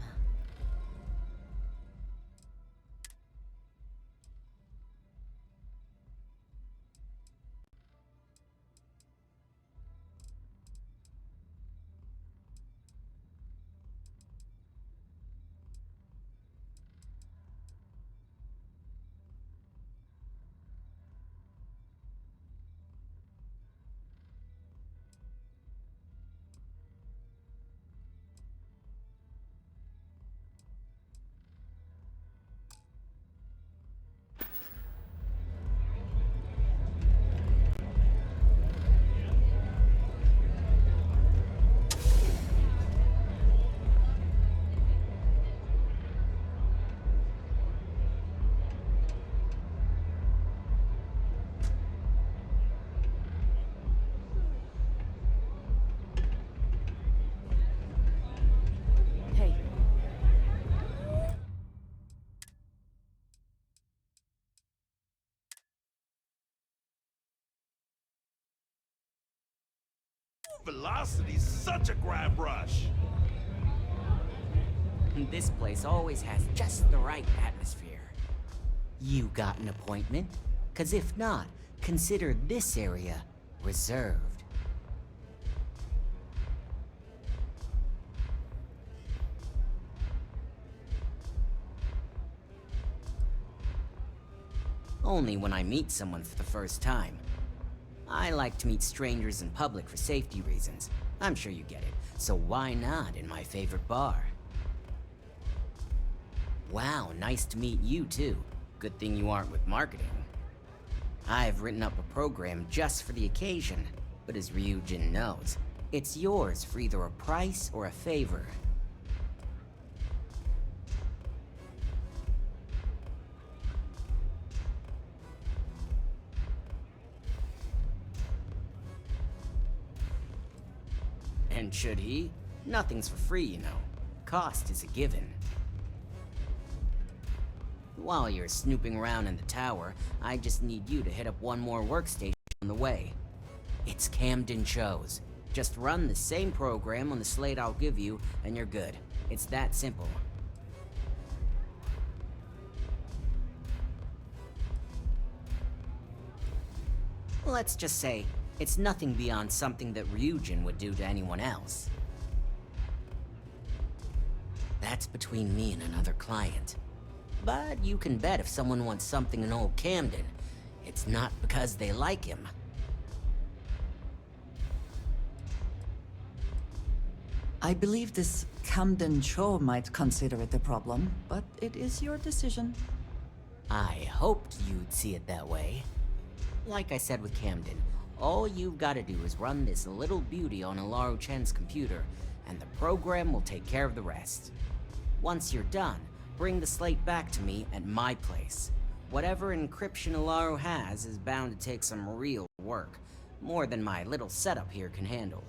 Velocity's such a grab rush. This place always has just the right atmosphere. You got an appointment? 'Cause if not, consider this area reserved. Only when I meet someone for the first time. I like to meet strangers in public for safety reasons. I'm sure you get it, so why not in my favorite bar? Wow, nice to meet you too. Good thing you aren't with marketing. I've written up a program just for the occasion, but as Ryujin knows, it's yours for either a price or a favor. And should he? Nothing's for free, you know. Cost is a given. While you're snooping around in the tower, I just need you to hit up one more workstation on the way. It's Camden Chose. Just run the same program on the slate I'll give you, and you're good. It's that simple. Let's just say, it's nothing beyond something that Ryujin would do to anyone else. That's between me and another client. But you can bet if someone wants something in old Camden, it's not because they like him. I believe this Camden Cho might consider it a problem, but it is your decision. I hoped you'd see it that way. Like I said with Camden, all you've got to do is run this little beauty on Alaru Chen's computer, and the program will take care of the rest. Once you're done, bring the slate back to me at my place. Whatever encryption Alaru has is bound to take some real work, more than my little setup here can handle.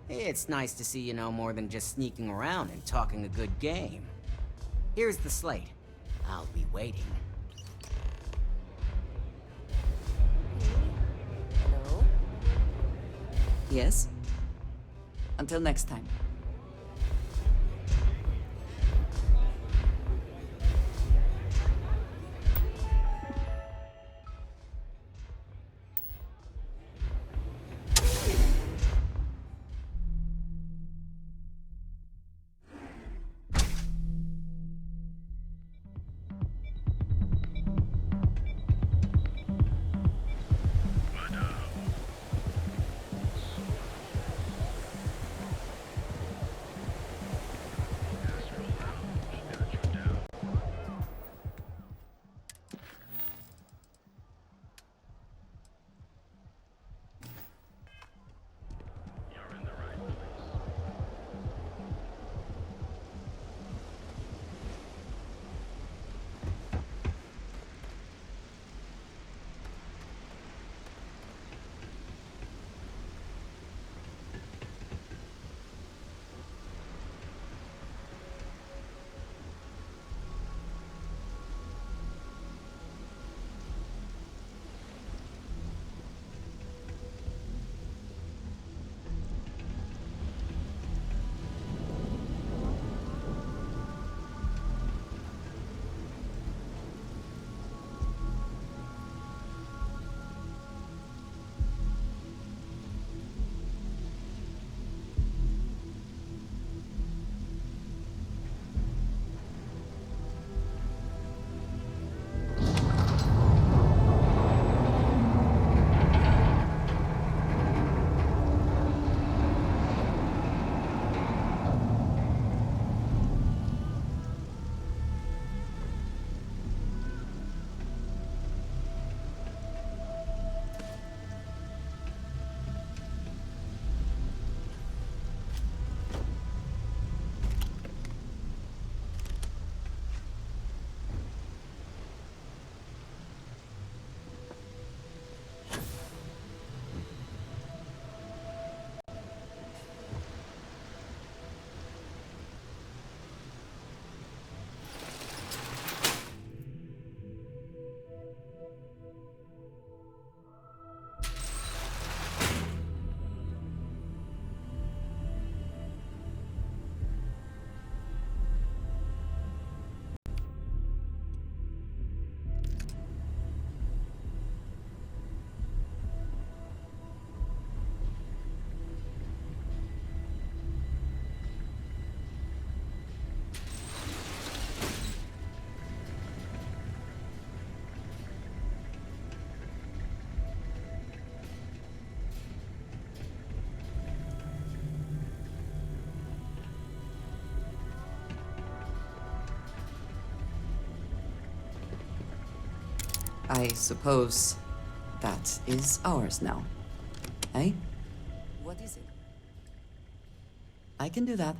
It's nice to see you know more than just sneaking around and talking a good game. Here's the slate. I'll be waiting. Hello? Yes? Until next time. I suppose that is ours now. Eh? What is it? I can do that.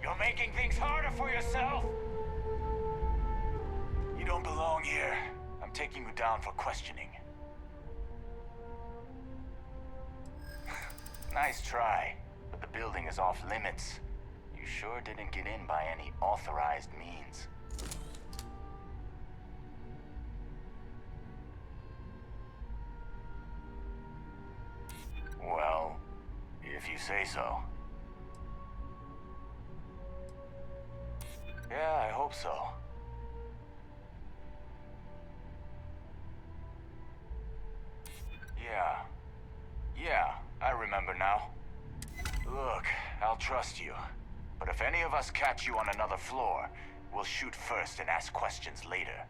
You're making things harder for yourself. You don't belong here. I'm taking you down for questioning. Nice try, but the building is off limits. You sure didn't get in by any authorized means. Well, if you say so. Yeah, I hope so. Yeah, I remember now. Look, I'll trust you. But if any of us catch you on another floor, we'll shoot first and ask questions later.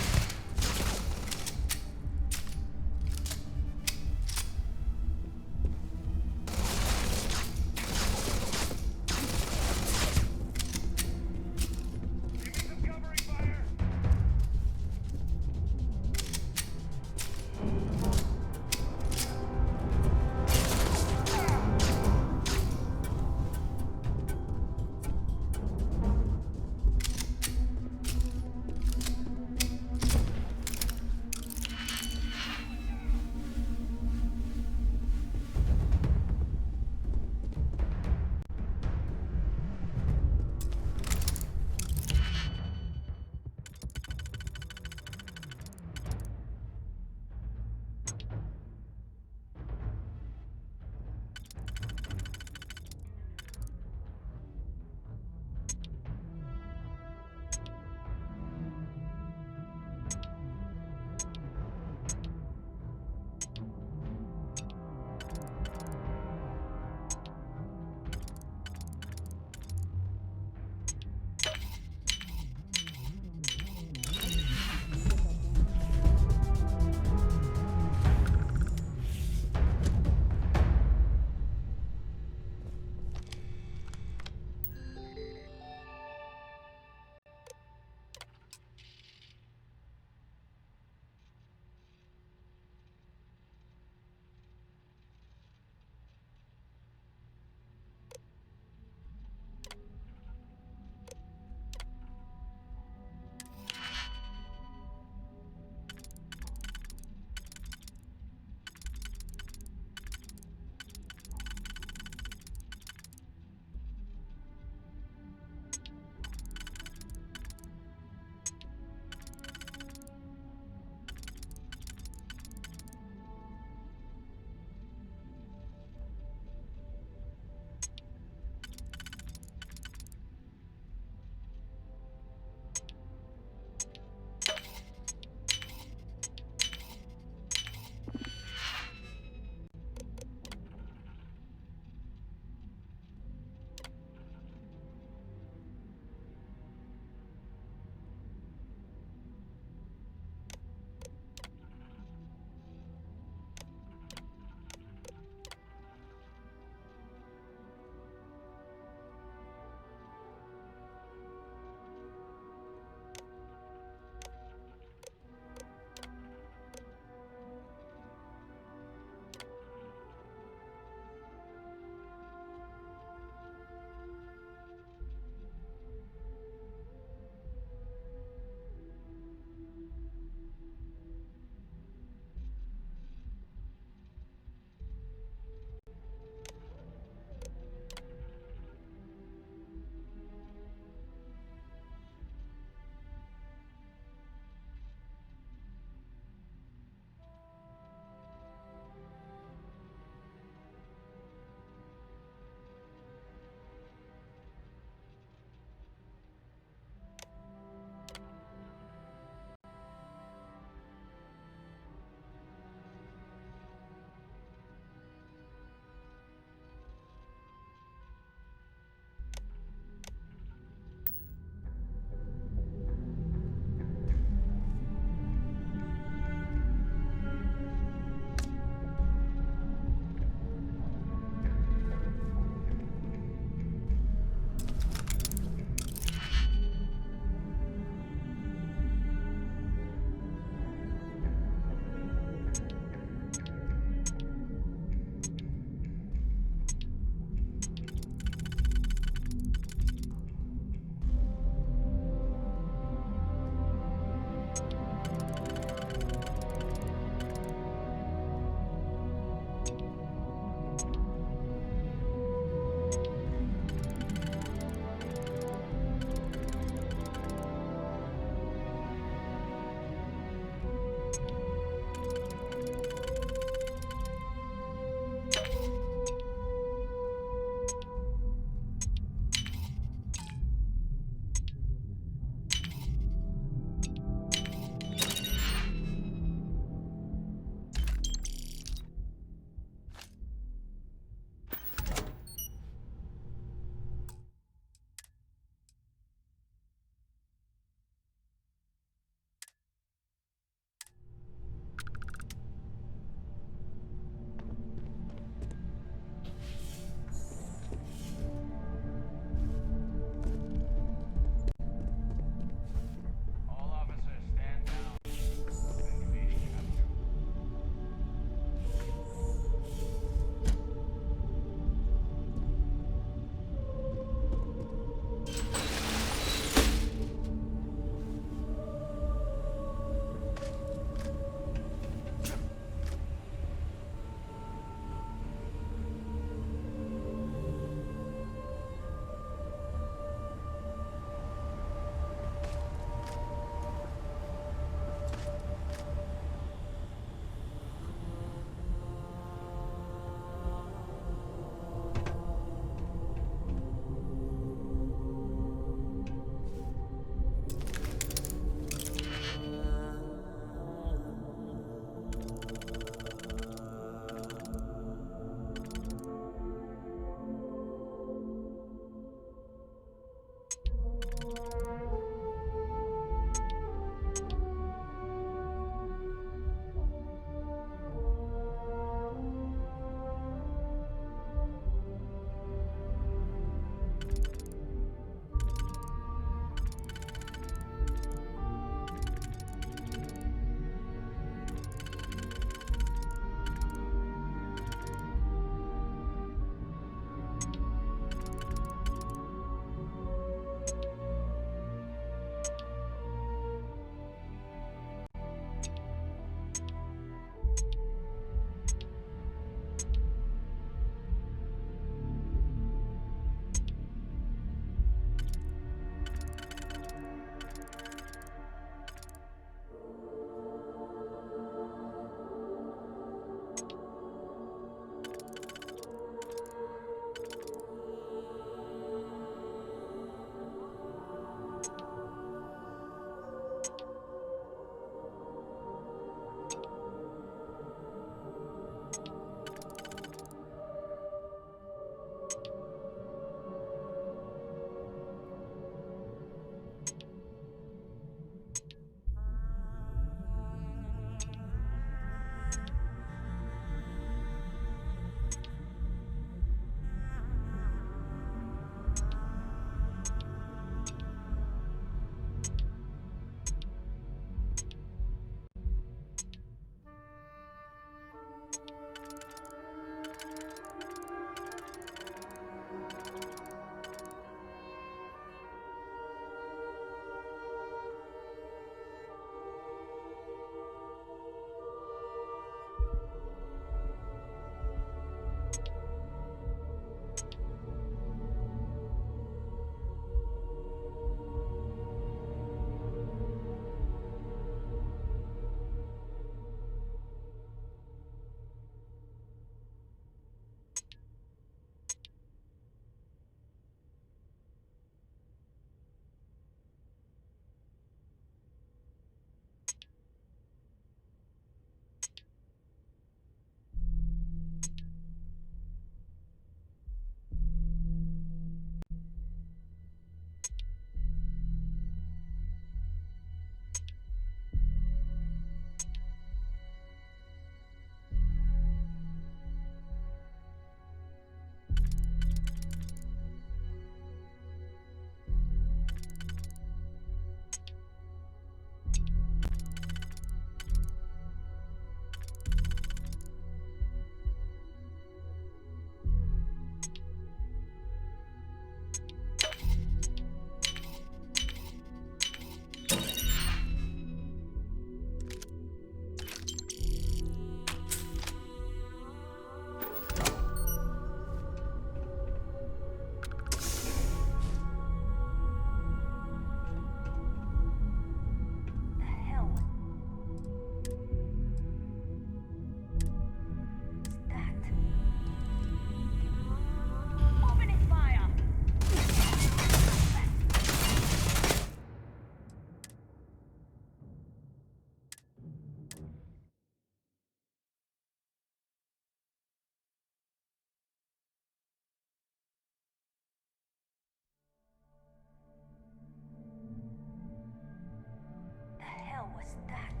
hell was that?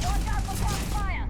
Watch out for crossfire!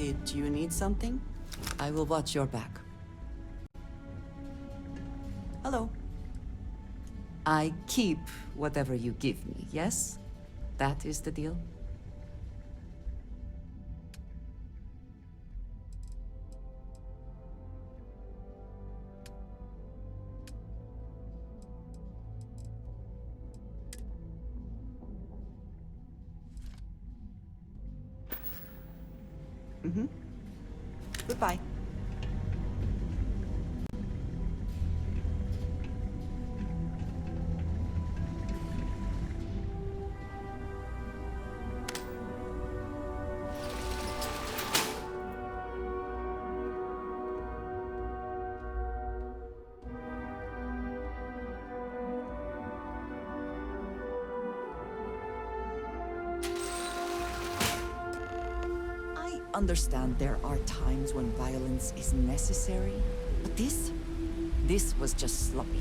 Did you need something? I will watch your back. Hello. I keep whatever you give me, yes? That is the deal? Mm-hmm. Goodbye. I understand there are times when violence is necessary. This was just sloppy.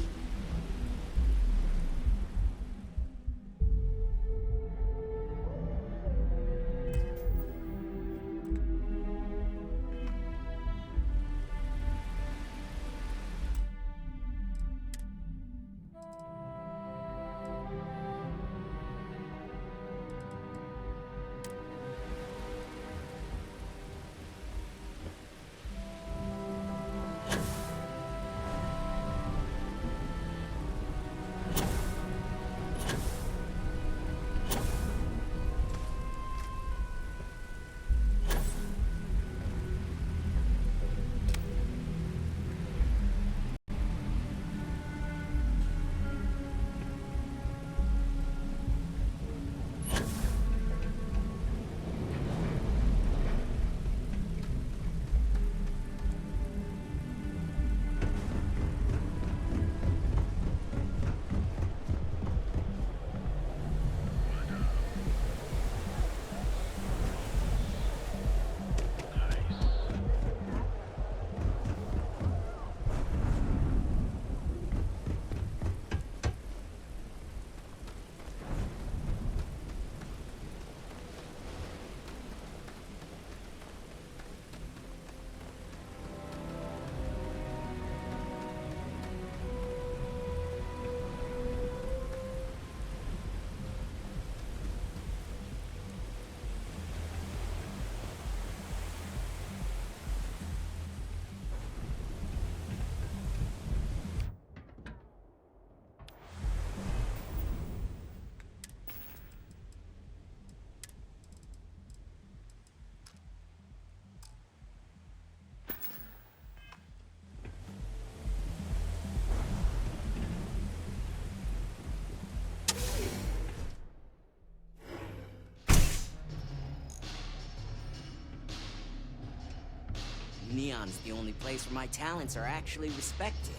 Neon's the only place where my talents are actually respected.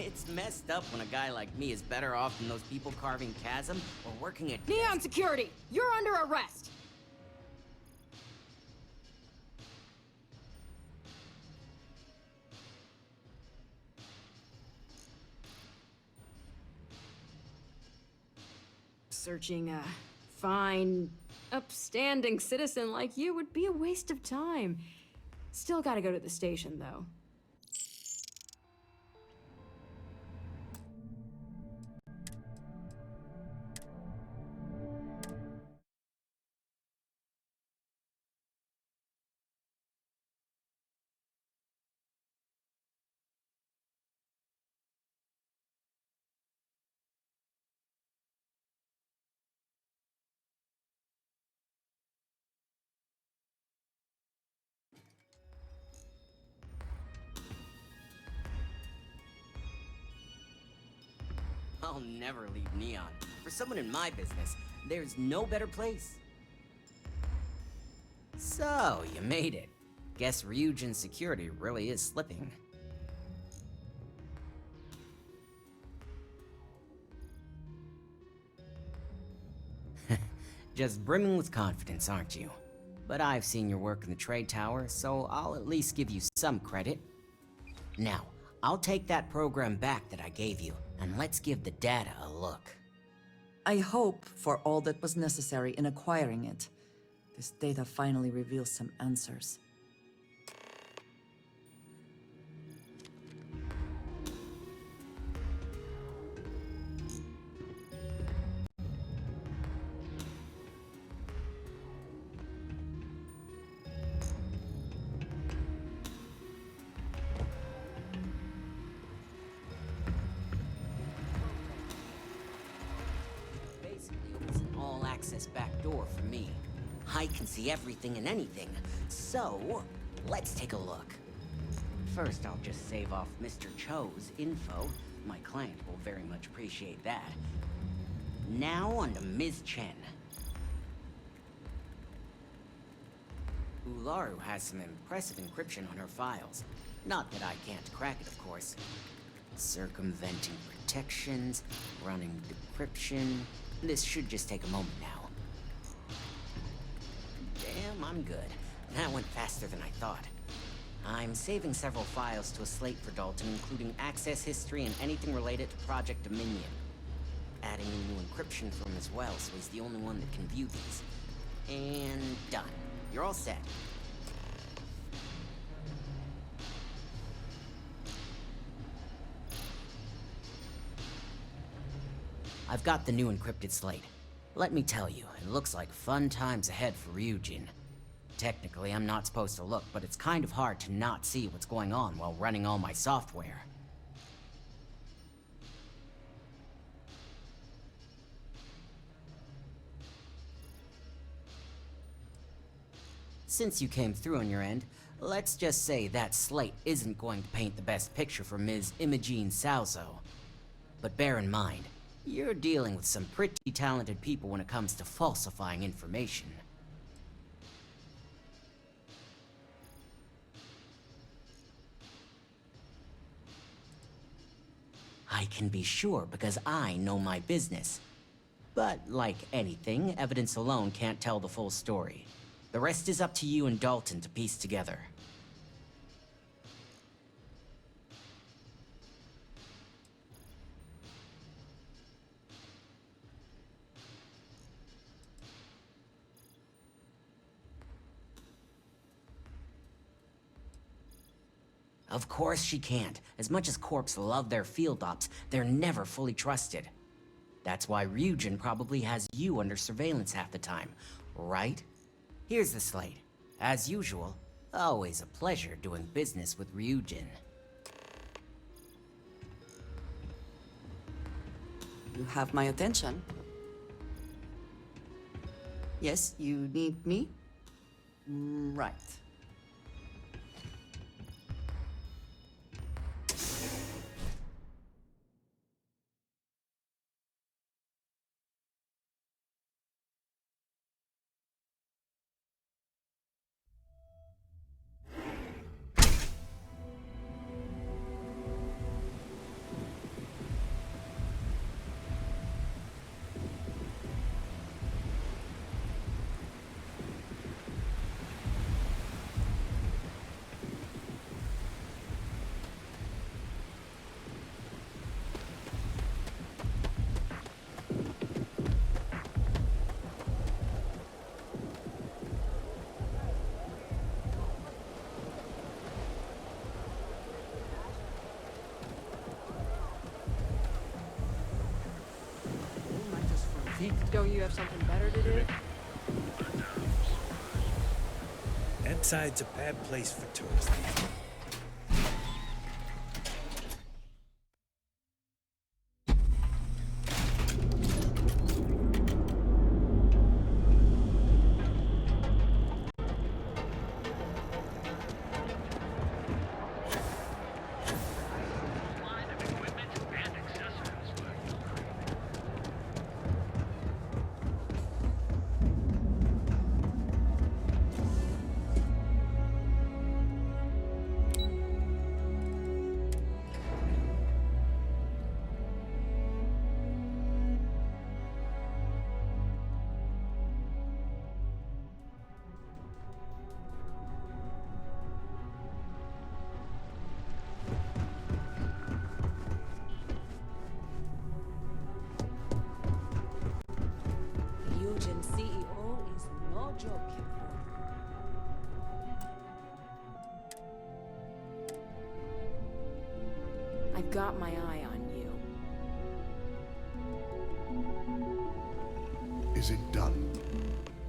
It's messed up when a guy like me is better off than those people carving chasm or working at Neon Security! You're under arrest! Searching a fine, upstanding citizen like you would be a waste of time. Still gotta go to the station, though. I'll never leave Neon. For someone in my business, there's no better place. So, you made it. Guess Ryujin's security really is slipping. Just brimming with confidence, aren't you? But I've seen your work in the trade tower, so I'll at least give you some credit. Now, I'll take that program back that I gave you, and let's give the data a look. I hope for all that was necessary in acquiring it. This data finally reveals some answers. Access back door for me. I can see everything and anything, so let's take a look. First, I'll just save off Mr. Cho's info. My client will very much appreciate that. Now on to Ms. Chen. Ularu has some impressive encryption on her files. Not that I can't crack it, of course. Circumventing protections, running decryption. This should just take a moment now. Damn, I'm good. That went faster than I thought. I'm saving several files to a slate for Dalton, including access history and anything related to Project Dominion. Adding a new encryption for him as well, so he's the only one that can view these. And done. You're all set. I've got the new encrypted slate. Let me tell you, it looks like fun times ahead for Ryujin. Technically, I'm not supposed to look, but it's kind of hard to not see what's going on while running all my software. Since you came through on your end, let's just say that slate isn't going to paint the best picture for Ms. Imogene Salzo. But bear in mind, you're dealing with some pretty talented people when it comes to falsifying information. I can be sure because I know my business. But like anything, evidence alone can't tell the full story. The rest is up to you and Dalton to piece together. Of course she can't. As much as Corps love their field ops, they're never fully trusted. That's why Ryujin probably has you under surveillance half the time, right? Here's the slate. As usual, always a pleasure doing business with Ryujin. You have my attention. Yes, you need me? Right. Don't you have something better to do? That side's a bad place for tourists. Mugen CEO is no joke. I've got my eye on you. Is it done?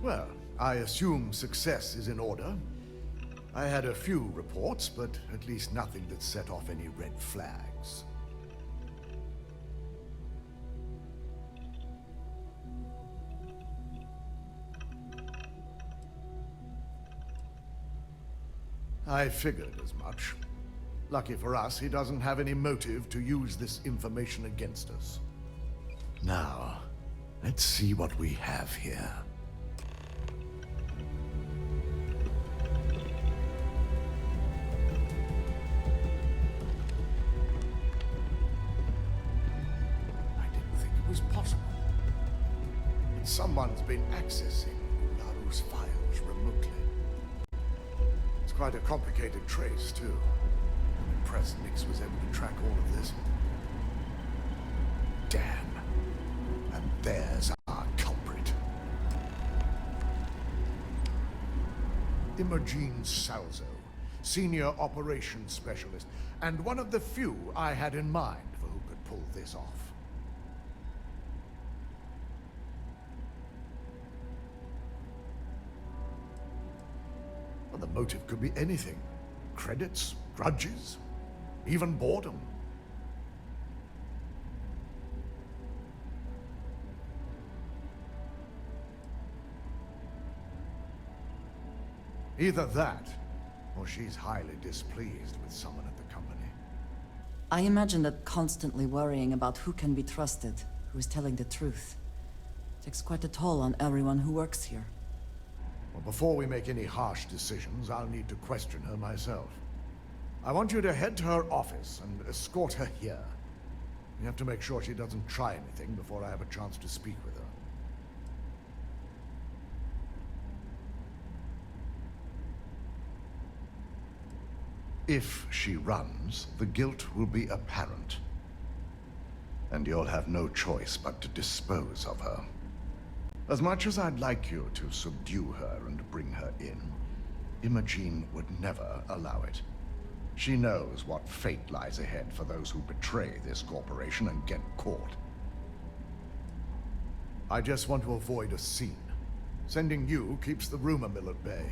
Well, I assume success is in order. I had a few reports, but at least nothing that set off any red flags. I figured as much. Lucky for us, he doesn't have any motive to use this information against us. Now, let's see what we have here. I didn't think it was possible. But someone's been accessing Laru's files remotely. It's quite a complicated trace, too. I'm impressed Nix was able to track all of this. Damn. And there's our culprit. Imogene Salzo, Senior Operations Specialist, and one of the few I had in mind for who could pull this off. Well, the motive could be anything. Credits, grudges, even boredom. Either that, or she's highly displeased with someone at the company. I imagine that constantly worrying about who can be trusted, who is telling the truth, takes quite a toll on everyone who works here. Well, before we make any harsh decisions, I'll need to question her myself. I want you to head to her office and escort her here. We have to make sure she doesn't try anything before I have a chance to speak with her. If she runs, the guilt will be apparent. And you'll have no choice but to dispose of her. As much as I'd like you to subdue her and bring her in, Imogene would never allow it. She knows what fate lies ahead for those who betray this corporation and get caught. I just want to avoid a scene. Sending you keeps the rumor mill at bay.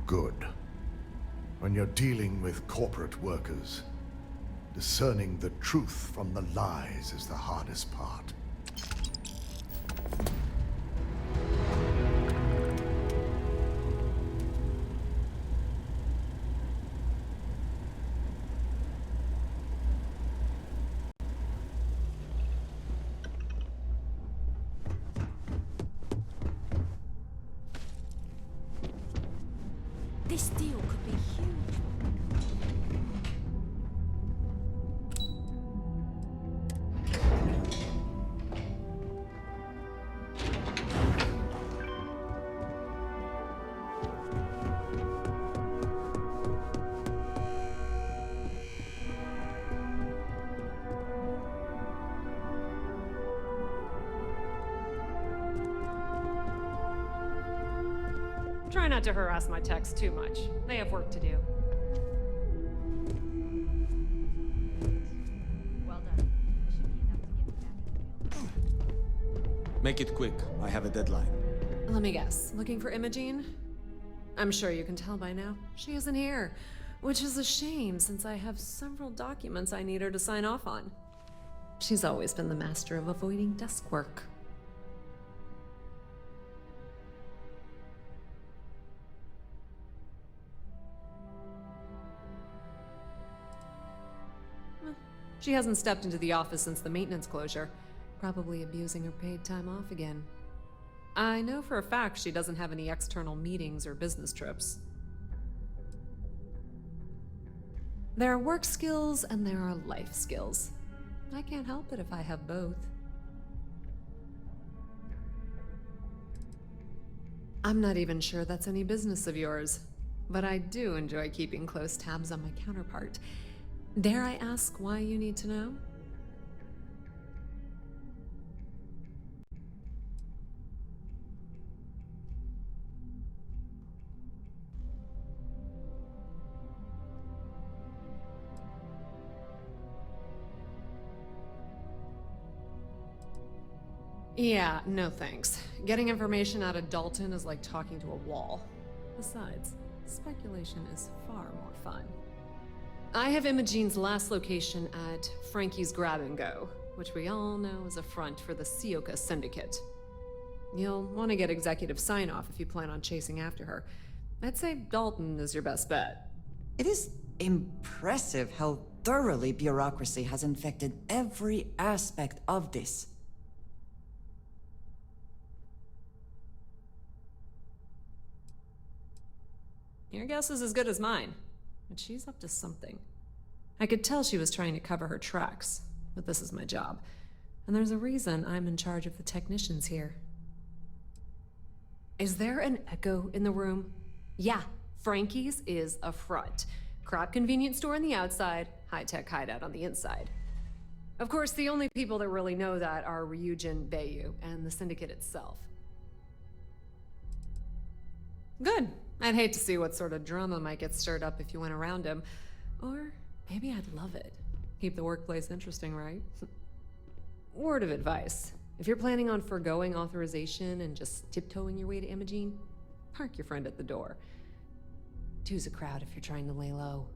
Good. When you're dealing with corporate workers, discerning the truth from the lies is the hardest part. This deal could be huge. Try not to harass my techs too much. They have work to do. Well done. Should be enough to get me back in the field. Make it quick. I have a deadline. Let me guess. Looking for Imogene? I'm sure you can tell by now. She isn't here. Which is a shame, since I have several documents I need her to sign off on. She's always been the master of avoiding desk work. She hasn't stepped into the office since the maintenance closure, probably abusing her paid time off again. I know for a fact she doesn't have any external meetings or business trips. There are work skills and there are life skills. I can't help it if I have both. I'm not even sure that's any business of yours, but I do enjoy keeping close tabs on my counterpart. Dare I ask why you need to know? Yeah, no thanks. Getting information out of Dalton is like talking to a wall. Besides, speculation is far more fun. I have Imogene's last location at Frankie's Grab and Go, which we all know is a front for the Sioka Syndicate. You'll want to get executive sign-off if you plan on chasing after her. I'd say Dalton is your best bet. It is impressive how thoroughly bureaucracy has infected every aspect of this. Your guess is as good as mine, but she's up to something. I could tell she was trying to cover her tracks, but this is my job, and there's a reason I'm in charge of the technicians here. Is there an echo in the room? Yeah, Frankie's is a front. Crap convenience store on the outside, high-tech hideout on the inside. Of course, the only people that really know that are Ryujin Bayu and the Syndicate itself. Good. I'd hate to see what sort of drama might get stirred up if you went around him. Or maybe I'd love it. Keep the workplace interesting, right? Word of advice. If you're planning on forgoing authorization and just tiptoeing your way to Imogene, park your friend at the door. Two's a crowd if you're trying to lay low.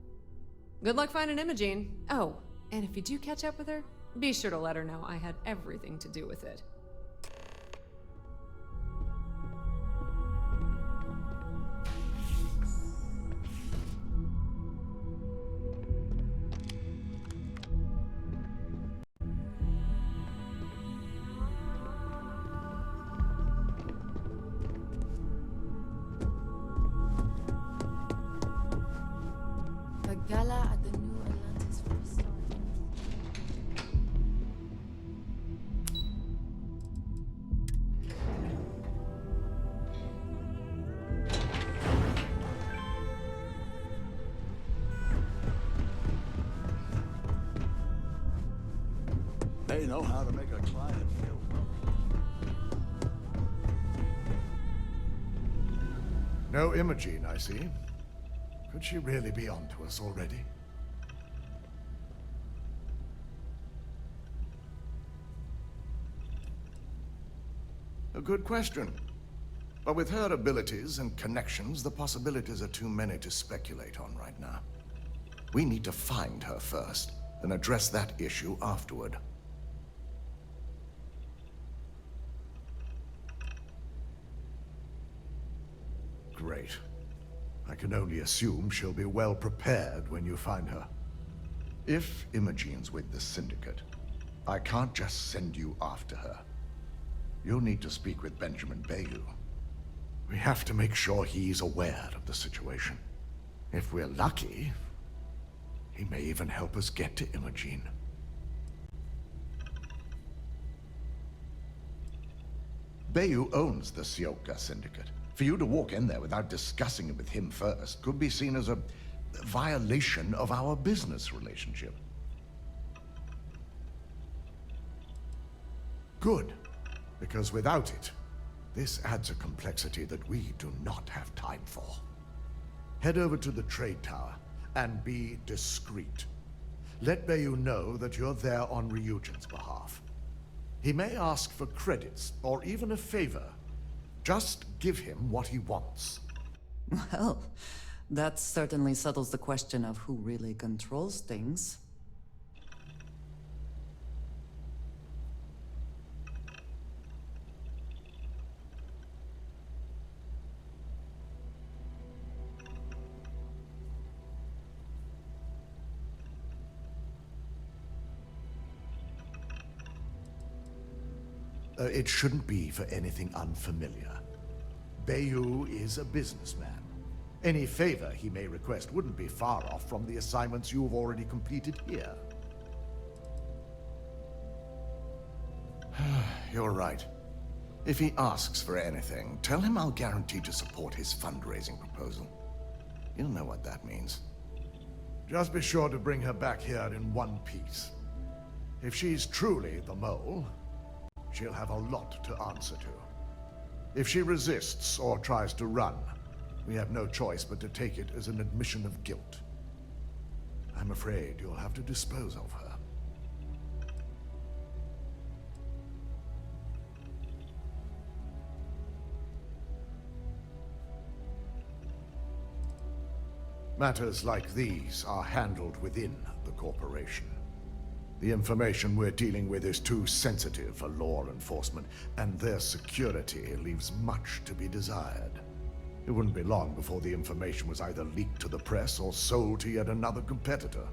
Good luck finding Imogene. Oh, and if you do catch up with her, be sure to let her know I had everything to do with it. The gala at the New Atlantis for Starfield. They know how to make a client feel welcome. No Imogene, I see. Could she really be onto us already? A good question. But with her abilities and connections, the possibilities are too many to speculate on right now. We need to find her first, and address that issue afterward. Great. I can only assume she'll be well prepared when you find her. If Imogene's with the Syndicate, I can't just send you after her. You'll need to speak with Benjamin Bayu. We have to make sure he's aware of the situation. If we're lucky, he may even help us get to Imogene. Bayu owns the Sioka Syndicate. For you to walk in there without discussing it with him first could be seen as a violation of our business relationship. Good, because without it, this adds a complexity that we do not have time for. Head over to the trade tower and be discreet. Let Bayu know that you're there on Ryujin's behalf. He may ask for credits or even a favor. Just give him what he wants. Well, that certainly settles the question of who really controls things. It shouldn't be for anything unfamiliar. Bayu is a businessman. Any favor he may request wouldn't be far off from the assignments you've already completed here. You're right. If he asks for anything, tell him I'll guarantee to support his fundraising proposal. You'll know what that means. Just be sure to bring her back here in one piece. If she's truly the mole, she'll have a lot to answer to. If she resists or tries to run, we have no choice but to take it as an admission of guilt. I'm afraid you'll have to dispose of her. Matters like these are handled within the corporation. The information we're dealing with is too sensitive for law enforcement, and their security leaves much to be desired. It wouldn't be long before the information was either leaked to the press or sold to yet another competitor.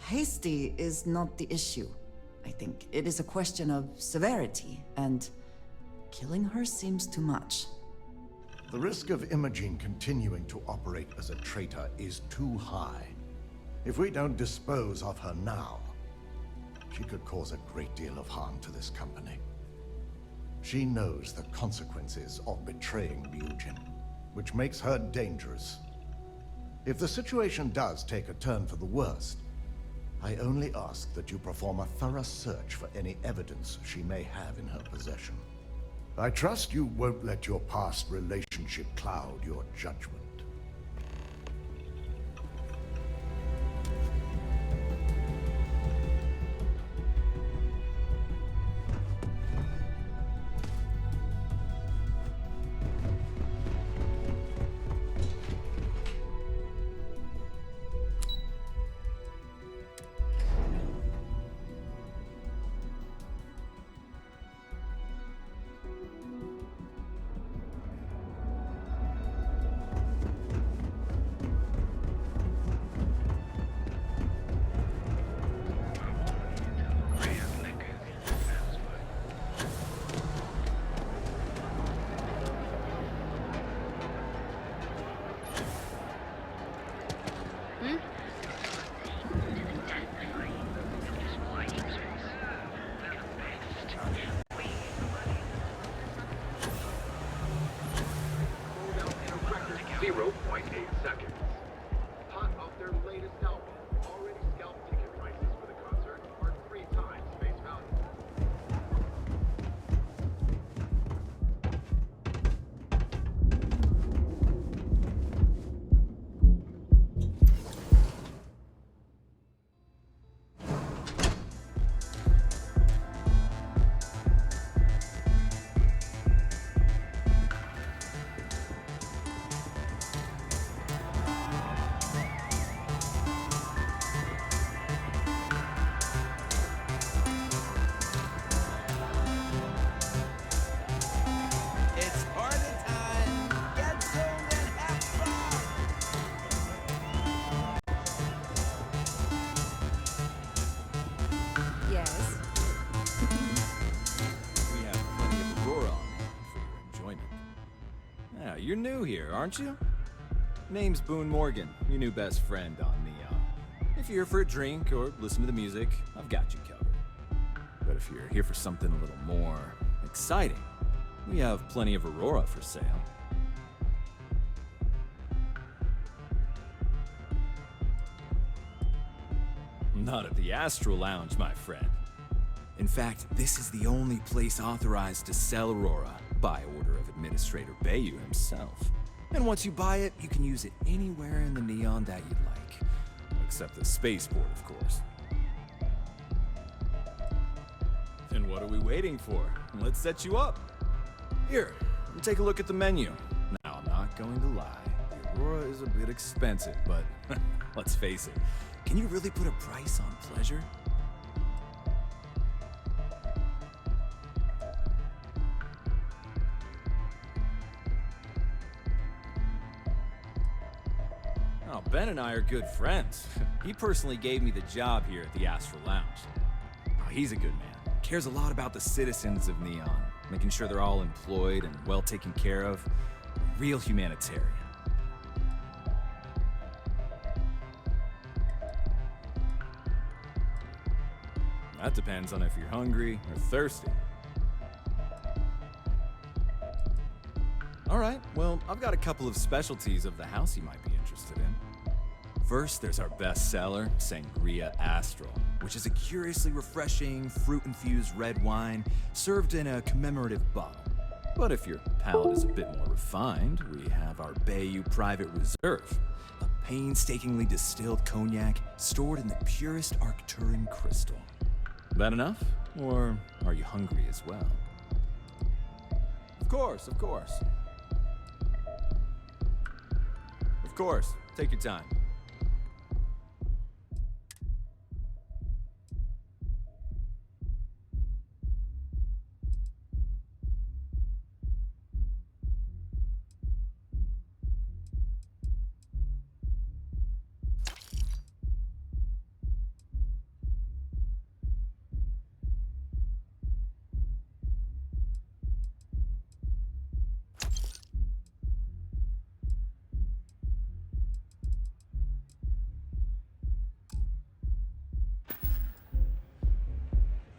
Hasty is not the issue, I think. It is a question of severity, and killing her seems too much. The risk of Imogene continuing to operate as a traitor is too high. If we don't dispose of her now, she could cause a great deal of harm to this company. She knows the consequences of betraying Ryujin, which makes her dangerous. If the situation does take a turn for the worst, I only ask that you perform a thorough search for any evidence she may have in her possession. I trust you won't let your past relationship cloud your judgment. You're new here, aren't you? Name's Boone Morgan, your new best friend on Neon. If you're here for a drink or listen to the music, I've got you covered. But if you're here for something a little more exciting, we have plenty of Aurora for sale. Not at the Astral Lounge, my friend. In fact, this is the only place authorized to sell Aurora by order of Administrator Bayou himself. And once you buy it, you can use it anywhere in the Neon that you'd like. Except the spaceport, of course. Then what are we waiting for? Let's set you up. Here, take a look at the menu. Now, I'm not going to lie. The Aurora is a bit expensive, but let's face it. Can you really put a price on pleasure? Oh, Ben and I are good friends. He personally gave me the job here at the Astral Lounge. Oh, he's a good man. Cares a lot about the citizens of Neon, making sure they're all employed and well taken care of. A real humanitarian. That depends on if you're hungry or thirsty. Alright, well, I've got a couple of specialties of the house you might be interested in. First, there's our best seller, Sangria Astral. which is a curiously refreshing, fruit-infused red wine served in a commemorative bottle. But if your palate is a bit more refined, we have our Bayou Private Reserve, a painstakingly distilled cognac stored in the purest Arcturan crystal. That enough? Or are you hungry as well? Of course, of course. Of course, take your time.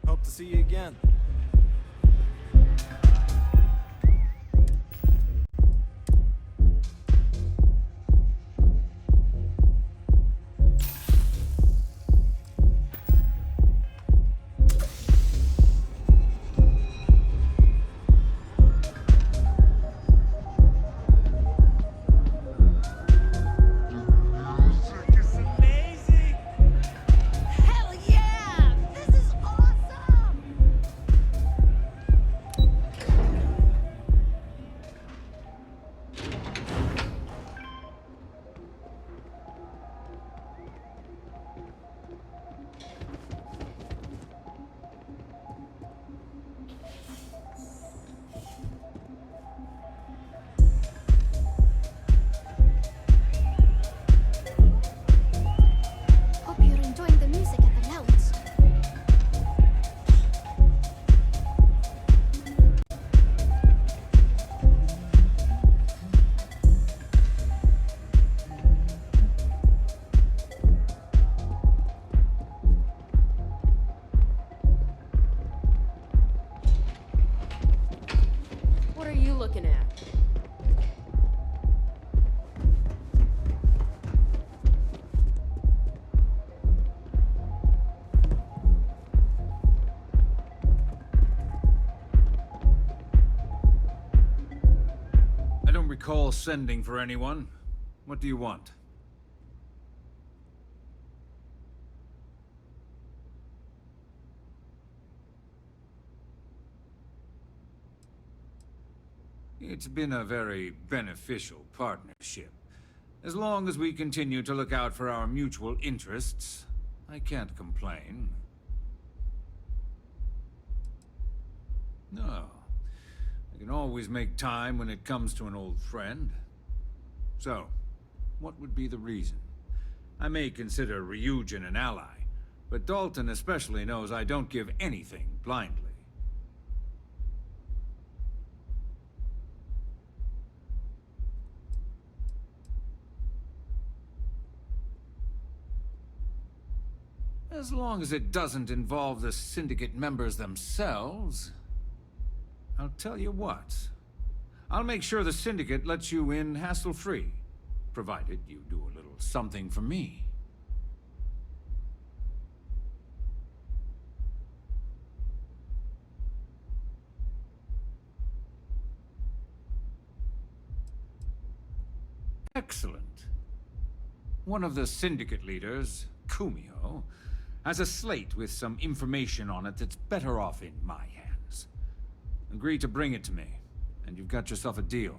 Hope to see you again. Hell yeah! This is awesome! Hope you're enjoying the music at the lounge. What are you looking at? I don't recall sending for anyone. What do you want? It's been a very beneficial partnership. As long as we continue to look out for our mutual interests, I can't complain. No. I can always make time when it comes to an old friend. So, what would be the reason? I may consider Ryujin an ally, but Dalton especially knows I don't give anything blindly. As long as it doesn't involve the Syndicate members themselves. I'll tell you what. I'll make sure the Syndicate lets you in hassle-free, provided you do a little something for me. Excellent. One of the Syndicate leaders, Kumio, has a slate with some information on it that's better off in my hands. Agree to bring it to me, and you've got yourself a deal.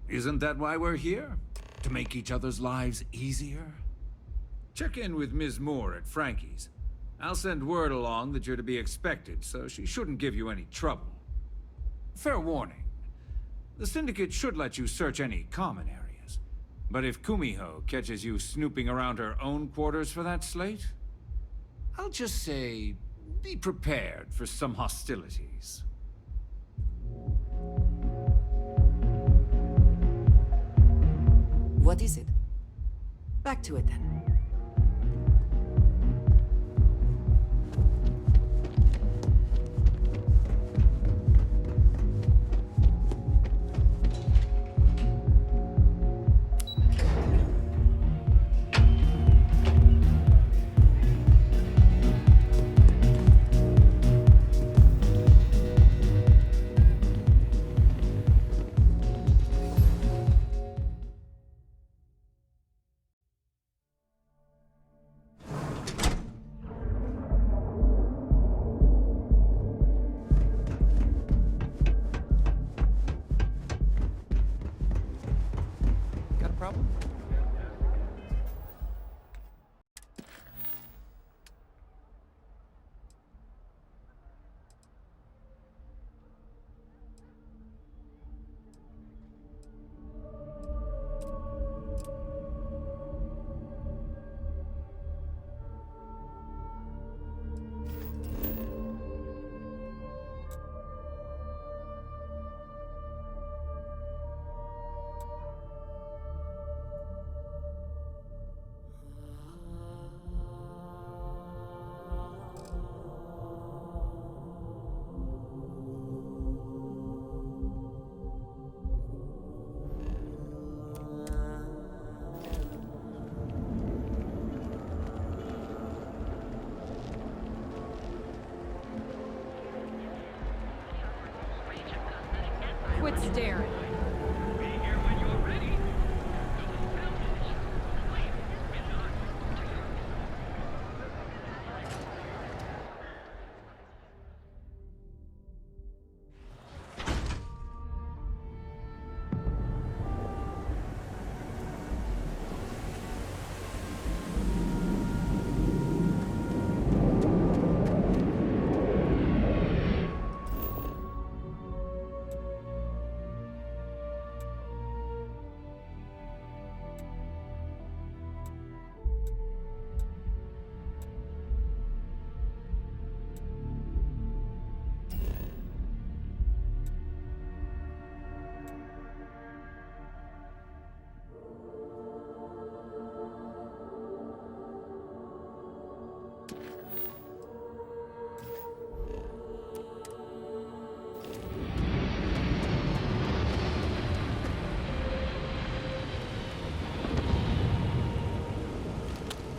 Isn't that why we're here? To make each other's lives easier? Check in with Ms. Moore at Frankie's. I'll send word along that you're to be expected, so she shouldn't give you any trouble. Fair warning. The Syndicate should let you search any common areas. But if Kumiho catches you snooping around her own quarters for that slate, I'll just say, be prepared for some hostilities. What is it? Back to it then. staring.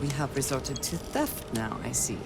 We have resorted to theft now, I see.